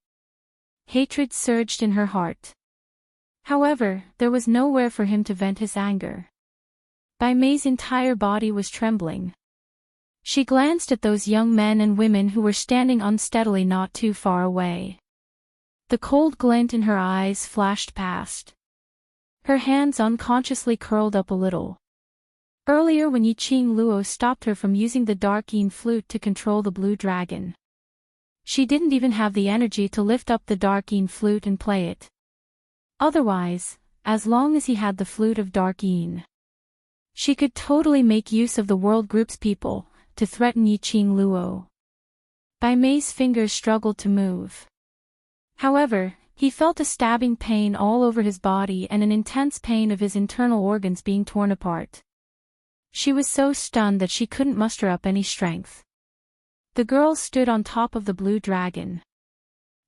Hatred surged in her heart. However, there was nowhere for him to vent his anger. Bai Mei's entire body was trembling. She glanced at those young men and women who were standing unsteadily not too far away. The cold glint in her eyes flashed past. Her hands unconsciously curled up a little. Earlier when Yiqing Luo stopped her from using the dark Yin flute to control the blue dragon, she didn't even have the energy to lift up the dark Yin flute and play it. Otherwise, as long as he had the flute of dark Yin, she could totally make use of the world group's people, to threaten Yiqing Luo. Bai Mei's fingers struggled to move. However, he felt a stabbing pain all over his body and an intense pain of his internal organs being torn apart. She was so stunned that she couldn't muster up any strength. The girl stood on top of the blue dragon.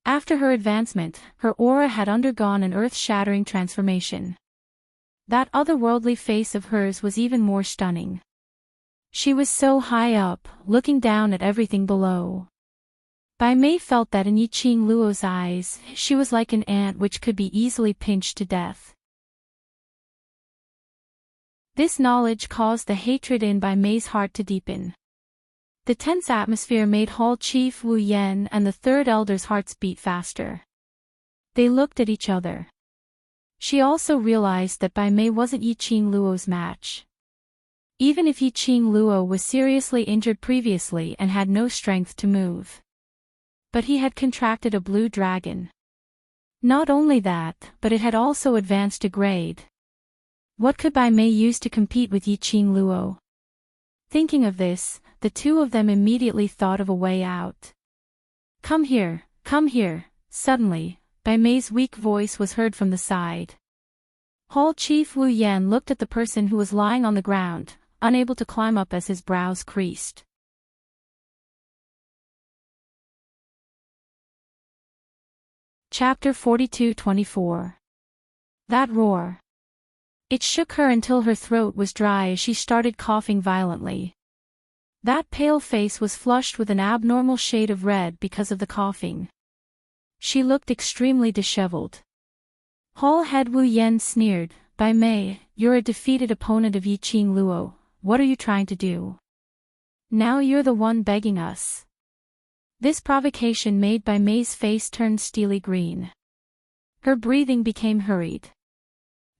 After her advancement, her aura had undergone an earth-shattering transformation. That otherworldly face of hers was even more stunning. She was so high up, looking down at everything below. Bai Mei felt that in Yiqing Luo's eyes, she was like an ant which could be easily pinched to death. This knowledge caused the hatred in Bai Mei's heart to deepen. The tense atmosphere made Hall Chief Wu Yan and the third elder's hearts beat faster. They looked at each other. She also realized that Bai Mei wasn't Yiqing Luo's match. Even if Yiqing Luo was seriously injured previously and had no strength to move. But he had contracted a blue dragon. Not only that, but it had also advanced a grade. What could Bai Mei use to compete with Yiqing Luo? Thinking of this, the two of them immediately thought of a way out. Come here, come here. Suddenly, Bai Mei's weak voice was heard from the side. Hall Chief Wu Yan looked at the person who was lying on the ground, unable to climb up as his brows creased. Chapter 42-24. That roar. It shook her until her throat was dry as she started coughing violently. That pale face was flushed with an abnormal shade of red because of the coughing. She looked extremely disheveled. Hall Head Wu Yen sneered, "Bai Mei, you're a defeated opponent of Yiqing Luo, what are you trying to do? Now you're the one begging us." This provocation made Bai Mei's face turn steely green. Her breathing became hurried.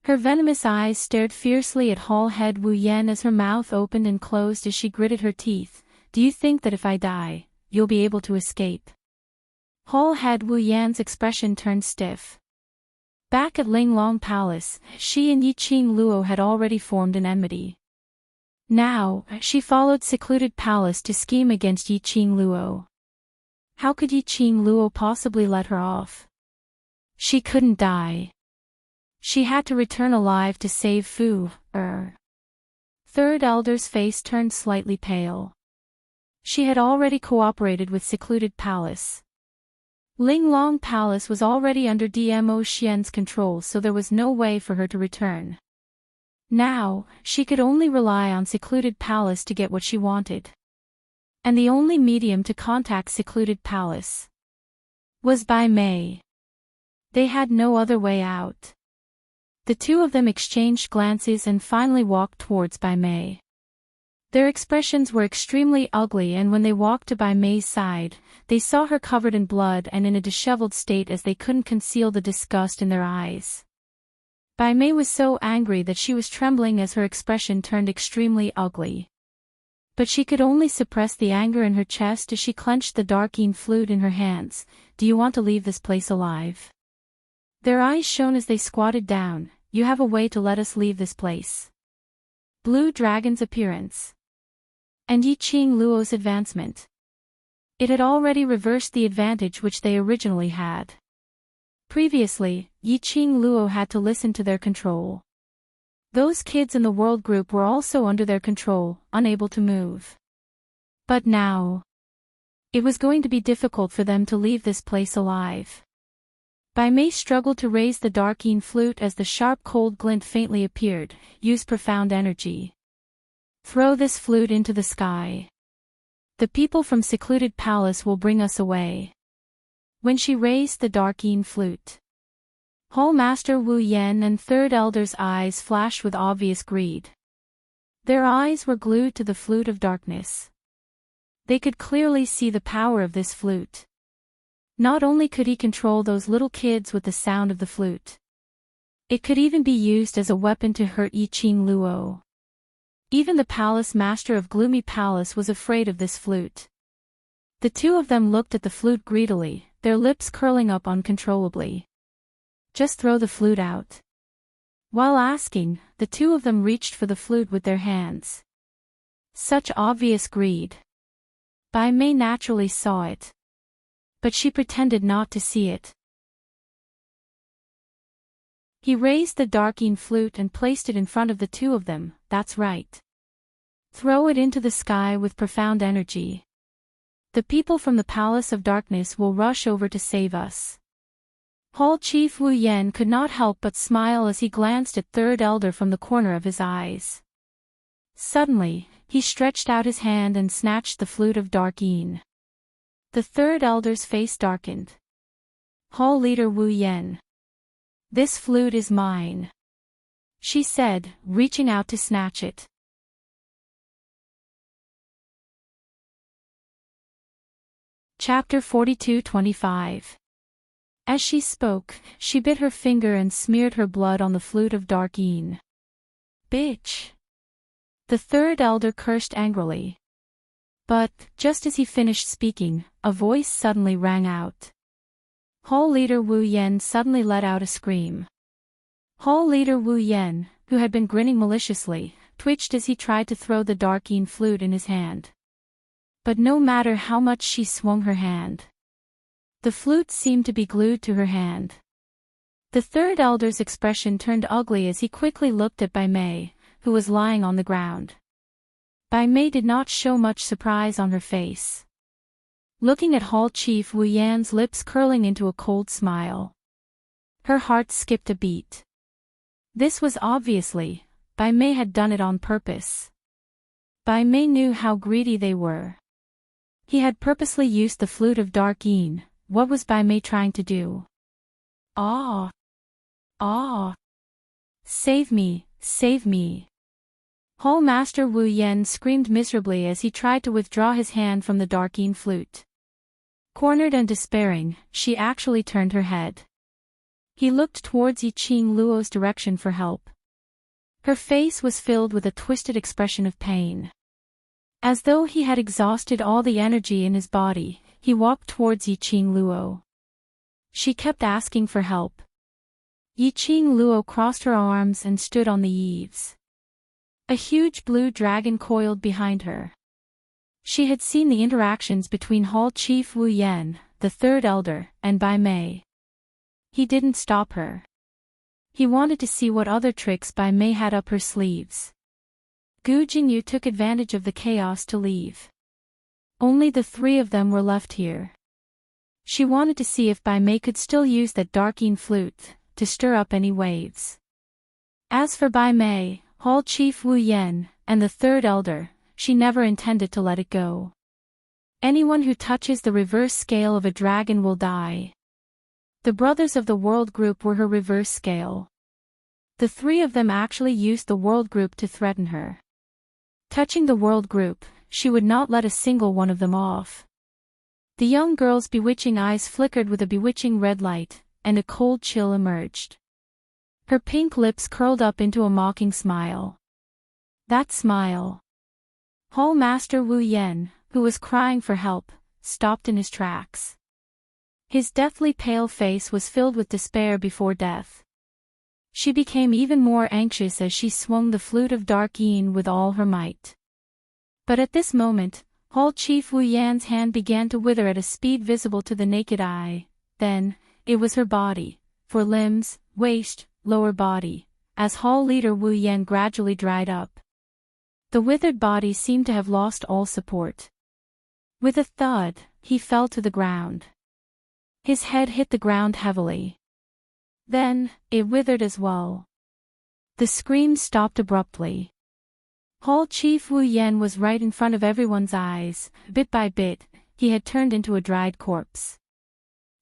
Her venomous eyes stared fiercely at Hall Head Wu Yen as her mouth opened and closed as she gritted her teeth. "Do you think that if I die, you'll be able to escape?" Hall Head Wu Yan's expression turned stiff. Back at Linglong Palace, she and Yiqing Luo had already formed an enmity. Now, she followed Secluded Palace to scheme against Yiqing Luo. How could Yiqing Luo possibly let her off? She couldn't die. She had to return alive to save Fu. Third Elder's face turned slightly pale. She had already cooperated with Secluded Palace. Linglong Palace was already under DMO Xian's control, so there was no way for her to return. Now, she could only rely on Secluded Palace to get what she wanted. And the only medium to contact Secluded Palace was Bai Mei. They had no other way out. The two of them exchanged glances and finally walked towards Bai Mei. Their expressions were extremely ugly, and when they walked to Bai Mei's side, they saw her covered in blood and in a disheveled state as they couldn't conceal the disgust in their eyes. Bai Mei was so angry that she was trembling as her expression turned extremely ugly. But she could only suppress the anger in her chest as she clenched the darkine flute in her hands. "Do you want to leave this place alive?" Their eyes shone as they squatted down. "You have a way to let us leave this place." Blue Dragon's appearance. And Yiqing Luo's advancement. It had already reversed the advantage which they originally had. Previously, Yiqing Luo had to listen to their control. Those kids in the world group were also under their control, unable to move. But now, it was going to be difficult for them to leave this place alive. Bai Mei struggled to raise the darkine flute as the sharp cold glint faintly appeared. "Use profound energy. Throw this flute into the sky. The people from Secluded Palace will bring us away." When she raised the darkine flute, Hall Master Wu Yen and Third Elder's eyes flashed with obvious greed. Their eyes were glued to the flute of darkness. They could clearly see the power of this flute. Not only could he control those little kids with the sound of the flute, it could even be used as a weapon to hurt Yiqing Luo. Even the palace master of Gloomy Palace was afraid of this flute. The two of them looked at the flute greedily, their lips curling up uncontrollably. "Just throw the flute out." While asking, the two of them reached for the flute with their hands. Such obvious greed. Bai Mei naturally saw it. But she pretended not to see it. He raised the darkine flute and placed it in front of the two of them. "That's right. Throw it into the sky with profound energy. The people from the Palace of Darkness will rush over to save us." Hall Chief Wu Yen could not help but smile as he glanced at Third Elder from the corner of his eyes. Suddenly, he stretched out his hand and snatched the flute of darkine. The Third Elder's face darkened. "Hall Leader Wu Yen. This flute is mine," she said, reaching out to snatch it. Chapter 42-25. As she spoke, she bit her finger and smeared her blood on the flute of darkine. "Bitch!" The Third Elder cursed angrily. But, just as he finished speaking, a voice suddenly rang out. Hall Leader Wu Yen suddenly let out a scream. Hall Leader Wu Yen, who had been grinning maliciously, twitched as he tried to throw the darkine flute in his hand. But no matter how much she swung her hand, the flute seemed to be glued to her hand. The Third Elder's expression turned ugly as he quickly looked at Bai Mei, who was lying on the ground. Bai Mei did not show much surprise on her face. Looking at Hall Chief Wu Yan's lips curling into a cold smile. Her heart skipped a beat. This was obviously, Bai Mei had done it on purpose. Bai Mei knew how greedy they were. He had purposely used the flute of Dark Yin. What was Bai Mei trying to do? Ah! Ah! Save me, save me! Hall Master Wu Yan screamed miserably as he tried to withdraw his hand from the Dark Yin flute. Cornered and despairing, she actually turned her head. He looked towards Yiqing Luo's direction for help. Her face was filled with a twisted expression of pain. As though he had exhausted all the energy in his body, he walked towards Yiqing Luo. She kept asking for help. Yiqing Luo crossed her arms and stood on the eaves. A huge blue dragon coiled behind her. She had seen the interactions between Hall Chief Wu Yan, the third elder, and Bai Mei. He didn't stop her. He wanted to see what other tricks Bai Mei had up her sleeves. Gu Jingyu took advantage of the chaos to leave. Only the three of them were left here. She wanted to see if Bai Mei could still use that Dark Yin flute to stir up any waves. As for Bai Mei, Hall Chief Wu Yan, and the third elder, she never intended to let it go. Anyone who touches the reverse scale of a dragon will die. The brothers of the world group were her reverse scale. The three of them actually used the world group to threaten her. Touching the world group, she would not let a single one of them off. The young girl's bewitching eyes flickered with a bewitching red light, and a cold chill emerged. Her pink lips curled up into a mocking smile. That smile. Hall Master Wu Yan, who was crying for help, stopped in his tracks. His deathly pale face was filled with despair before death. She became even more anxious as she swung the flute of Dark Yin with all her might. But at this moment, Hall Chief Wu Yan's hand began to wither at a speed visible to the naked eye. Then, it was her body, for limbs, waist, lower body, as Hall Leader Wu Yan gradually dried up. The withered body seemed to have lost all support. With a thud, he fell to the ground. His head hit the ground heavily. Then, it withered as well. The screams stopped abruptly. Hall Chief Wu Yan was right in front of everyone's eyes. Bit by bit, he had turned into a dried corpse.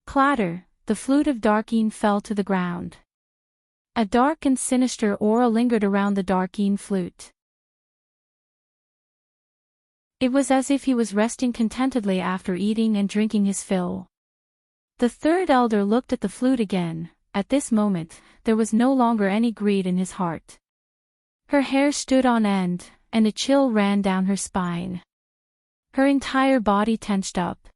Clatter, the flute of Dark Yin fell to the ground. A dark and sinister aura lingered around the Dark Yin flute. It was as if he was resting contentedly after eating and drinking his fill. The third elder looked at the flute again. At this moment, there was no longer any greed in his heart. Her hair stood on end, and a chill ran down her spine. Her entire body tensed up.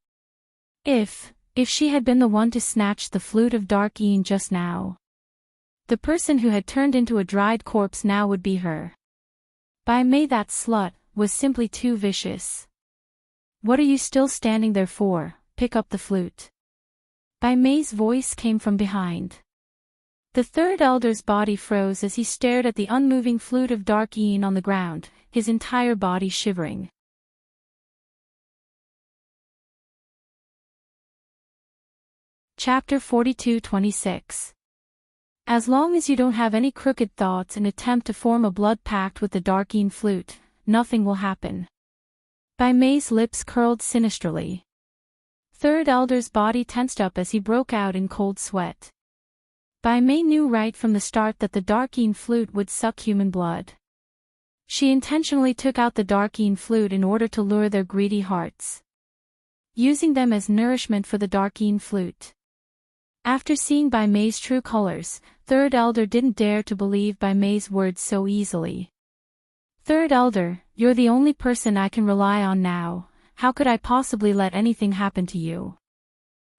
If she had been the one to snatch the flute of Dark Yin just now, the person who had turned into a dried corpse now would be her. Bai Mei, that slut, was simply too vicious. What are you still standing there for? Pick up the flute. Bai Mei's voice came from behind. The third elder's body froze as he stared at the unmoving flute of Dark Yin on the ground, his entire body shivering. Chapter 42-26. As long as you don't have any crooked thoughts and attempt to form a blood pact with the Dark Yin flute, nothing will happen. Bai Mei's lips curled sinisterly. Third elder's body tensed up as he broke out in cold sweat. Bai Mei knew right from the start that the Dark Yin flute would suck human blood. She intentionally took out the Dark Yin flute in order to lure their greedy hearts, using them as nourishment for the Dark Yin flute. After seeing Bai Mei's true colors, Third Elder didn't dare to believe Bai Mei's words so easily. Third Elder, you're the only person I can rely on now. How could I possibly let anything happen to you?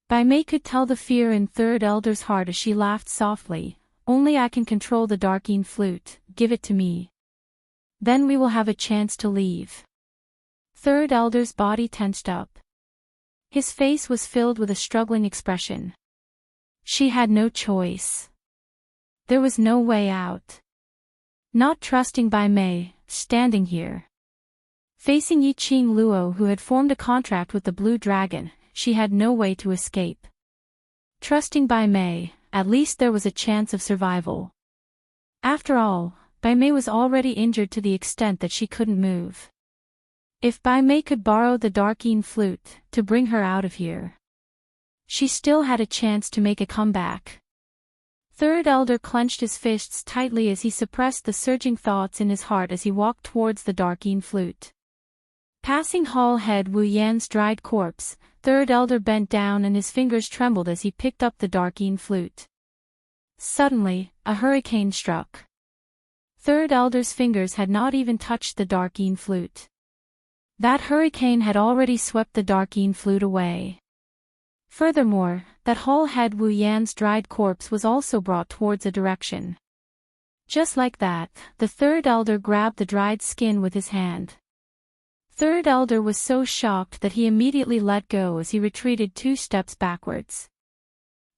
Bai Mei could tell the fear in Third Elder's heart as she laughed softly. Only I can control the Dark Yin flute, give it to me. Then we will have a chance to leave. Third Elder's body tensed up. His face was filled with a struggling expression. She had no choice. There was no way out. Not trusting Bai Mei, standing here. Facing Yi Qing Luo, who had formed a contract with the Blue Dragon, she had no way to escape. Trusting Bai Mei, at least there was a chance of survival. After all, Bai Mei was already injured to the extent that she couldn't move. If Bai Mei could borrow the Darkeen flute to bring her out of here, she still had a chance to make a comeback. Third Elder clenched his fists tightly as he suppressed the surging thoughts in his heart as he walked towards the Darkeen flute. Passing Hall Head Wu Yan's dried corpse, Third Elder bent down and his fingers trembled as he picked up the Darkeen flute. Suddenly, a hurricane struck. Third Elder's fingers had not even touched the Darkeen flute. That hurricane had already swept the Darkeen flute away. Furthermore, that Hall Head Wu Yan's dried corpse was also brought towards a direction. Just like that, the Third Elder grabbed the dried skin with his hand. Third Elder was so shocked that he immediately let go as he retreated 2 steps backwards.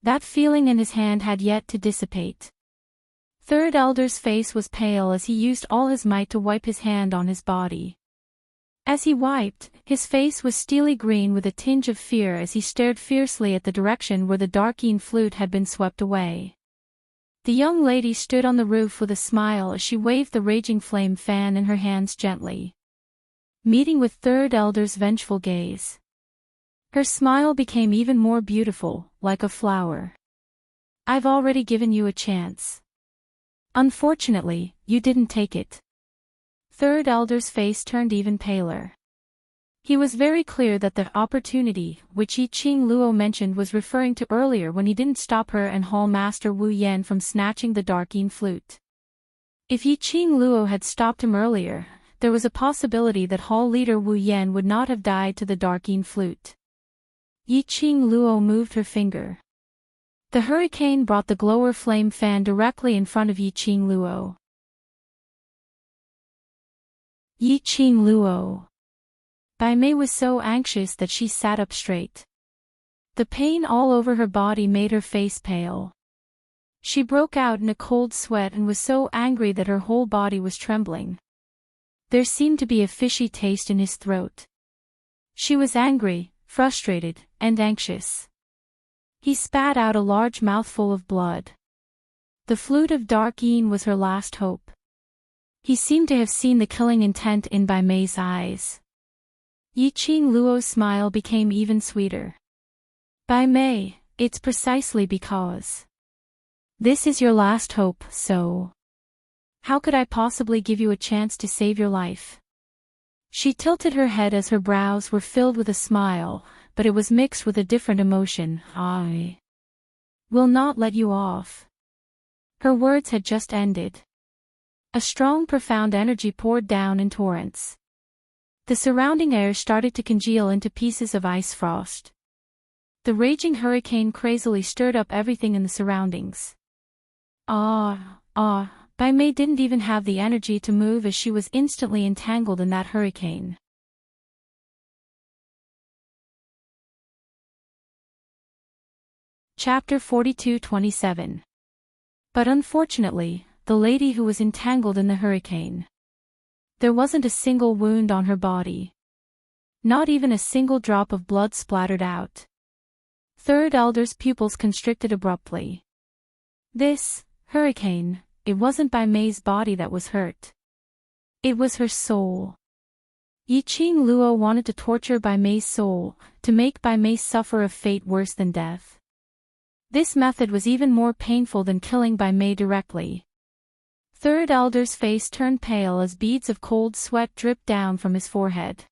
That feeling in his hand had yet to dissipate. Third Elder's face was pale as he used all his might to wipe his hand on his body. As he wiped, his face was steely green with a tinge of fear as he stared fiercely at the direction where the Darkeen flute had been swept away. The young lady stood on the roof with a smile as she waved the raging flame fan in her hands gently, meeting with Third Elder's vengeful gaze. Her smile became even more beautiful, like a flower. "I've already given you a chance. Unfortunately, you didn't take it." Third Elder's face turned even paler. He was very clear that the opportunity, which Yi Qing Luo mentioned, was referring to earlier when he didn't stop her and Hall Master Wu Yan from snatching the Darkeen flute. If Yi Qing Luo had stopped him earlier, there was a possibility that Hall Leader Wu Yan would not have died to the Darkeen flute. Yi Qing Luo moved her finger. The hurricane brought the glower flame fan directly in front of Yi Qing Luo. Yi Qing Luo. Bai Mei was so anxious that she sat up straight. The pain all over her body made her face pale. She broke out in a cold sweat and was so angry that her whole body was trembling. There seemed to be a fishy taste in his throat. She was angry, frustrated, and anxious. He spat out a large mouthful of blood. The flute of Darkeen was her last hope. He seemed to have seen the killing intent in Bai Mei's eyes. Yi Qing Luo's smile became even sweeter. "Bai Mei, it's precisely because this is your last hope, so how could I possibly give you a chance to save your life?" She tilted her head as her brows were filled with a smile, but it was mixed with a different emotion. "I will not let you off." Her words had just ended. A strong, profound energy poured down in torrents. The surrounding air started to congeal into pieces of ice frost. The raging hurricane crazily stirred up everything in the surroundings. Bai Mei didn't even have the energy to move as she was instantly entangled in that hurricane. Chapter 42-27. But unfortunately, the lady who was entangled in the hurricane. There wasn't a single wound on her body. Not even a single drop of blood splattered out. Third Elder's pupils constricted abruptly. This hurricane, it wasn't Bai Mei's body that was hurt. It was her soul. Yi Qing Luo wanted to torture Bai Mei's soul, to make Bai Mei suffer a fate worse than death. This method was even more painful than killing Bai Mei directly. Third Elder's face turned pale as beads of cold sweat dripped down from his forehead.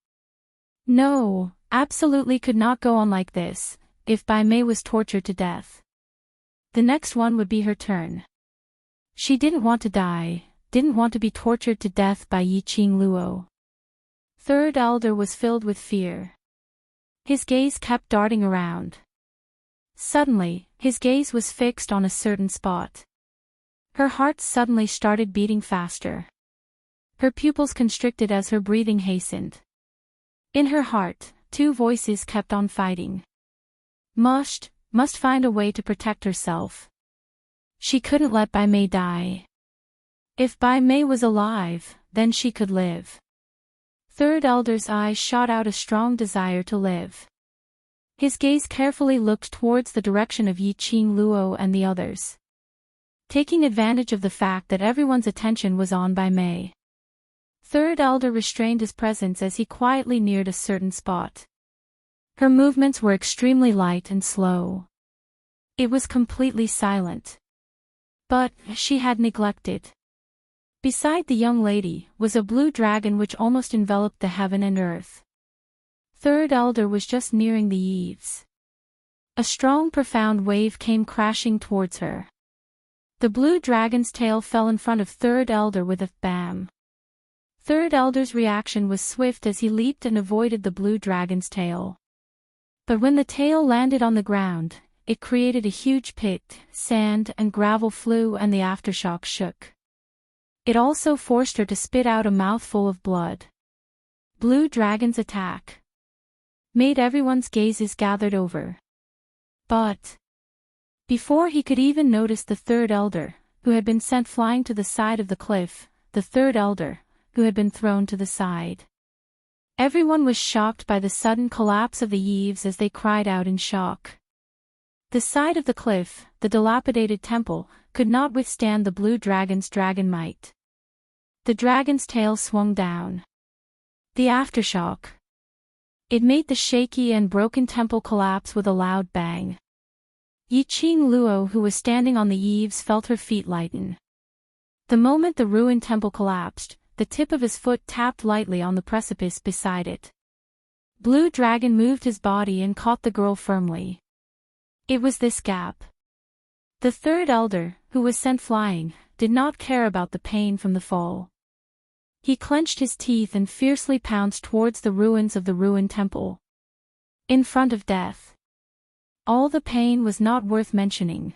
No, absolutely could not go on like this, if Bai Mei was tortured to death. The next one would be her turn. She didn't want to die, didn't want to be tortured to death by Yi Qing Luo. Third Elder was filled with fear. His gaze kept darting around. Suddenly, his gaze was fixed on a certain spot. Her heart suddenly started beating faster. Her pupils constricted as her breathing hastened. In her heart, 2 voices kept on fighting. Must find a way to protect herself. She couldn't let Bai Mei die. If Bai Mei was alive, then she could live. Third Elder's eyes shot out a strong desire to live. His gaze carefully looked towards the direction of Yiqing Luo and the others, taking advantage of the fact that everyone's attention was on Bai Mei. Third Elder restrained his presence as he quietly neared a certain spot. Her movements were extremely light and slow. It was completely silent. But she had neglected. Beside the young lady was a blue dragon which almost enveloped the heaven and earth. Third Elder was just nearing the eaves. A strong profound wave came crashing towards her. The blue dragon's tail fell in front of Third Elder with a bam. Third Elder's reaction was swift as he leaped and avoided the blue dragon's tail. But when the tail landed on the ground, it created a huge pit, sand and gravel flew and the aftershock shook. It also forced her to spit out a mouthful of blood. Blue Dragon's attack made everyone's gazes gathered over. But before he could even notice the Third Elder, who had been sent flying to the side of the cliff, the Third Elder, who had been thrown to the side. Everyone was shocked by the sudden collapse of the eaves as they cried out in shock. The side of the cliff, the dilapidated temple, could not withstand the blue dragon's dragon might. The dragon's tail swung down. The aftershock. It made the shaky and broken temple collapse with a loud bang. Yiqing Luo, who was standing on the eaves, felt her feet lighten. The moment the ruined temple collapsed, the tip of his foot tapped lightly on the precipice beside it. Blue Dragon moved his body and caught the girl firmly. It was this gap. The Third Elder, who was sent flying, did not care about the pain from the fall. He clenched his teeth and fiercely pounced towards the ruins of the ruined temple. In front of death. All the pain was not worth mentioning.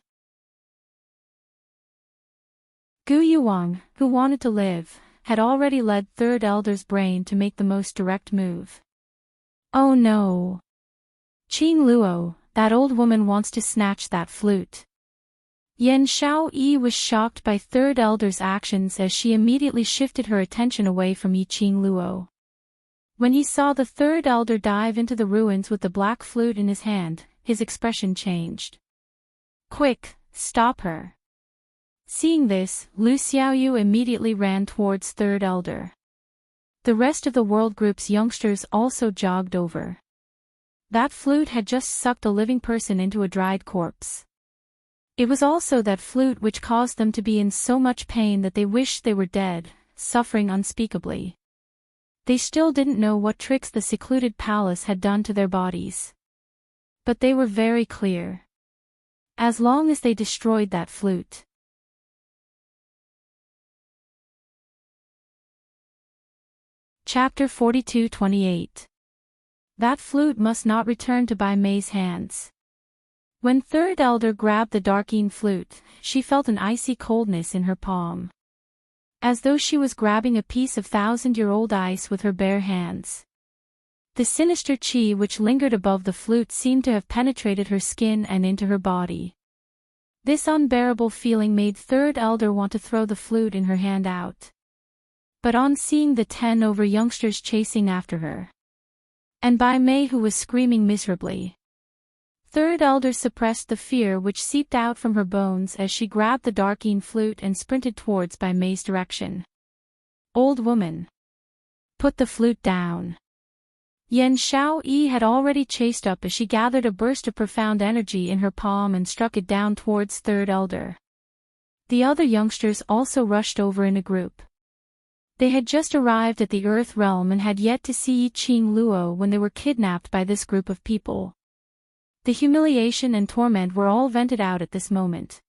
Gu Yuang, who wanted to live, had already led Third Elder's brain to make the most direct move. Oh no! Qing Luo, that old woman wants to snatch that flute. Yan Xiaoyi was shocked by Third Elder's actions as she immediately shifted her attention away from Yiqing Luo. When he saw the Third Elder dive into the ruins with the black flute in his hand, his expression changed. Quick, stop her! Seeing this, Lu Xiaoyu immediately ran towards Third Elder. The rest of the world group's youngsters also jogged over. That flute had just sucked a living person into a dried corpse. It was also that flute which caused them to be in so much pain that they wished they were dead, suffering unspeakably. They still didn't know what tricks the secluded palace had done to their bodies. But they were very clear. As long as they destroyed that flute. Chapter 42-28. That flute must not return to Bai Mei's hands. When Third Elder grabbed the Darkeen flute, she felt an icy coldness in her palm. As though she was grabbing a piece of thousand-year-old ice with her bare hands. The sinister qi which lingered above the flute seemed to have penetrated her skin and into her body. This unbearable feeling made Third Elder want to throw the flute in her hand out. But on seeing the 10 over youngsters chasing after her, and Bai Mei who was screaming miserably, Third Elder suppressed the fear which seeped out from her bones as she grabbed the Darkeen flute and sprinted towards Bai Mei's direction. Old woman! Put the flute down! Yan Xiaoyi had already chased up as she gathered a burst of profound energy in her palm and struck it down towards Third Elder. The other youngsters also rushed over in a group. They had just arrived at the Earth Realm and had yet to see Yiqing Luo when they were kidnapped by this group of people. The humiliation and torment were all vented out at this moment.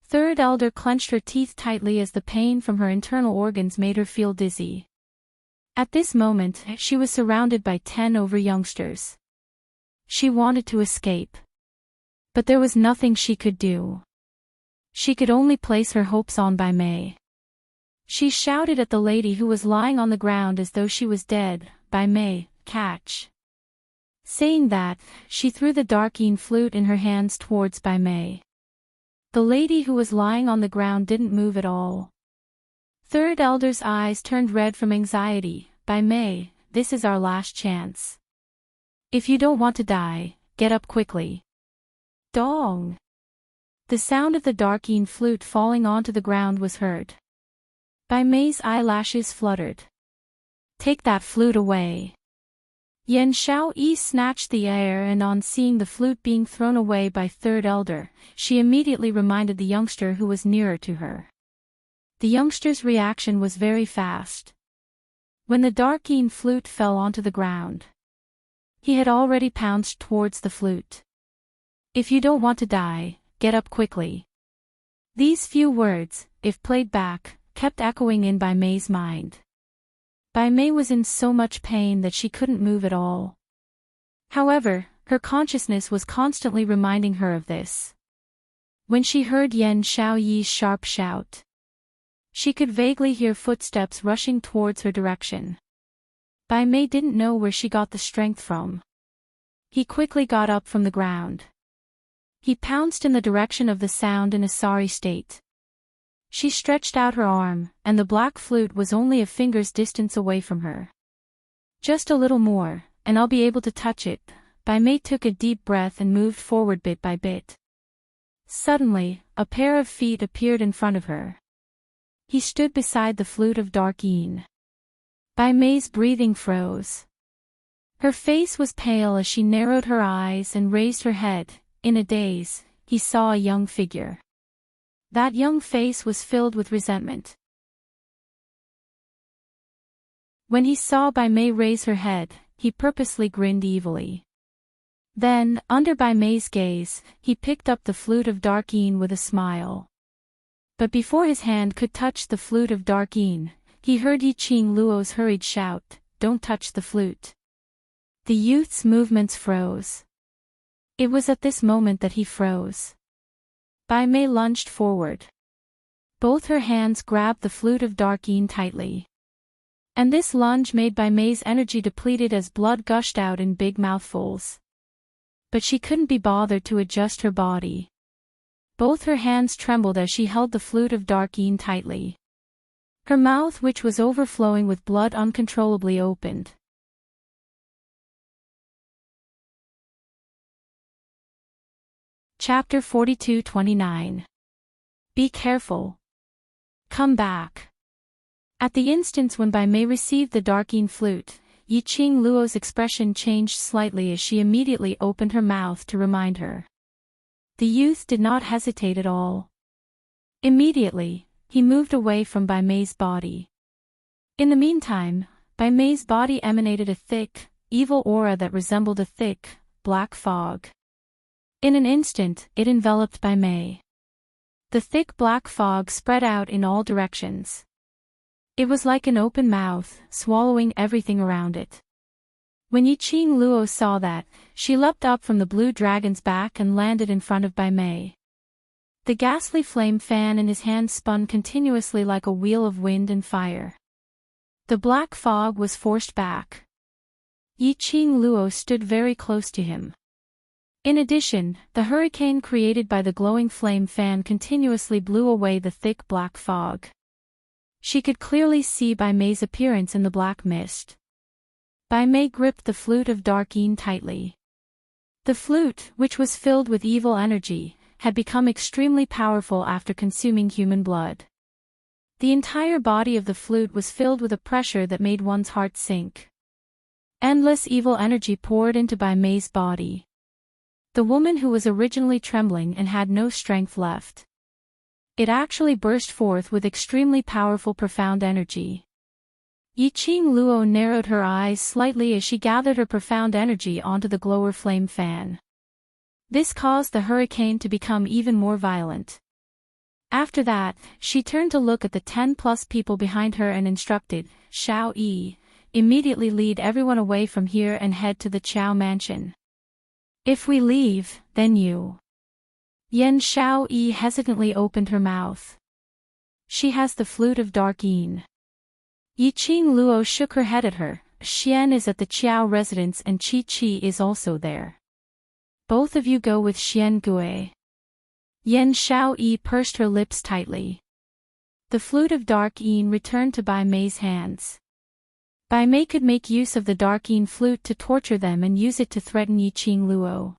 Third Elder clenched her teeth tightly as the pain from her internal organs made her feel dizzy. At this moment, she was surrounded by 10 over youngsters. She wanted to escape. But there was nothing she could do. She could only place her hopes on Bai Mei. She shouted at the lady who was lying on the ground as though she was dead, "Bai Mei, catch!" Saying that, she threw the Darkeen flute in her hands towards Bai Mei. The lady who was lying on the ground didn't move at all. Third Elder's eyes turned red from anxiety, By May, this is our last chance. If you don't want to die, get up quickly. Dong! The sound of the darkeen flute falling onto the ground was heard. By May's eyelashes fluttered. Take that flute away. Yan Xiaoyi snatched the air, and on seeing the flute being thrown away by third elder, she immediately reminded the youngster who was nearer to her. The youngster's reaction was very fast. When the darkeen flute fell onto the ground, he had already pounced towards the flute. If you don't want to die, get up quickly. These few words, if played back, kept echoing in Bai Mei's mind. Bai Mei was in so much pain that she couldn't move at all. However, her consciousness was constantly reminding her of this. When she heard Yan Xiaoyi's sharp shout, she could vaguely hear footsteps rushing towards her direction. Bai Mei didn't know where she got the strength from. He quickly got up from the ground. He pounced in the direction of the sound in a sorry state. She stretched out her arm, and the black flute was only a finger's distance away from her. Just a little more, and I'll be able to touch it. Bai Mei took a deep breath and moved forward bit by bit. Suddenly, a pair of feet appeared in front of her. He stood beside the flute of darkeen. Bai Mei's breathing froze. Her face was pale as she narrowed her eyes and raised her head. In a daze, he saw a young figure. That young face was filled with resentment. When he saw Bai Mei raise her head, he purposely grinned evilly. Then, under Bai Mei's gaze, he picked up the flute of darkeen with a smile. But before his hand could touch the flute of darkeen, he heard Yiqing Luo's hurried shout, "Don't touch the flute." The youth's movements froze. It was at this moment that he froze. Bai Mei lunged forward. Both her hands grabbed the flute of darkeen tightly. And this lunge made Bai Mei's energy depleted as blood gushed out in big mouthfuls. But she couldn't be bothered to adjust her body. Both her hands trembled as she held the flute of darkeen tightly. Her mouth, which was overflowing with blood, uncontrollably opened. Chapter 42-29. Be careful. Come back. At the instant when Bai Mei received the darkeen flute, Yiqing Luo's expression changed slightly as she immediately opened her mouth to remind her. The youth did not hesitate at all. Immediately, he moved away from Bai Mei's body. In the meantime, Bai Mei's body emanated a thick, evil aura that resembled a thick, black fog. In an instant, it enveloped Bai Mei. The thick black fog spread out in all directions. It was like an open mouth, swallowing everything around it. When Yiqing Luo saw that, she leapt up from the blue dragon's back and landed in front of Bai Mei. The ghastly flame fan in his hand spun continuously like a wheel of wind and fire. The black fog was forced back. Yiqing Luo stood very close to him. In addition, the hurricane created by the glowing flame fan continuously blew away the thick black fog. She could clearly see Bai Mei's appearance in the black mist. Bai Mei gripped the flute of darkeen tightly. The flute, which was filled with evil energy, had become extremely powerful after consuming human blood. The entire body of the flute was filled with a pressure that made one's heart sink. Endless evil energy poured into Bai Mei's body. The woman who was originally trembling and had no strength left. It actually burst forth with extremely powerful profound energy. Yiqing Luo narrowed her eyes slightly as she gathered her profound energy onto the glower flame fan. This caused the hurricane to become even more violent. After that, she turned to look at the 10+ people behind her and instructed, "Xiao Yi, immediately lead everyone away from here and head to the Qiao mansion. If we leave, then you." Yan Xiaoyi hesitantly opened her mouth. "She has the flute of darkeen." Yiqing Luo shook her head at her. "Xian is at the Qiao residence and Qi Qi is also there. Both of you go with Xian Gui." Yan Xiaoyi pursed her lips tightly. The flute of darkeen returned to Bai Mei's hands. Bai Mei could make use of the Darkeen flute to torture them and use it to threaten Yiqing Luo.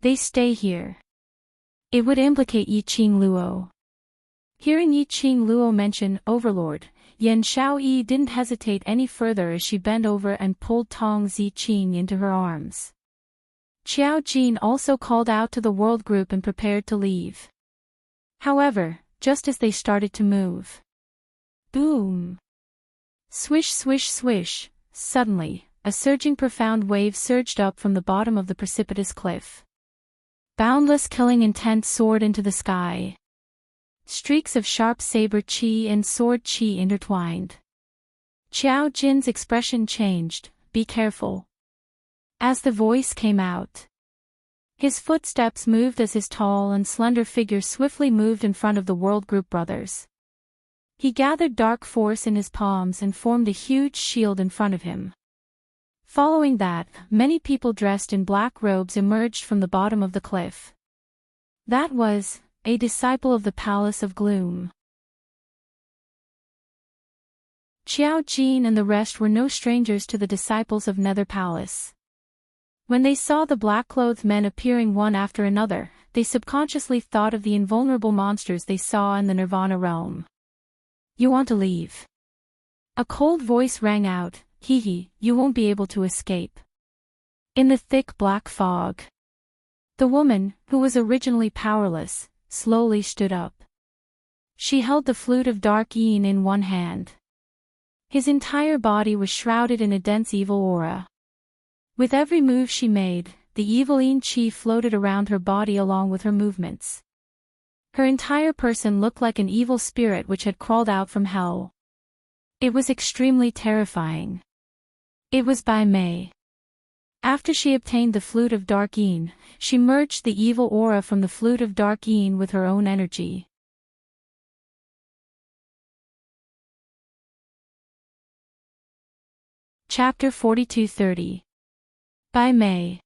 They stay here. It would implicate Yiqing Luo. Hearing Yiqing Luo mention Overlord, Yan Xiaoyi didn't hesitate any further as she bent over and pulled Tong Ziqing into her arms. Qiao Jin also called out to the world group and prepared to leave. However, just as they started to move. Boom! Swish swish swish, suddenly, a surging profound wave surged up from the bottom of the precipitous cliff. Boundless killing intent soared into the sky. Streaks of sharp saber chi and sword chi intertwined. Qiao Jin's expression changed, "Be careful." As the voice came out. His footsteps moved as his tall and slender figure swiftly moved in front of the World Group brothers. He gathered dark force in his palms and formed a huge shield in front of him. Following that, many people dressed in black robes emerged from the bottom of the cliff. That was a disciple of the Palace of Gloom. Qiao Jin and the rest were no strangers to the disciples of Nether Palace. When they saw the black-clothed men appearing one after another, they subconsciously thought of the invulnerable monsters they saw in the Nirvana realm. "You want to leave?" A cold voice rang out, "Hee, you won't be able to escape." In the thick black fog. The woman, who was originally powerless, slowly stood up. She held the flute of Dark Yin in one hand. His entire body was shrouded in a dense evil aura. With every move she made, the evil Yin chi floated around her body along with her movements. Her entire person looked like an evil spirit which had crawled out from hell. It was extremely terrifying. It was Bai Mei. After she obtained the flute of Dark Yin, she merged the evil aura from the flute of Dark Yin with her own energy. Chapter 42:30. Bai Mei.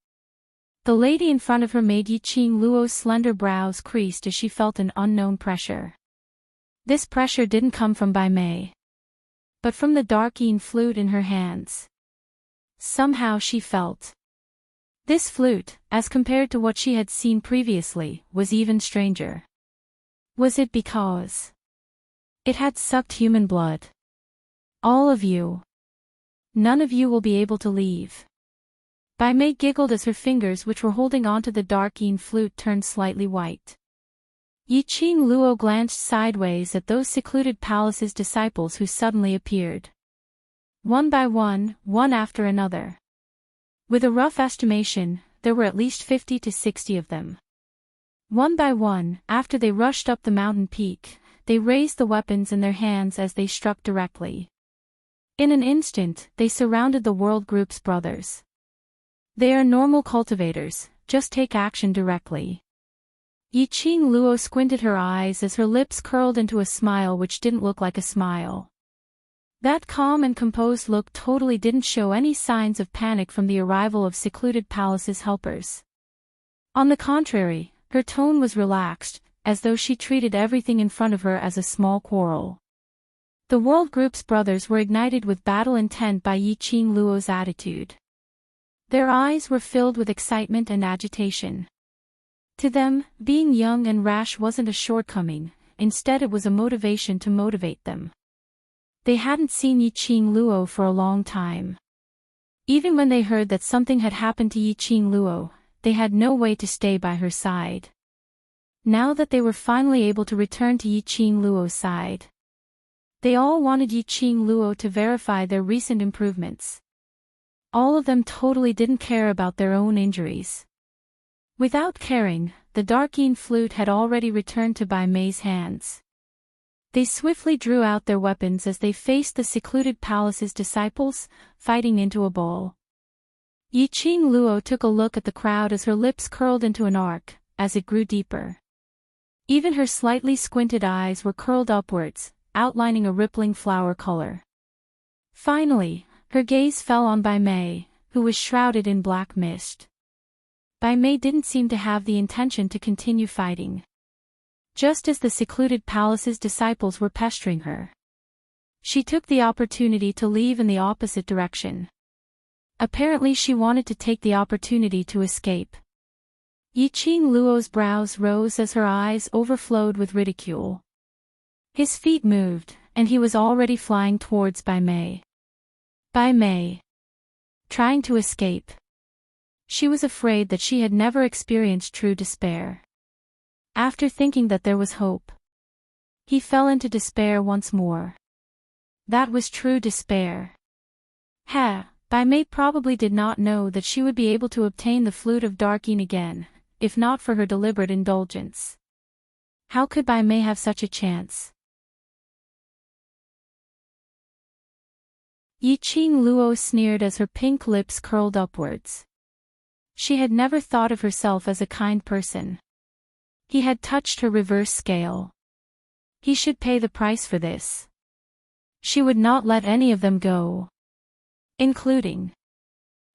The lady in front of her made Yiqing Luo's slender brows creased as she felt an unknown pressure. This pressure didn't come from Bai Mei, but from the Dark Yin flute in her hands. Somehow she felt. This flute, as compared to what she had seen previously, was even stranger. Was it because it had sucked human blood? "All of you. None of you will be able to leave." Bai Mei giggled as her fingers which were holding onto the Dark Yin flute turned slightly white. Yiqing Luo glanced sideways at those secluded palace's disciples who suddenly appeared. One by one, one after another. With a rough estimation, there were at least 50 to 60 of them. One by one, after they rushed up the mountain peak, they raised the weapons in their hands as they struck directly. In an instant, they surrounded the World Group's brothers. "They are normal cultivators, just take action directly." Yiqing Luo squinted her eyes as her lips curled into a smile which didn't look like a smile. That calm and composed look totally didn't show any signs of panic from the arrival of secluded palace's helpers. On the contrary, her tone was relaxed, as though she treated everything in front of her as a small quarrel. The World Group's brothers were ignited with battle intent by Yiqing Luo's attitude. Their eyes were filled with excitement and agitation. To them, being young and rash wasn't a shortcoming, instead it was a motivation to motivate them. They hadn't seen Yiqing Luo for a long time. Even when they heard that something had happened to Yiqing Luo, they had no way to stay by her side. Now that they were finally able to return to Yiqing Luo's side, they all wanted Yiqing Luo to verify their recent improvements. All of them totally didn't care about their own injuries. Without caring, the Dark Yin flute had already returned to Bai Mei's hands. They swiftly drew out their weapons as they faced the secluded palace's disciples, fighting into a ball. Yiqing Luo took a look at the crowd as her lips curled into an arc, as it grew deeper. Even her slightly squinted eyes were curled upwards, outlining a rippling flower color. Finally, her gaze fell on Bai Mei, who was shrouded in black mist. Bai Mei didn't seem to have the intention to continue fighting. Just as the secluded palace's disciples were pestering her, She took the opportunity to leave in the opposite direction. Apparently she wanted to take the opportunity to escape. Yiqing Luo's brows rose as her eyes overflowed with ridicule. His feet moved, and he was already flying towards Bai Mei. Bai Mei. Trying to escape. She was afraid that she had never experienced true despair. After thinking that there was hope, he fell into despair once more. That was true despair. Bai Mei probably did not know that she would be able to obtain the Flute of Darkeen again, if not for her deliberate indulgence. How could Bai Mei have such a chance? Yiqing Luo sneered as her pink lips curled upwards. She had never thought of herself as a kind person. He had touched her reverse scale. He should pay the price for this. She would not let any of them go. Including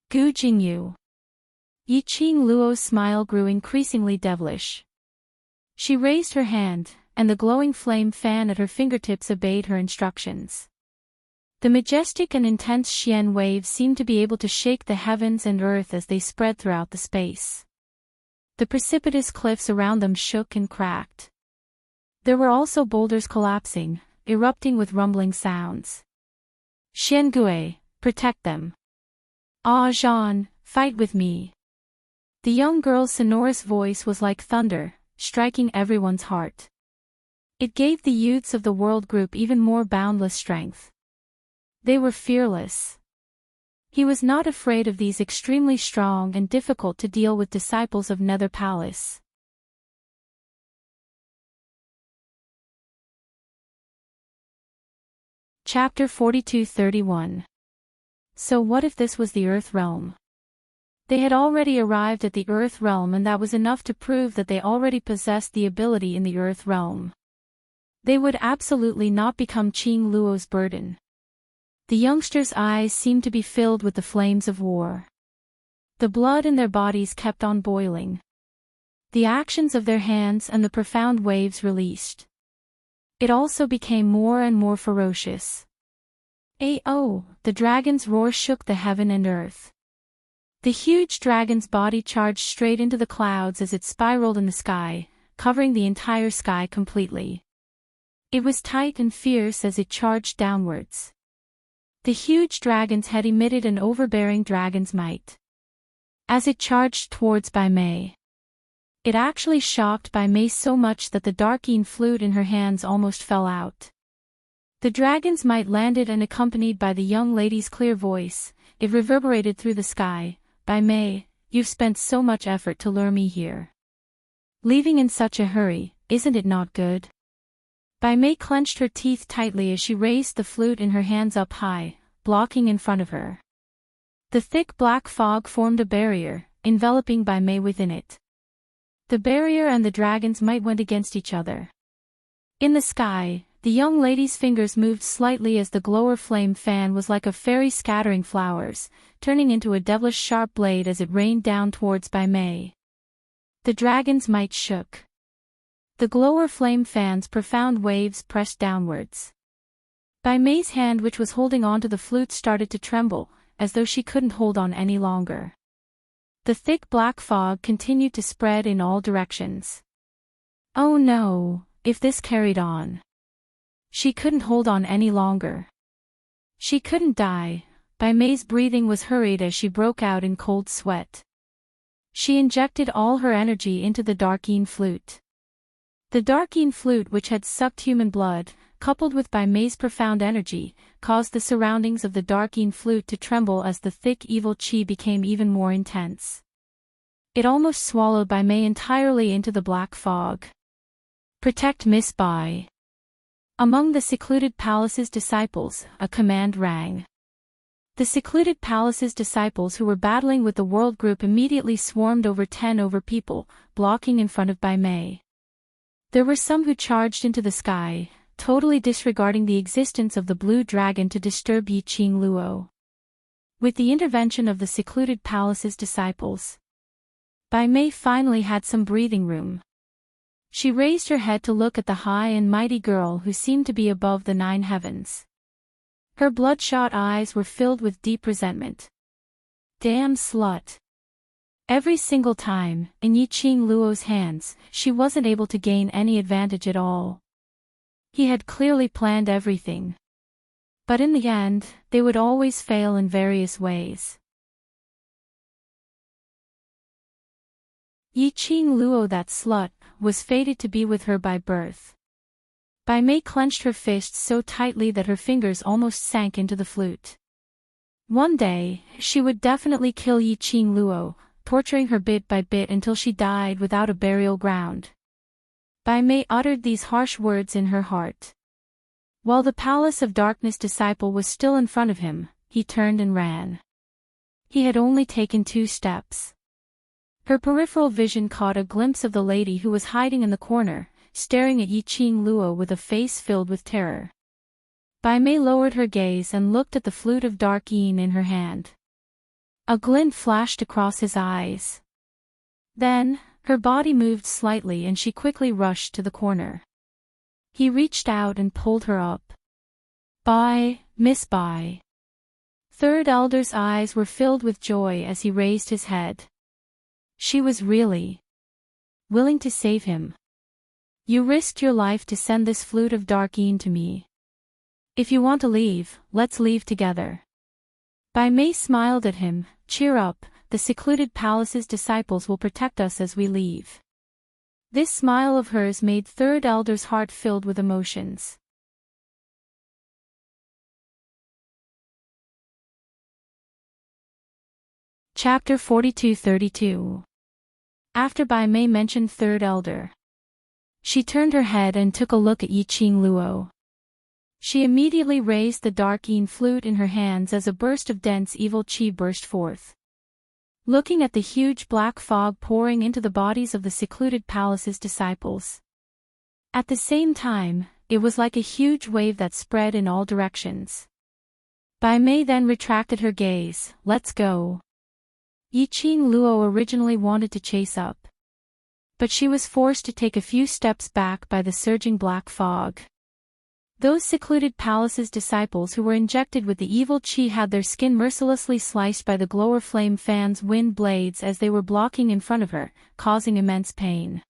Gu Jingyu. Yiqing Luo's smile grew increasingly devilish. She raised her hand, and the glowing flame fan at her fingertips obeyed her instructions. The majestic and intense Xian waves seemed to be able to shake the heavens and earth as they spread throughout the space. The precipitous cliffs around them shook and cracked. There were also boulders collapsing, erupting with rumbling sounds. Xian Gui, protect them. Ah Jean, fight with me. The young girl's sonorous voice was like thunder, striking everyone's heart. It gave the youths of the world group even more boundless strength. They were fearless. He was not afraid of these extremely strong and difficult to deal with disciples of Nether Palace. Chapter 42-31. So what if this was the Earth Realm? They had already arrived at the Earth Realm, and that was enough to prove that they already possessed the ability in the Earth Realm. They would absolutely not become Qing Luo's burden. The youngsters' eyes seemed to be filled with the flames of war. The blood in their bodies kept on boiling. The actions of their hands and the profound waves released. It also became more and more ferocious. Ao, the dragon's roar shook the heaven and earth. The huge dragon's body charged straight into the clouds as it spiraled in the sky, covering the entire sky completely. It was tight and fierce as it charged downwards. The huge dragon's head emitted an overbearing dragon's might. As it charged towards Bai Mei, it actually shocked Bai Mei so much that the Darkeen flute in her hands almost fell out. The dragon's might landed, and accompanied by the young lady's clear voice, it reverberated through the sky. Bai Mei, you've spent so much effort to lure me here. Leaving in such a hurry, isn't it not good? Bai Mei clenched her teeth tightly as she raised the flute in her hands up high, blocking in front of her. The thick black fog formed a barrier, enveloping Bai Mei within it. The barrier and the dragon's might went against each other. In the sky, the young lady's fingers moved slightly as the glower flame fan was like a fairy scattering flowers, turning into a devilish sharp blade as it rained down towards Bai Mei. The dragon's might shook. The glower flame fan's profound waves pressed downwards. Bai Mei's hand, which was holding onto the flute, started to tremble, as though she couldn't hold on any longer. The thick black fog continued to spread in all directions. Oh no, if this carried on. She couldn't hold on any longer. She couldn't die. Bai Mei's breathing was hurried as she broke out in cold sweat. She injected all her energy into the Darkeen flute. The Darkeen flute, which had sucked human blood, coupled with Bai Mei's profound energy, caused the surroundings of the Darkeen flute to tremble as the thick evil qi became even more intense. It almost swallowed Bai Mei entirely into the black fog. Protect Miss Bai. Among the secluded palace's disciples, a command rang. The secluded palace's disciples who were battling with the world group immediately swarmed over 10 people, blocking in front of Bai Mei. There were some who charged into the sky, totally disregarding the existence of the blue dragon to disturb Yiqing Luo. With the intervention of the secluded palace's disciples, Bai Mei finally had some breathing room. She raised her head to look at the high and mighty girl who seemed to be above the 9 heavens. Her bloodshot eyes were filled with deep resentment. Damn slut. Every single time, in Yiqing Luo's hands, she wasn't able to gain any advantage at all. He had clearly planned everything. But in the end, they would always fail in various ways. Yiqing Luo, that slut, was fated to be with her by birth. Bai Mei clenched her fists so tightly that her fingers almost sank into the flute. One day, she would definitely kill Yiqing Luo, torturing her bit by bit until she died without a burial ground. Bai Mei uttered these harsh words in her heart. While the Palace of Darkness disciple was still in front of him, he turned and ran. He had only taken 2 steps. Her peripheral vision caught a glimpse of the lady who was hiding in the corner, staring at Yiqing Luo with a face filled with terror. Bai Mei lowered her gaze and looked at the flute of dark yin in her hand. A glint flashed across his eyes. Then, her body moved slightly and she quickly rushed to the corner. He reached out and pulled her up. Bai, Miss Bai. Third Elder's eyes were filled with joy as he raised his head. She was really willing to save him. You risked your life to send this flute of dark yin to me. If you want to leave, let's leave together. Bai Mei smiled at him. Cheer up, the secluded palace's disciples will protect us as we leave. This smile of hers made Third Elder's heart filled with emotions. Chapter 42-32. After Bai Mei mentioned Third Elder, she turned her head and took a look at Yiqing Luo. She immediately raised the dark yin flute in her hands as a burst of dense evil qi burst forth. Looking at the huge black fog pouring into the bodies of the secluded palace's disciples. At the same time, it was like a huge wave that spread in all directions. Bai Mei then retracted her gaze. Let's go. Yiqing Luo originally wanted to chase up, but she was forced to take a few steps back by the surging black fog. Those secluded palace's disciples who were injected with the evil qi had their skin mercilessly sliced by the glower flame fan's wind blades as they were blocking in front of her, causing immense pain.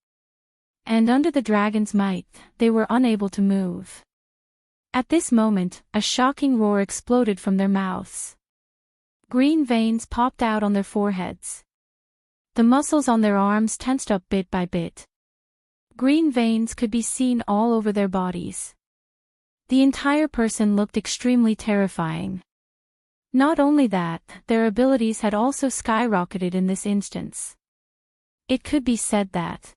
And under the dragon's might, they were unable to move. At this moment, a shocking roar exploded from their mouths. Green veins popped out on their foreheads. The muscles on their arms tensed up bit by bit. Green veins could be seen all over their bodies. The entire person looked extremely terrifying. Not only that, their abilities had also skyrocketed in this instance. It could be said that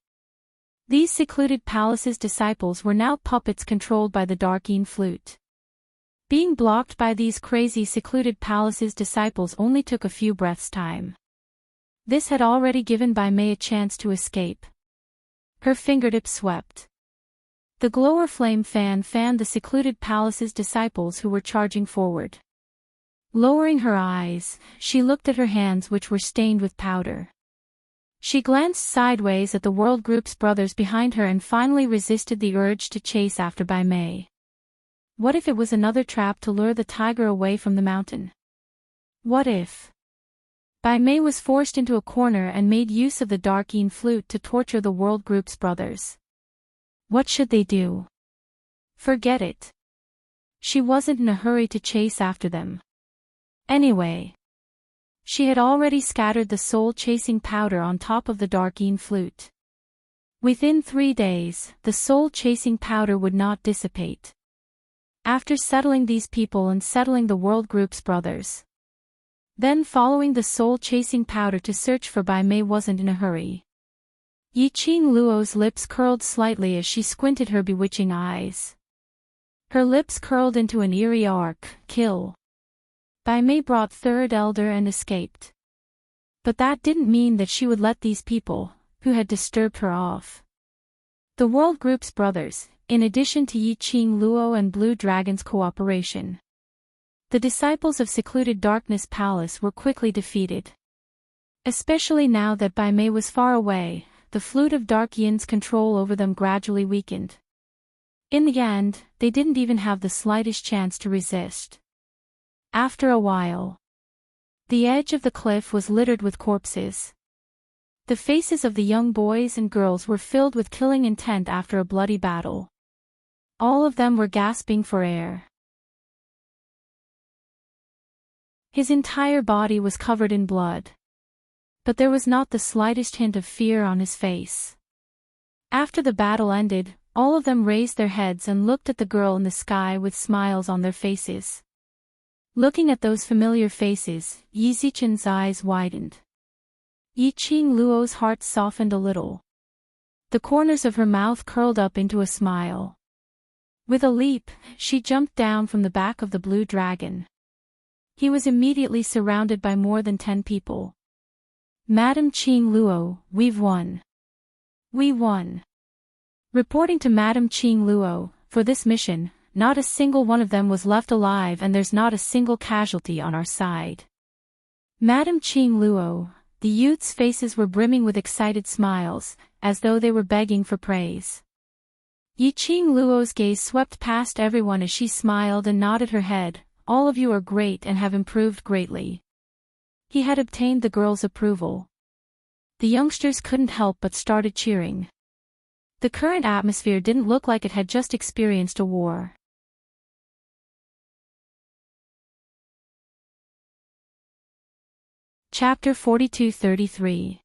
these secluded palace's disciples were now puppets controlled by the dark yin flute. Being blocked by these crazy secluded palace's disciples only took a few breaths' time. This had already given Bai Mei a chance to escape. Her fingertips swept. The glower flame fan fanned the secluded palace's disciples who were charging forward. Lowering her eyes, she looked at her hands which were stained with powder. She glanced sideways at the World Group's brothers behind her and finally resisted the urge to chase after Bai Mei. What if it was another trap to lure the tiger away from the mountain? What if Bai Mei was forced into a corner and made use of the dark yin flute to torture the World Group's brothers? What should they do? Forget it. She wasn't in a hurry to chase after them. Anyway, she had already scattered the soul-chasing powder on top of the dark yin flute. Within 3 days, the soul-chasing powder would not dissipate. After settling these people and settling the World Group's brothers, then following the soul-chasing powder to search for Bai Mei wasn't in a hurry. Yiqing Luo's lips curled slightly as she squinted her bewitching eyes. Her lips curled into an eerie arc. Kill. Bai Mei brought Third Elder and escaped. But that didn't mean that she would let these people, who had disturbed her, off. The World Group's brothers, in addition to Yiqing Luo and Blue Dragon's cooperation. The disciples of Secluded Darkness Palace were quickly defeated. Especially now that Bai Mei was far away, the flute of Dark Yin's control over them gradually weakened. In the end, they didn't even have the slightest chance to resist. After a while, the edge of the cliff was littered with corpses. The faces of the young boys and girls were filled with killing intent after a bloody battle. All of them were gasping for air. His entire body was covered in blood. But there was not the slightest hint of fear on his face. After the battle ended, all of them raised their heads and looked at the girl in the sky with smiles on their faces. Looking at those familiar faces, Yi Zichen's eyes widened. Yiqing Luo's heart softened a little. The corners of her mouth curled up into a smile. With a leap, she jumped down from the back of the blue dragon. He was immediately surrounded by more than 10 people. Madam Qing Luo, we've won. We won. Reporting to Madam Qing Luo, for this mission, not a single one of them was left alive and there's not a single casualty on our side. Madam Qing Luo, the youths' faces were brimming with excited smiles, as though they were begging for praise. Yiqing Luo's gaze swept past everyone as she smiled and nodded her head. All of you are great and have improved greatly. He had obtained the girls' approval. The youngsters couldn't help but started cheering. The current atmosphere didn't look like it had just experienced a war. Chapter 42-33.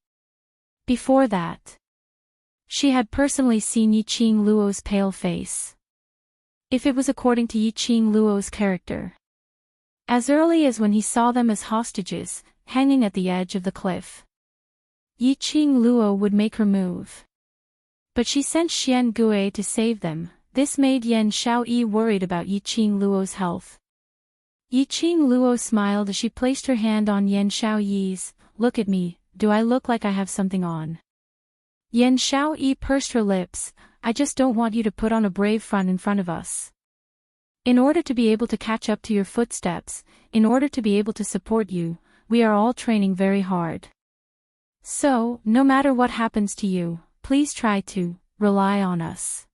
Before that, she had personally seen Yiqing Luo's pale face. If it was according to Yiqing Luo's character. As early as when he saw them as hostages, hanging at the edge of the cliff. Yiqing Luo would make her move. But she sent Xian Gui to save them. This made Yan Xiaoyi worried about Yiqing Luo's health. Yiqing Luo smiled as she placed her hand on Yan Xiaoyi's. Look at me, do I look like I have something on? Yan Xiaoyi pursed her lips. I just don't want you to put on a brave front in front of us. In order to be able to catch up to your footsteps, in order to be able to support you, we are all training very hard. So, no matter what happens to you, please try to rely on us.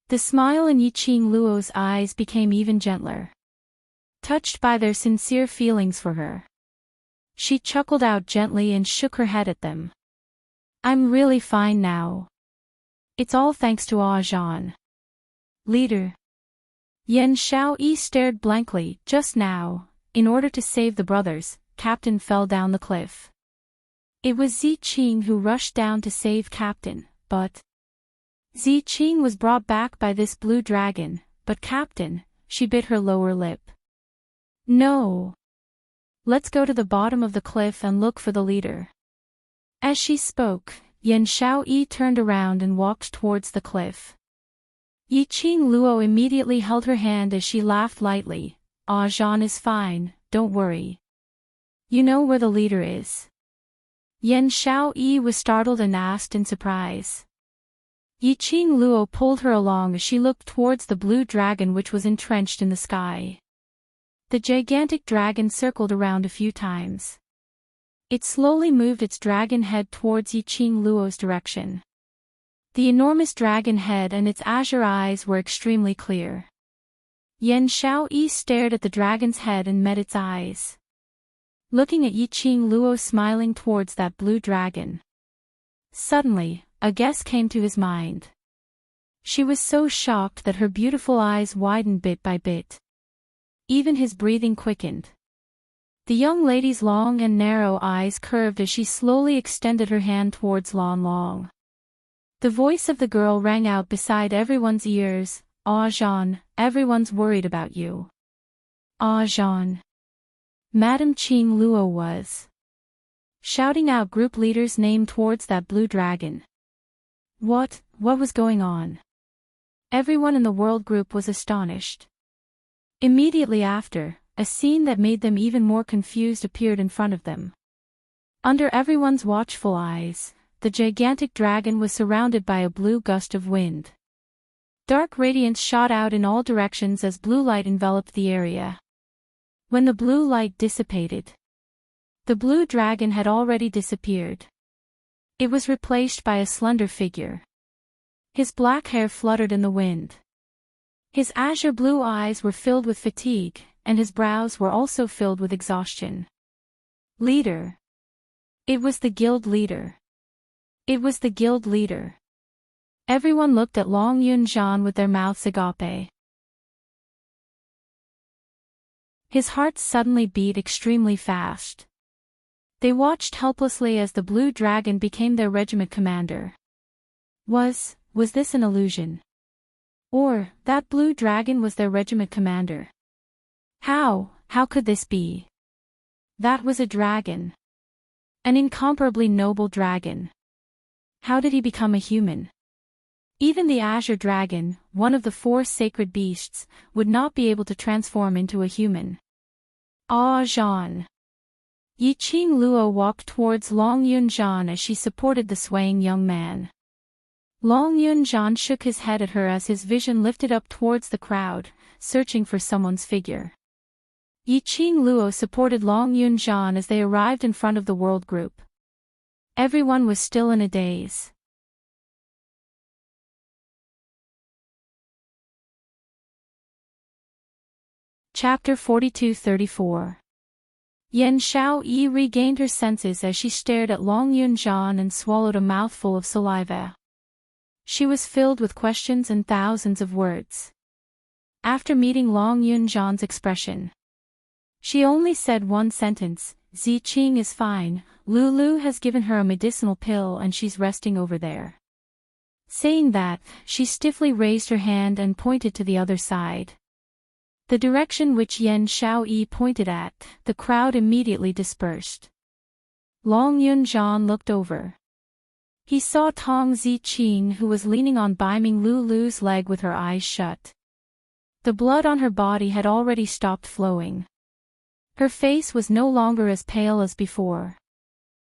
The smile in Yiqing Luo's eyes became even gentler. Touched by their sincere feelings for her, she chuckled out gently and shook her head at them. I'm really fine now. It's all thanks to Ah Zhan. Leader. Yan Xiaoyi stared blankly. Just now, in order to save the brothers, Captain fell down the cliff. It was Ziqing who rushed down to save Captain, but Ziqing was brought back by this blue dragon, but Captain, she bit her lower lip. No. Let's go to the bottom of the cliff and look for the leader. As she spoke, Yan Xiaoyi turned around and walked towards the cliff. Yiqing Luo immediately held her hand as she laughed lightly. Ah Zhan is fine, don't worry. You know where the leader is. Yan Xiaoyi was startled and asked in surprise. Yiqing Luo pulled her along as she looked towards the blue dragon which was entrenched in the sky. The gigantic dragon circled around a few times. It slowly moved its dragon head towards Yiqing Luo's direction. The enormous dragon head and its azure eyes were extremely clear. Yan Xiaoyi stared at the dragon's head and met its eyes. Looking at Yiqing Luo smiling towards that blue dragon. Suddenly, a guess came to his mind. She was so shocked that her beautiful eyes widened bit by bit. Even his breathing quickened. The young lady's long and narrow eyes curved as she slowly extended her hand towards Lan Long. The voice of the girl rang out beside everyone's ears. Ah Zhan, everyone's worried about you. Ah Zhan. Madam Qing Luo was shouting out group leader's name towards that blue dragon. What was going on? Everyone in the world group was astonished. Immediately after, a scene that made them even more confused appeared in front of them. Under everyone's watchful eyes, the gigantic dragon was surrounded by a blue gust of wind. Dark radiance shot out in all directions as blue light enveloped the area. When the blue light dissipated, the blue dragon had already disappeared. It was replaced by a slender figure. His black hair fluttered in the wind. His azure blue eyes were filled with fatigue, and his brows were also filled with exhaustion. Leader. It was the guild leader. It was the guild leader. Everyone looked at Long Yunjian with their mouths agape. His heart suddenly beat extremely fast. They watched helplessly as the blue dragon became their regiment commander. Was this an illusion? Or, that blue dragon was their regiment commander? How could this be? That was a dragon. An incomparably noble dragon. How did he become a human? Even the azure dragon, one of the 4 sacred beasts, would not be able to transform into a human. Ah, Jean. Yiqing Luo walked towards Long Yunjian as she supported the swaying young man. Long Yunjian shook his head at her as his vision lifted up towards the crowd, searching for someone's figure. Yiqing Luo supported Long Yunjian as they arrived in front of the world group. Everyone was still in a daze. Chapter 42-34. Yan Xiaoyi regained her senses as she stared at Long Yunjian and swallowed a mouthful of saliva. She was filled with questions and thousands of words. After meeting Long Yunjian's expression, she only said one sentence: Ziqing is fine, Lulu has given her a medicinal pill and she's resting over there. Saying that, she stiffly raised her hand and pointed to the other side. The direction which Yan Xiaoyi pointed at, the crowd immediately dispersed. Long Yunjian looked over. He saw Tong Ziqing, who was leaning on Baiming Lulu's leg with her eyes shut. The blood on her body had already stopped flowing. Her face was no longer as pale as before.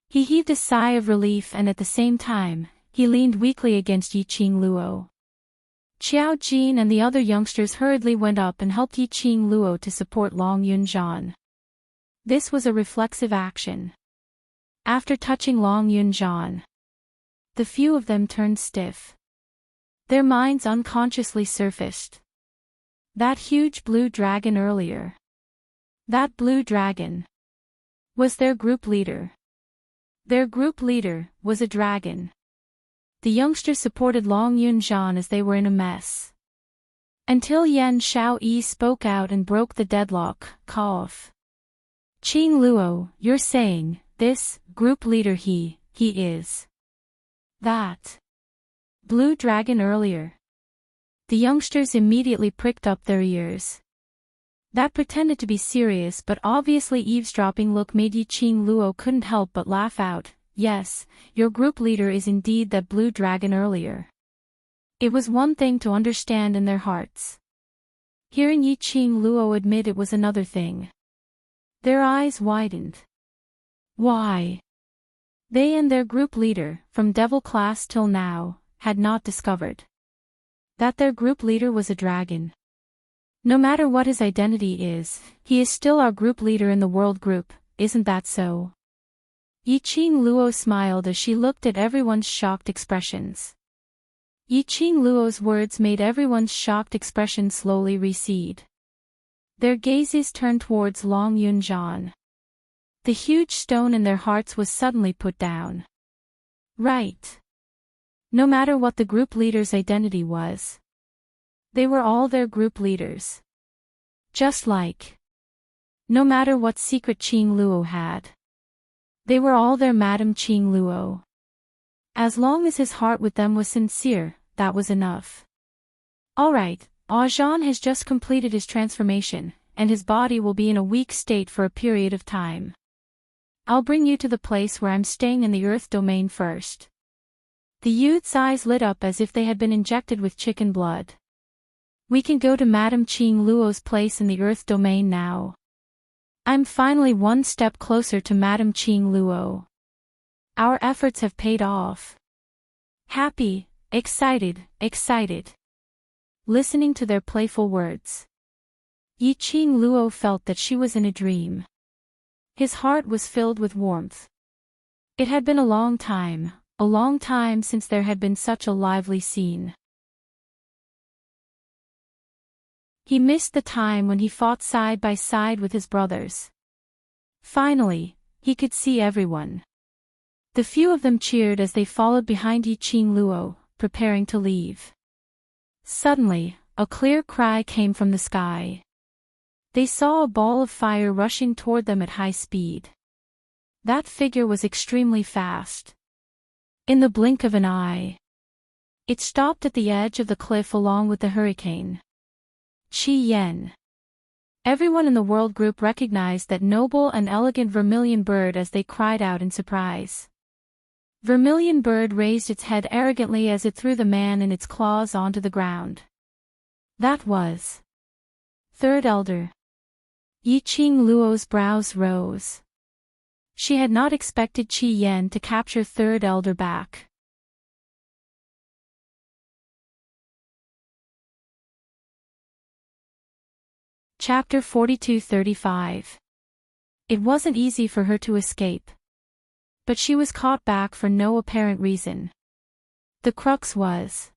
He heaved a sigh of relief and at the same time, he leaned weakly against Yiqing Luo. Qiao Jin and the other youngsters hurriedly went up and helped Yiqing Luo to support Long Yunjian. This was a reflexive action. After touching Long Yunjian, the few of them turned stiff. Their minds unconsciously surfaced. That huge blue dragon earlier. That blue dragon was their group leader. Their group leader was a dragon. The youngsters supported Long Yunjian as they were in a mess. Until Yan Xiaoyi spoke out and broke the deadlock, cough. Qing Luo, you're saying, this, group leader he is. That blue dragon earlier. The youngsters immediately pricked up their ears. That pretended to be serious but obviously eavesdropping look made Yiqing Luo couldn't help but laugh out. Yes, your group leader is indeed that blue dragon earlier. It was one thing to understand in their hearts. Hearing Yiqing Luo admit it was another thing. Their eyes widened. Why? They and their group leader, from devil class till now, had not discovered that their group leader was a dragon. No matter what his identity is, he is still our group leader in the world group, isn't that so? Yiqing Luo smiled as she looked at everyone's shocked expressions. Yiqing Luo's words made everyone's shocked expression slowly recede. Their gazes turned towards Long Yunjian. The huge stone in their hearts was suddenly put down. Right. No matter what the group leader's identity was, they were all their group leaders. Just like, no matter what secret Qing Luo had, they were all their Madame Qing Luo. As long as his heart with them was sincere, that was enough. Alright, Zhan has just completed his transformation, and his body will be in a weak state for a period of time. I'll bring you to the place where I'm staying in the Earth domain first. The youth's eyes lit up as if they had been injected with chicken blood. We can go to Madame Qing Luo's place in the Earth domain now. I'm finally one step closer to Madame Qing Luo. Our efforts have paid off. Happy, excited. Listening to their playful words, Yiqing Luo felt that she was in a dream. His heart was filled with warmth. It had been a long time since there had been such a lively scene. He missed the time when he fought side by side with his brothers. Finally, he could see everyone. The few of them cheered as they followed behind Yiqing Luo, preparing to leave. Suddenly, a clear cry came from the sky. They saw a ball of fire rushing toward them at high speed. That figure was extremely fast. In the blink of an eye, it stopped at the edge of the cliff along with the hurricane. Qi Yan. Everyone in the world group recognized that noble and elegant vermilion bird as they cried out in surprise. Vermilion bird raised its head arrogantly as it threw the man in its claws onto the ground. That was Third Elder. Yiqing Luo's brows rose. She had not expected Qi Yan to capture Third Elder back. Chapter 42-35. It wasn't easy for her to escape. But she was caught back for no apparent reason. The crux was,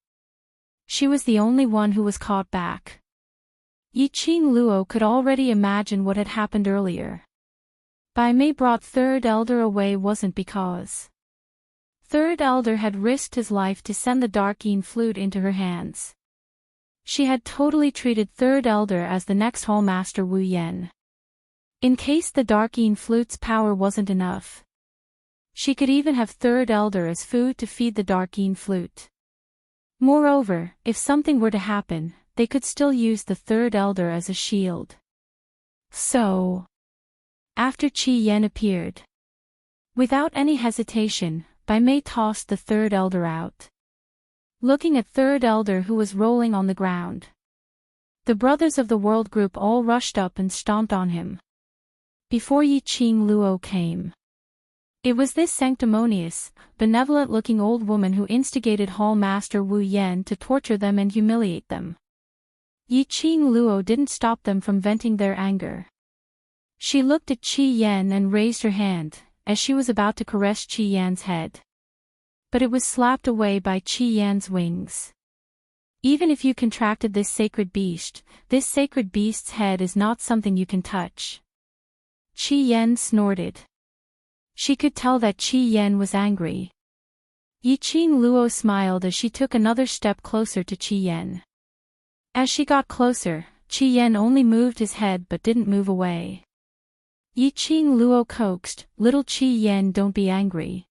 she was the only one who was caught back. Yiqing Luo could already imagine what had happened earlier. Bai Mei brought Third Elder away wasn't because Third Elder had risked his life to send the Dark Yin flute into her hands. She had totally treated Third Elder as the next Hall Master Wu Yan. In case the Dark Yin flute's power wasn't enough, she could even have Third Elder as food to feed the Dark Yin flute. Moreover, if something were to happen, they could still use the Third Elder as a shield. So, after Qi Yan appeared, without any hesitation, Bai Mei tossed the Third Elder out. Looking at Third Elder who was rolling on the ground, the brothers of the world group all rushed up and stomped on him. Before Yiqing Luo came, it was this sanctimonious, benevolent-looking old woman who instigated Hall Master Wu Yan to torture them and humiliate them. Yiqing Luo didn't stop them from venting their anger. She looked at Qi Yan and raised her hand, as she was about to caress Qi Yan's head. But it was slapped away by Qi Yan's wings. Even if you contracted this sacred beast's head is not something you can touch. Qi Yan snorted. She could tell that Qi Yan was angry. Yiqing Luo smiled as she took another step closer to Qi Yan. As she got closer, Qi Yan only moved his head but didn't move away. Yiqing Luo coaxed, "Little Qi Yan, don't be angry.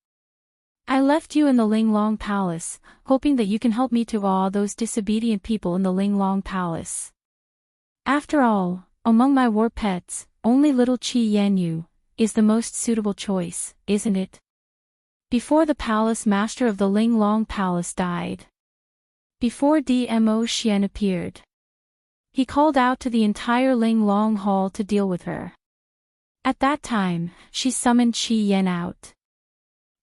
I left you in the Linglong Palace, hoping that you can help me to awe those disobedient people in the Linglong Palace. After all, among my war pets, only little Qi Yan is the most suitable choice, isn't it?" Before the palace master of the Linglong Palace died, before Dmo Xian appeared, he called out to the entire Linglong Hall to deal with her. At that time, she summoned Qi Yan out.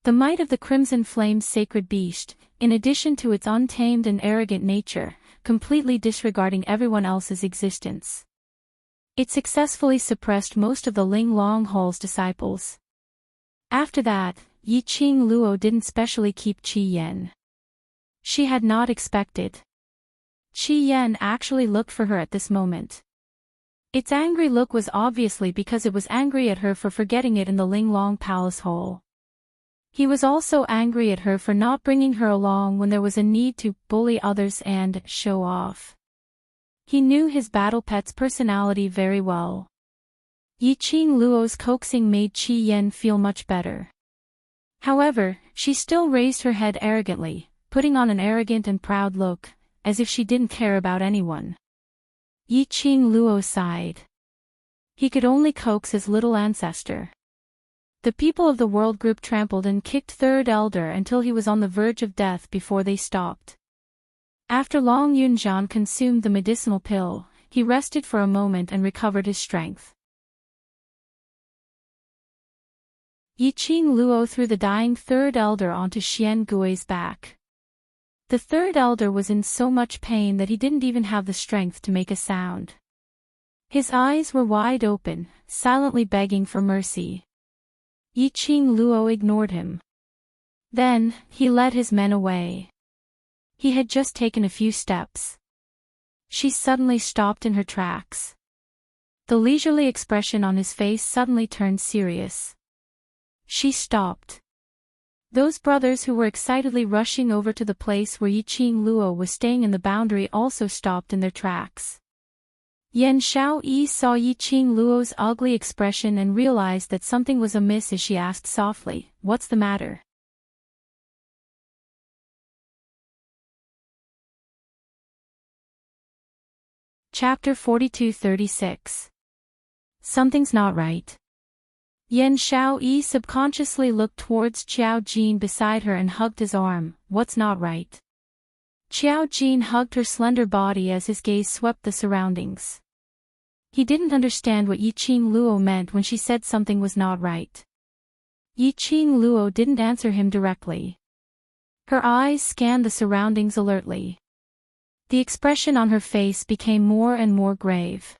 The might of the Crimson Flame's sacred beast, in addition to its untamed and arrogant nature, completely disregarding everyone else's existence. It successfully suppressed most of the Linglong Hall's disciples. After that, Yiqing Luo didn't specially keep Qi Yan. She had not expected. Qi Yan actually looked for her at this moment. Its angry look was obviously because it was angry at her for forgetting it in the Linglong Palace Hall. He was also angry at her for not bringing her along when there was a need to bully others and show off. He knew his battle pet's personality very well. Yiqing Luo's coaxing made Qi Yan feel much better. However, she still raised her head arrogantly, putting on an arrogant and proud look, as if she didn't care about anyone. Yiqing Luo sighed. He could only coax his little ancestor. The people of the world group trampled and kicked Third Elder until he was on the verge of death before they stopped. After Long Yunjian consumed the medicinal pill, he rested for a moment and recovered his strength. Yiqing Luo threw the dying Third Elder onto Xian Gui's back. The Third Elder was in so much pain that he didn't even have the strength to make a sound. His eyes were wide open, silently begging for mercy. Yiqing Luo ignored him. Then, he led his men away. He had just taken a few steps. She suddenly stopped in her tracks. The leisurely expression on his face suddenly turned serious. She stopped. Those brothers who were excitedly rushing over to the place where Yiqing Luo was staying in the boundary also stopped in their tracks. Yan Xiaoyi saw Yiqing Luo's ugly expression and realized that something was amiss as she asked softly, "What's the matter?" Chapter 42-36. Something's not right. Yan Xiaoyi subconsciously looked towards Qiao Jin beside her and hugged his arm. "What's not right?" Qiao Jin hugged her slender body as his gaze swept the surroundings. He didn't understand what Yiqing Luo meant when she said something was not right. Yiqing Luo didn't answer him directly. Her eyes scanned the surroundings alertly. The expression on her face became more and more grave.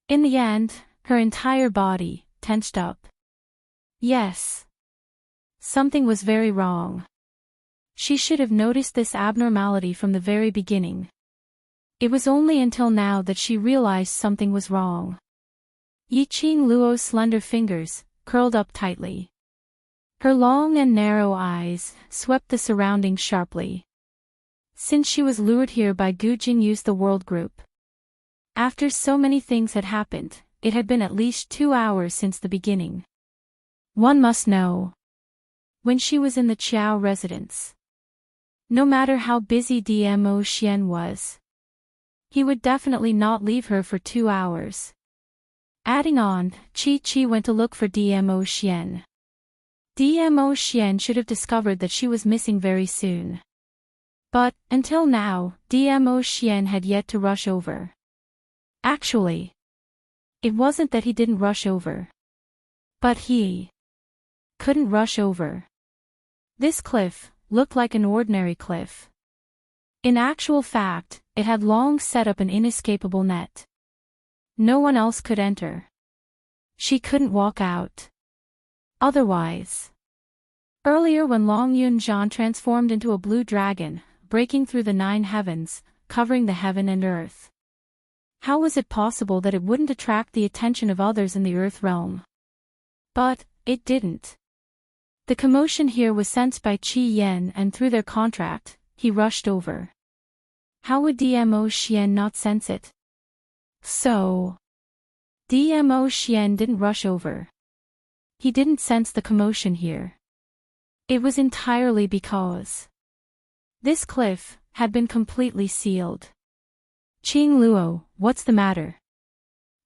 In the end, her entire body tensed up. Yes. Something was very wrong. She should have noticed this abnormality from the very beginning. It was only until now that she realized something was wrong. Yiqing Luo's slender fingers curled up tightly. Her long and narrow eyes swept the surroundings sharply. Since she was lured here by Gu Jingyu's The World Group. After so many things had happened, it had been at least 2 hours since the beginning. One must know. When she was in the Qiao residence. No matter how busy Dmo Xian was. He would definitely not leave her for 2 hours. Adding on, Chi went to look for Dmo Xian. Dmo Xian should have discovered that she was missing very soon. But, until now, Dmo Xian had yet to rush over. Actually, it wasn't that he didn't rush over. But he couldn't rush over. This cliff looked like an ordinary cliff. In actual fact, it had long set up an inescapable net. No one else could enter. She couldn't walk out. Otherwise. Earlier when Long Yunjian transformed into a blue dragon, breaking through the 9 heavens, covering the heaven and earth. How was it possible that it wouldn't attract the attention of others in the earth realm? But, it didn't. The commotion here was sensed by Qi Yan and through their contract, he rushed over. How would Dmo Xian not sense it? So, Dmo Xian didn't rush over. He didn't sense the commotion here. It was entirely because this cliff had been completely sealed. Qing Luo, what's the matter?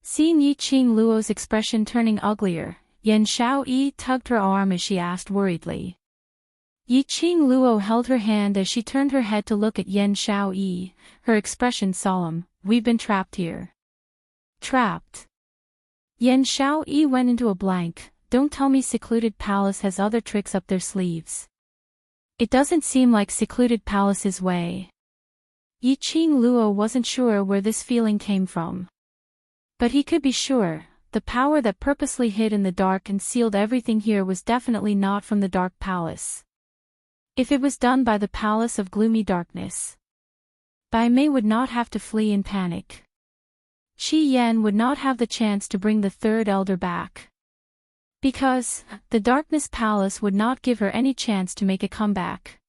Seeing Yiqing Luo's expression turning uglier, Yan Xiaoyi tugged her arm as she asked worriedly. Yiqing Luo held her hand as she turned her head to look at Yan Xiaoyi, her expression solemn. "We've been trapped here." Trapped. Yan Xiaoyi went into a blank. Don't tell me Secluded Palace has other tricks up their sleeves. It doesn't seem like Secluded Palace's way. Yiqing Luo wasn't sure where this feeling came from. But he could be sure, the power that purposely hid in the dark and sealed everything here was definitely not from the Dark Palace. If it was done by the Palace of Gloomy Darkness, Bai Mei would not have to flee in panic. Qi Yan would not have the chance to bring the third elder back. Because, the Darkness Palace would not give her any chance to make a comeback.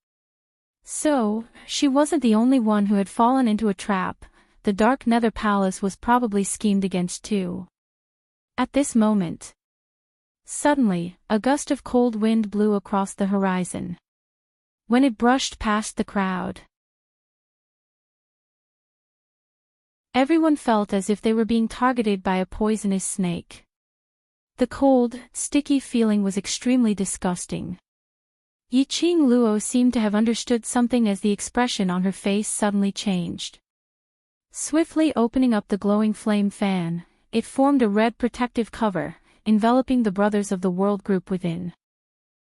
So, she wasn't the only one who had fallen into a trap, the Dark Nether Palace was probably schemed against too. At this moment, suddenly, a gust of cold wind blew across the horizon. When it brushed past the crowd, everyone felt as if they were being targeted by a poisonous snake. The cold, sticky feeling was extremely disgusting. Yiqing Luo seemed to have understood something as the expression on her face suddenly changed. Swiftly opening up the glowing flame fan, it formed a red protective cover, enveloping the brothers of the World Group within.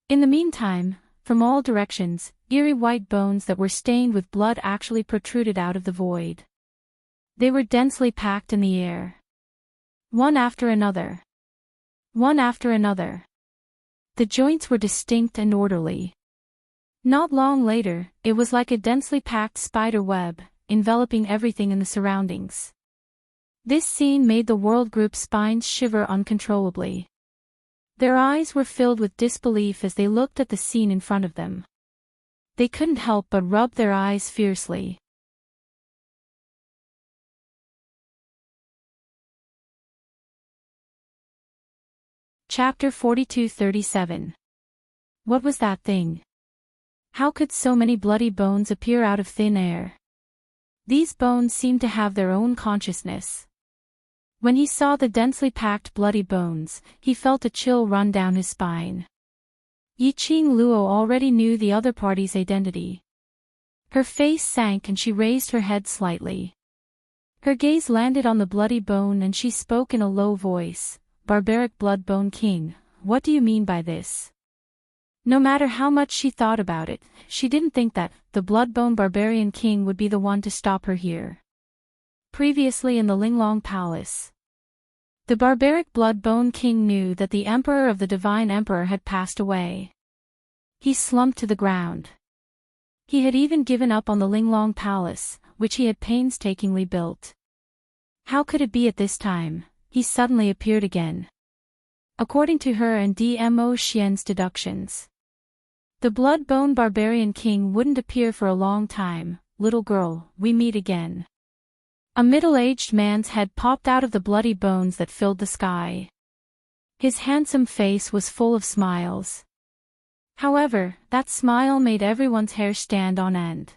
In the meantime, from all directions, eerie white bones that were stained with blood actually protruded out of the void. They were densely packed in the air. One after another. One after another. The joints were distinct and orderly. Not long later, it was like a densely packed spider web, enveloping everything in the surroundings. This scene made the world group's spines shiver uncontrollably. Their eyes were filled with disbelief as they looked at the scene in front of them. They couldn't help but rub their eyes fiercely. Chapter 42-37. What was that thing? How could so many bloody bones appear out of thin air? These bones seemed to have their own consciousness. When he saw the densely packed bloody bones, he felt a chill run down his spine. Yiqing Luo already knew the other party's identity. Her face sank and she raised her head slightly. Her gaze landed on the bloody bone and she spoke in a low voice, "Barbaric Bloodbone King, what do you mean by this?" No matter how much she thought about it, she didn't think that the Bloodbone Barbarian King would be the one to stop her here. Previously in the Linglong Palace, the Barbaric Bloodbone King knew that the Emperor of the Divine Emperor had passed away. He slumped to the ground. He had even given up on the Linglong Palace, which he had painstakingly built. How could it be at this time, he suddenly appeared again? According to her and Dmo Xian's deductions, the Bloodbone Barbarian King wouldn't appear for a long time. "Little girl, we meet again." A middle-aged man's head popped out of the bloody bones that filled the sky. His handsome face was full of smiles. However, that smile made everyone's hair stand on end.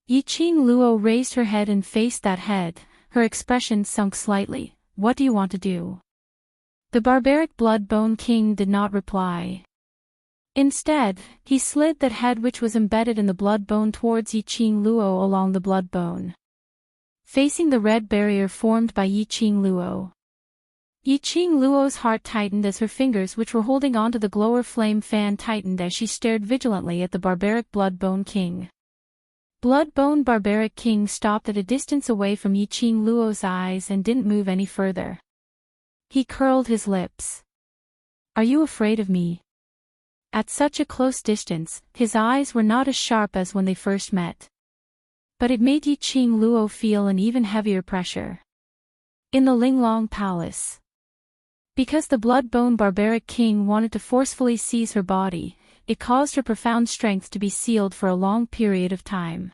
Yiqing Luo raised her head and faced that head, her expression sunk slightly. "What do you want to do?" The Barbaric Bloodbone King did not reply. Instead, he slid that head which was embedded in the blood bone towards Yiqing Luo along the blood bone, facing the red barrier formed by Yiqing Luo. Yiqing Luo's heart tightened as her fingers which were holding onto the glower flame fan tightened as she stared vigilantly at the Barbaric Bloodbone King. Bloodbone Barbaric King stopped at a distance away from Yiqing Luo's eyes and didn't move any further. He curled his lips. "Are you afraid of me?" At such a close distance, his eyes were not as sharp as when they first met. But it made Yiqing Luo feel an even heavier pressure. In the Linglong Palace, because the Bloodbone Barbaric King wanted to forcefully seize her body, it caused her profound strength to be sealed for a long period of time.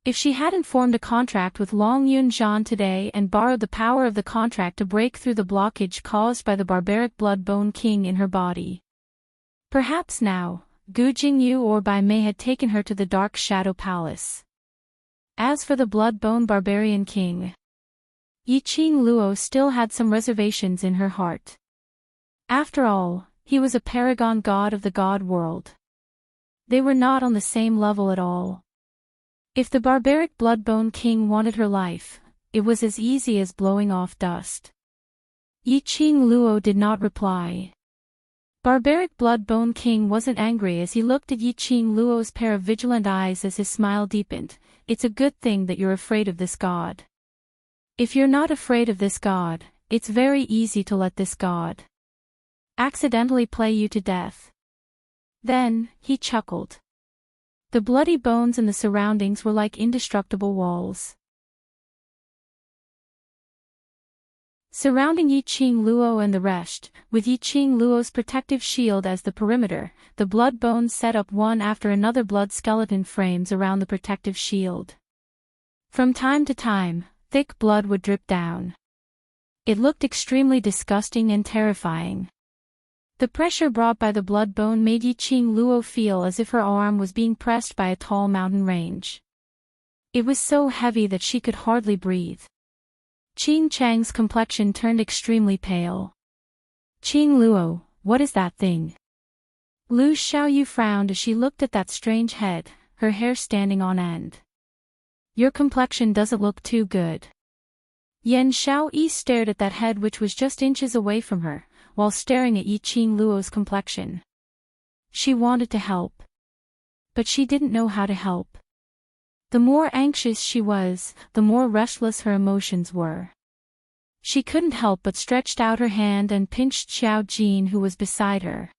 If she hadn't formed a contract with Long Yunzhan today and borrowed the power of the contract to break through the blockage caused by the Barbaric Bloodbone King in her body, perhaps now, Gu Jingyu or Bai Mei had taken her to the Dark Shadow Palace. As for the Bloodbone Barbarian King, Yiqing Luo still had some reservations in her heart. After all, he was a paragon god of the god world. They were not on the same level at all. If the Barbaric Bloodbone King wanted her life, it was as easy as blowing off dust. Yiqing Luo did not reply. Barbaric Bloodbone King wasn't angry as he looked at Yiqing Luo's pair of vigilant eyes as his smile deepened. "It's a good thing that you're afraid of this god. If you're not afraid of this god, it's very easy to let this god accidentally play you to death." Then, he chuckled. The bloody bones in the surroundings were like indestructible walls. Surrounding Yiqing Luo and the rest, with Yiqing Luo's protective shield as the perimeter, the blood bones set up one after another blood skeleton frames around the protective shield. From time to time, thick blood would drip down. It looked extremely disgusting and terrifying. The pressure brought by the blood bone made Yiqing Luo feel as if her arm was being pressed by a tall mountain range. It was so heavy that she could hardly breathe. Qing Chang's complexion turned extremely pale. "Qing Luo, what is that thing?" Lu Xiaoyu frowned as she looked at that strange head, her hair standing on end. "Your complexion doesn't look too good." Yan Xiaoyi stared at that head which was just inches away from her, while staring at Yiqing Luo's complexion. She wanted to help, but she didn't know how to help. The more anxious she was, the more restless her emotions were. She couldn't help but stretched out her hand and pinched Xiao Jin, who was beside her.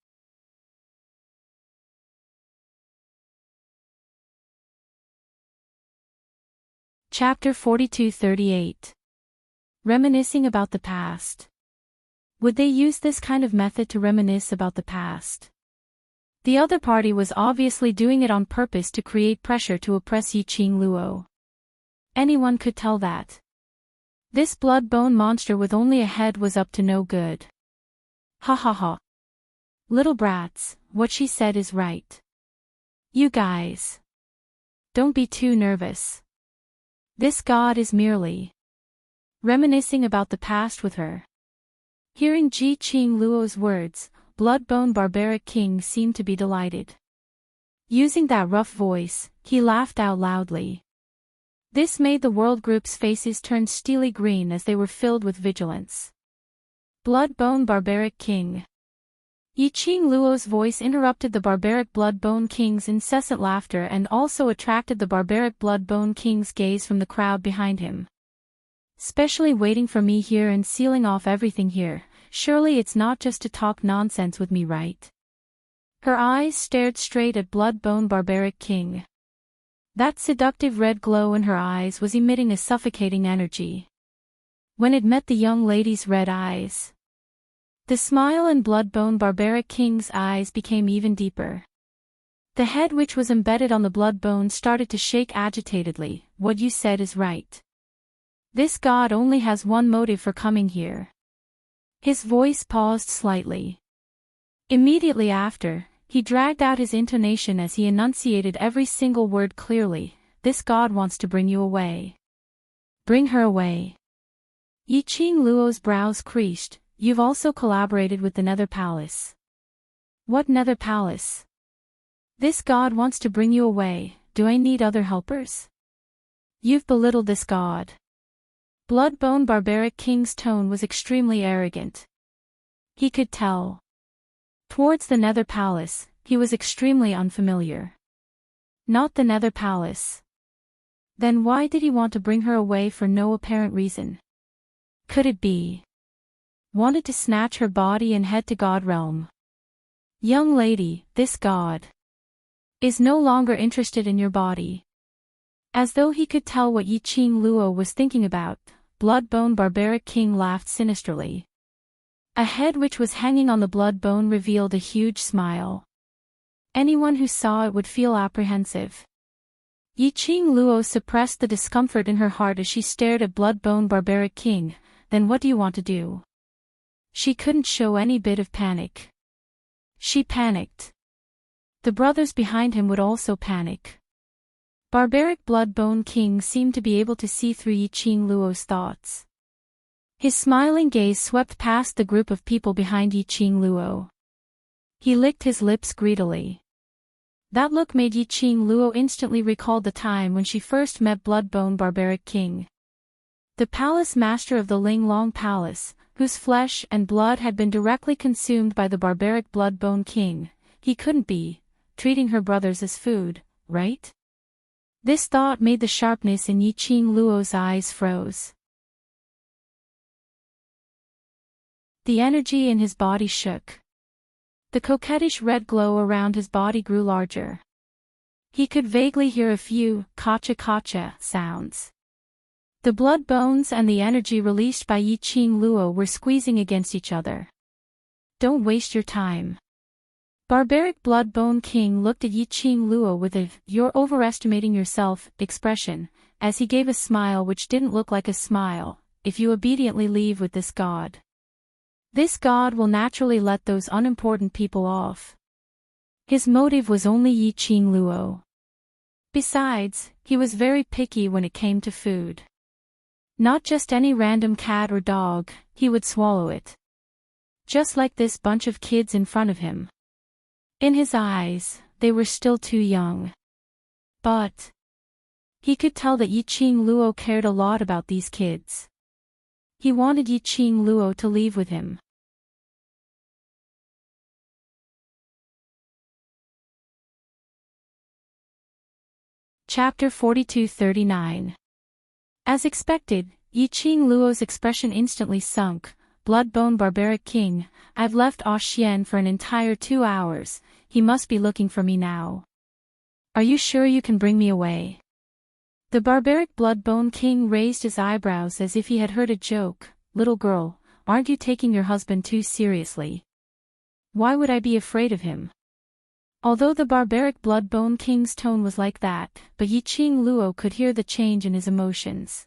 Chapter 42-38. Reminiscing about the past. Would they use this kind of method to reminisce about the past? The other party was obviously doing it on purpose to create pressure to oppress Yiqing Luo. Anyone could tell that. This blood-bone monster with only a head was up to no good. Ha ha ha. Little brats, what she said is right. You guys. Don't be too nervous. This god is merely reminiscing about the past with her. Hearing Yiqing Luo's words, Bloodbone Barbaric King seemed to be delighted. Using that rough voice, he laughed out loudly. This made the world group's faces turn steely green as they were filled with vigilance. Bloodbone Barbaric King. Yiqing Luo's voice interrupted the Barbaric Bloodbone King's incessant laughter and also attracted the Barbaric Bloodbone King's gaze from the crowd behind him. Specially waiting for me here and sealing off everything here, surely it's not just to talk nonsense with me, right? Her eyes stared straight at Bloodbone Barbaric King. That seductive red glow in her eyes was emitting a suffocating energy. When it met the young lady's red eyes, the smile in Bloodbone Barbaric King's eyes became even deeper. The head which was embedded on the bloodbone started to shake agitatedly. What you said is right. This god only has one motive for coming here. His voice paused slightly. Immediately after, he dragged out his intonation as he enunciated every single word clearly. This god wants to bring you away. Bring her away. Yiqing Luo's brows creased. You've also collaborated with the Nether Palace. What Nether Palace? This god wants to bring you away. Do I need other helpers? You've belittled this god. Bloodbone Barbaric King's tone was extremely arrogant. He could tell. Towards the Nether Palace, he was extremely unfamiliar. Not the Nether Palace. Then why did he want to bring her away for no apparent reason? Could it be wanted to snatch her body and head to God Realm? Young lady, this god is no longer interested in your body. As though he could tell what Yiqing Luo was thinking about, Bloodbone Barbaric King laughed sinisterly. A head which was hanging on the bloodbone revealed a huge smile. Anyone who saw it would feel apprehensive. Yiqing Luo suppressed the discomfort in her heart as she stared at Bloodbone Barbaric King. Then what do you want to do? She couldn't show any bit of panic. She panicked. The brothers behind him would also panic. Barbaric Bloodbone King seemed to be able to see through Yiqing Luo's thoughts. His smiling gaze swept past the group of people behind Yiqing Luo. He licked his lips greedily. That look made Yiqing Luo instantly recall the time when she first met Bloodbone Barbaric King. The palace master of the Linglong Palace, whose flesh and blood had been directly consumed by the Barbaric Bloodbone King, he couldn't be treating her brothers as food, right? This thought made the sharpness in Yiqing Luo's eyes froze. The energy in his body shook. The coquettish red glow around his body grew larger. He could vaguely hear a few kacha-kacha sounds. The blood bones and the energy released by Yiqing Luo were squeezing against each other. Don't waste your time. Barbaric Bloodbone King looked at Yiqing Luo with a "you're overestimating yourself" expression, as he gave a smile which didn't look like a smile. If you obediently leave with this god, this god will naturally let those unimportant people off. His motive was only Yiqing Luo. Besides, he was very picky when it came to food. Not just any random cat or dog, he would swallow it. Just like this bunch of kids in front of him. In his eyes, they were still too young. But he could tell that Yiqing Luo cared a lot about these kids. He wanted Yiqing Luo to leave with him. Chapter 42-39. As expected, Yiqing Luo's expression instantly sunk. Bloodbone Barbaric King, I've left Oxian for an entire 2 hours, he must be looking for me now. Are you sure you can bring me away? The barbaric Bloodbone King raised his eyebrows as if he had heard a joke. Little girl, aren't you taking your husband too seriously? Why would I be afraid of him? Although the barbaric Bloodbone King's tone was like that, but Yiqing Luo could hear the change in his emotions.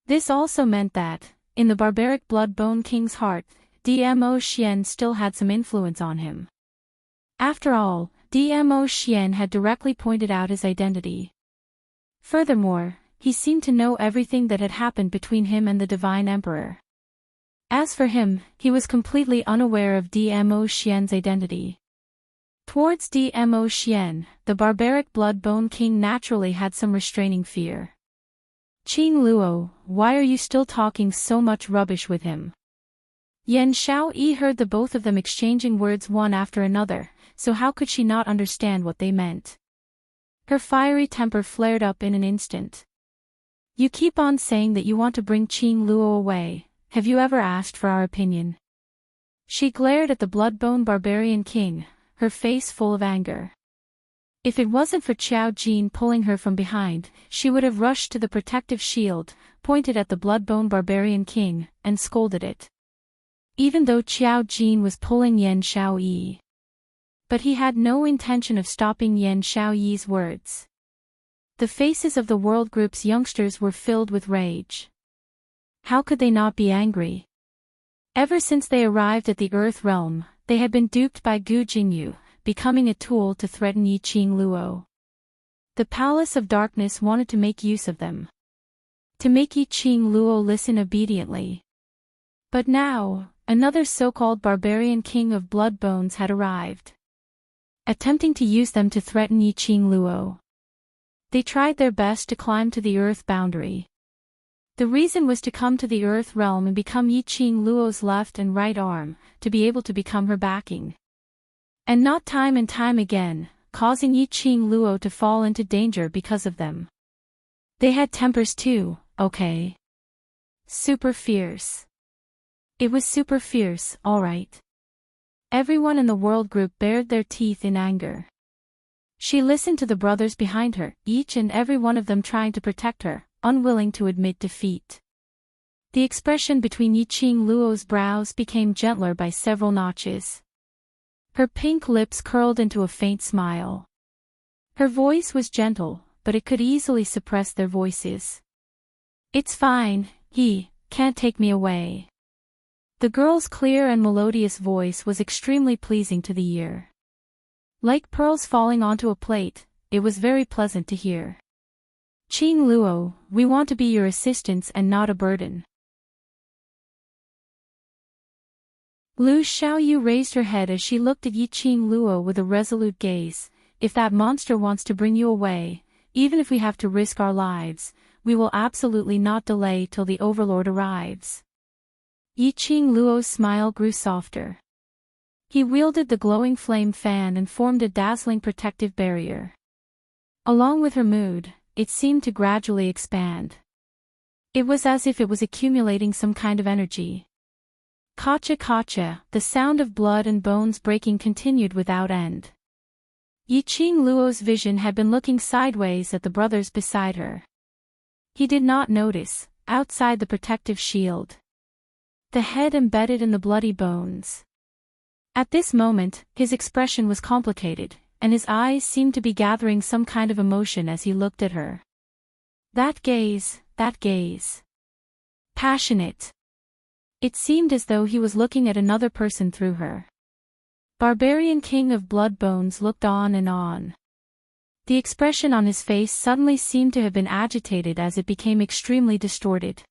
This also meant that, in the barbaric Bloodbone King's heart, Dmo Xian still had some influence on him. After all, Dmo Xian had directly pointed out his identity. Furthermore, he seemed to know everything that had happened between him and the Divine Emperor. As for him, he was completely unaware of Dmo Xian's identity. Towards Dmo Xian, the barbaric Bloodbone King naturally had some restraining fear. Qing Luo, why are you still talking so much rubbish with him? Yan Xiaoyi heard the both of them exchanging words one after another, so how could she not understand what they meant? Her fiery temper flared up in an instant. You keep on saying that you want to bring Qing Luo away. Have you ever asked for our opinion? She glared at the Bloodbone Barbarian King, her face full of anger. If it wasn't for Qiao Jin pulling her from behind, she would have rushed to the protective shield, pointed at the Bloodbone Barbarian King, and scolded it. Even though Qiao Jin was pulling Yan Xiaoyi. But he had no intention of stopping Yan Xiaoyi's words. The faces of the World Group's youngsters were filled with rage. How could they not be angry? Ever since they arrived at the Earth Realm, they had been duped by Gu Jingyu, becoming a tool to threaten Yiqing Luo. The Palace of Darkness wanted to make use of them. To make Yiqing Luo listen obediently. But now, another so-called barbarian king of Bloodbones had arrived. Attempting to use them to threaten Yiqing Luo. They tried their best to climb to the Earth boundary. The reason was to come to the Earth Realm and become Yiqing Luo's left and right arm, to be able to become her backing. And not time and time again, causing Yiqing Luo to fall into danger because of them. They had tempers too, okay? Super fierce. It was super fierce, alright. Everyone in the World Group bared their teeth in anger. She listened to the brothers behind her, each and every one of them trying to protect her, unwilling to admit defeat. The expression between Yiqing Luo's brows became gentler by several notches. Her pink lips curled into a faint smile. Her voice was gentle, but it could easily suppress their voices. It's fine, he can't take me away. The girl's clear and melodious voice was extremely pleasing to the ear. Like pearls falling onto a plate, it was very pleasant to hear. Qing Luo, we want to be your assistants and not a burden. Lu Xiaoyu raised her head as she looked at Yiqing Luo with a resolute gaze. If that monster wants to bring you away, even if we have to risk our lives, we will absolutely not delay till the Overlord arrives. Yiqing Luo's smile grew softer. He wielded the glowing flame fan and formed a dazzling protective barrier. Along with her mood, it seemed to gradually expand. It was as if it was accumulating some kind of energy. Kacha kacha, the sound of blood and bones breaking continued without end. Yiqing Luo's vision had been looking sideways at the brothers beside her. He did not notice, outside the protective shield, the head embedded in the bloody bones. At this moment, his expression was complicated, and his eyes seemed to be gathering some kind of emotion as he looked at her. That gaze. Passionate. It seemed as though he was looking at another person through her. Barbarian King of Bloodbones looked on and on. The expression on his face suddenly seemed to have been agitated as it became extremely distorted.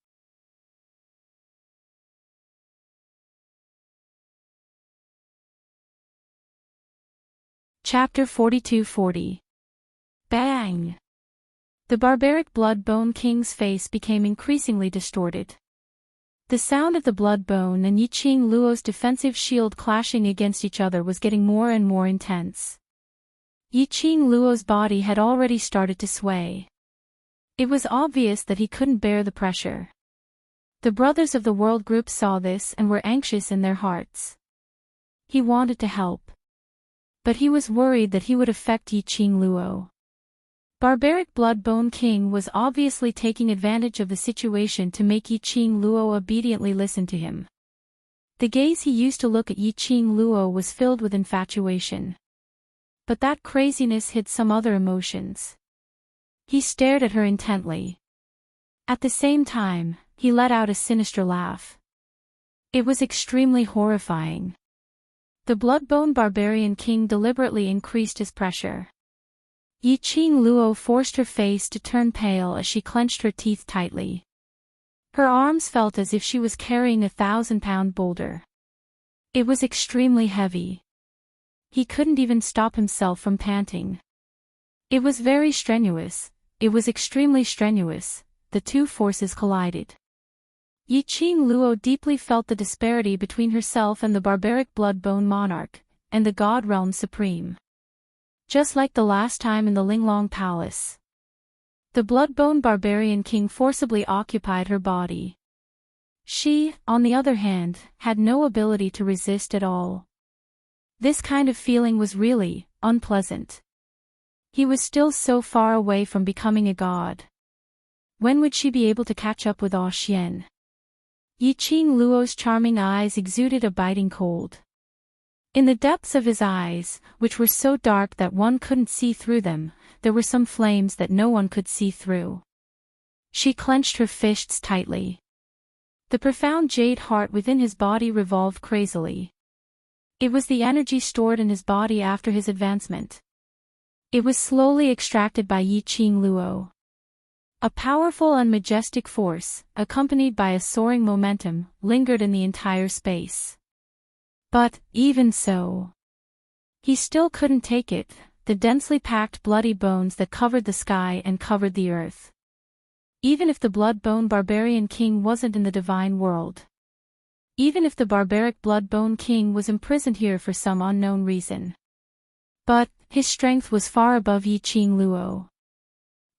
Chapter 42-40. Bang! The barbaric Bloodbone King's face became increasingly distorted. The sound of the Bloodbone and Yiqing Luo's defensive shield clashing against each other was getting more and more intense. Yiqing Luo's body had already started to sway. It was obvious that he couldn't bear the pressure. The brothers of the World Group saw this and were anxious in their hearts. He wanted to help. But he was worried that he would affect Yiqing Luo. Barbaric Bloodbone King was obviously taking advantage of the situation to make Yiqing Luo obediently listen to him. The gaze he used to look at Yiqing Luo was filled with infatuation. But that craziness hid some other emotions. He stared at her intently. At the same time, he let out a sinister laugh. It was extremely horrifying. The Bloodbone Barbarian King deliberately increased his pressure. Yiqing Luo forced her face to turn pale as she clenched her teeth tightly. Her arms felt as if she was carrying a 1,000-pound boulder. It was extremely heavy. He couldn't even stop himself from panting. It was very strenuous. It was extremely strenuous. The two forces collided. Yiqing Luo deeply felt the disparity between herself and the barbaric Bloodbone Monarch, and the God Realm Supreme. Just like the last time in the Linglong Palace. The Bloodbone Barbarian King forcibly occupied her body. She, on the other hand, had no ability to resist at all. This kind of feeling was really unpleasant. He was still so far away from becoming a god. When would she be able to catch up with Ah Xian? Yiqing Luo's charming eyes exuded a biting cold. In the depths of his eyes, which were so dark that one couldn't see through them, there were some flames that no one could see through. She clenched her fists tightly. The profound jade heart within his body revolved crazily. It was the energy stored in his body after his advancement. It was slowly extracted by Yiqing Luo. A powerful and majestic force, accompanied by a soaring momentum, lingered in the entire space. But, even so, he still couldn't take it, the densely packed bloody bones that covered the sky and covered the earth. Even if the Bloodbone Barbarian King wasn't in the divine world. Even if the barbaric Bloodbone King was imprisoned here for some unknown reason. But, his strength was far above Yiqing Luo.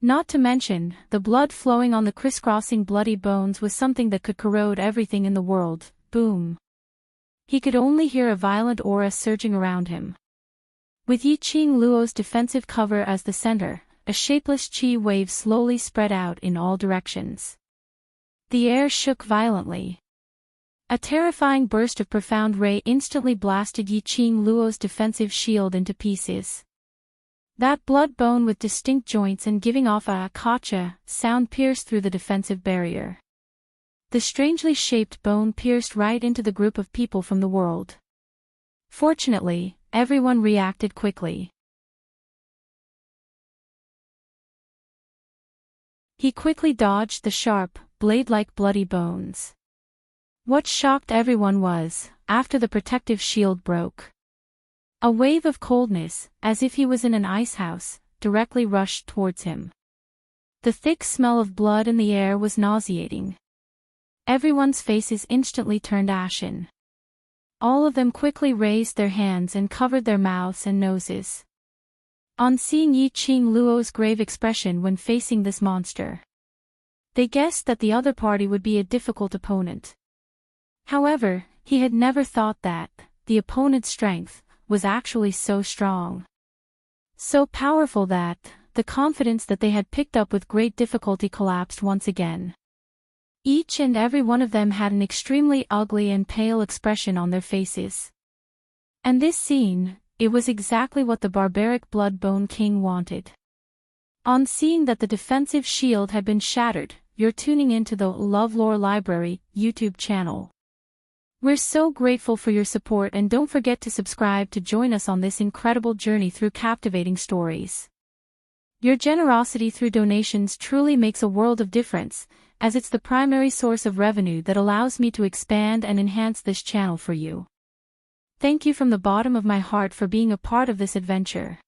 Not to mention, the blood flowing on the crisscrossing bloody bones was something that could corrode everything in the world. Boom. He could only hear a violent aura surging around him. With Yiqing Luo's defensive cover as the center, a shapeless chi wave slowly spread out in all directions. The air shook violently. A terrifying burst of profound ray instantly blasted Yiqing Luo's defensive shield into pieces. That blood bone with distinct joints and giving off a akacha sound pierced through the defensive barrier. The strangely shaped bone pierced right into the group of people from the world. Fortunately, everyone reacted quickly. He quickly dodged the sharp, blade-like bloody bones. What shocked everyone was, after the protective shield broke, a wave of coldness, as if he was in an ice house, directly rushed towards him. The thick smell of blood in the air was nauseating. Everyone's faces instantly turned ashen. All of them quickly raised their hands and covered their mouths and noses. On seeing Yiqing Luo's grave expression when facing this monster, they guessed that the other party would be a difficult opponent. However, he had never thought that the opponent's strength was actually so strong. So powerful that the confidence that they had picked up with great difficulty collapsed once again. Each and every one of them had an extremely ugly and pale expression on their faces. And this scene, it was exactly what the barbaric Bloodbone King wanted. On seeing that the defensive shield had been shattered, you're tuning into the LoveLore Library YouTube channel. We're so grateful for your support, and don't forget to subscribe to join us on this incredible journey through captivating stories. Your generosity through donations truly makes a world of difference, as it's the primary source of revenue that allows me to expand and enhance this channel for you. Thank you from the bottom of my heart for being a part of this adventure.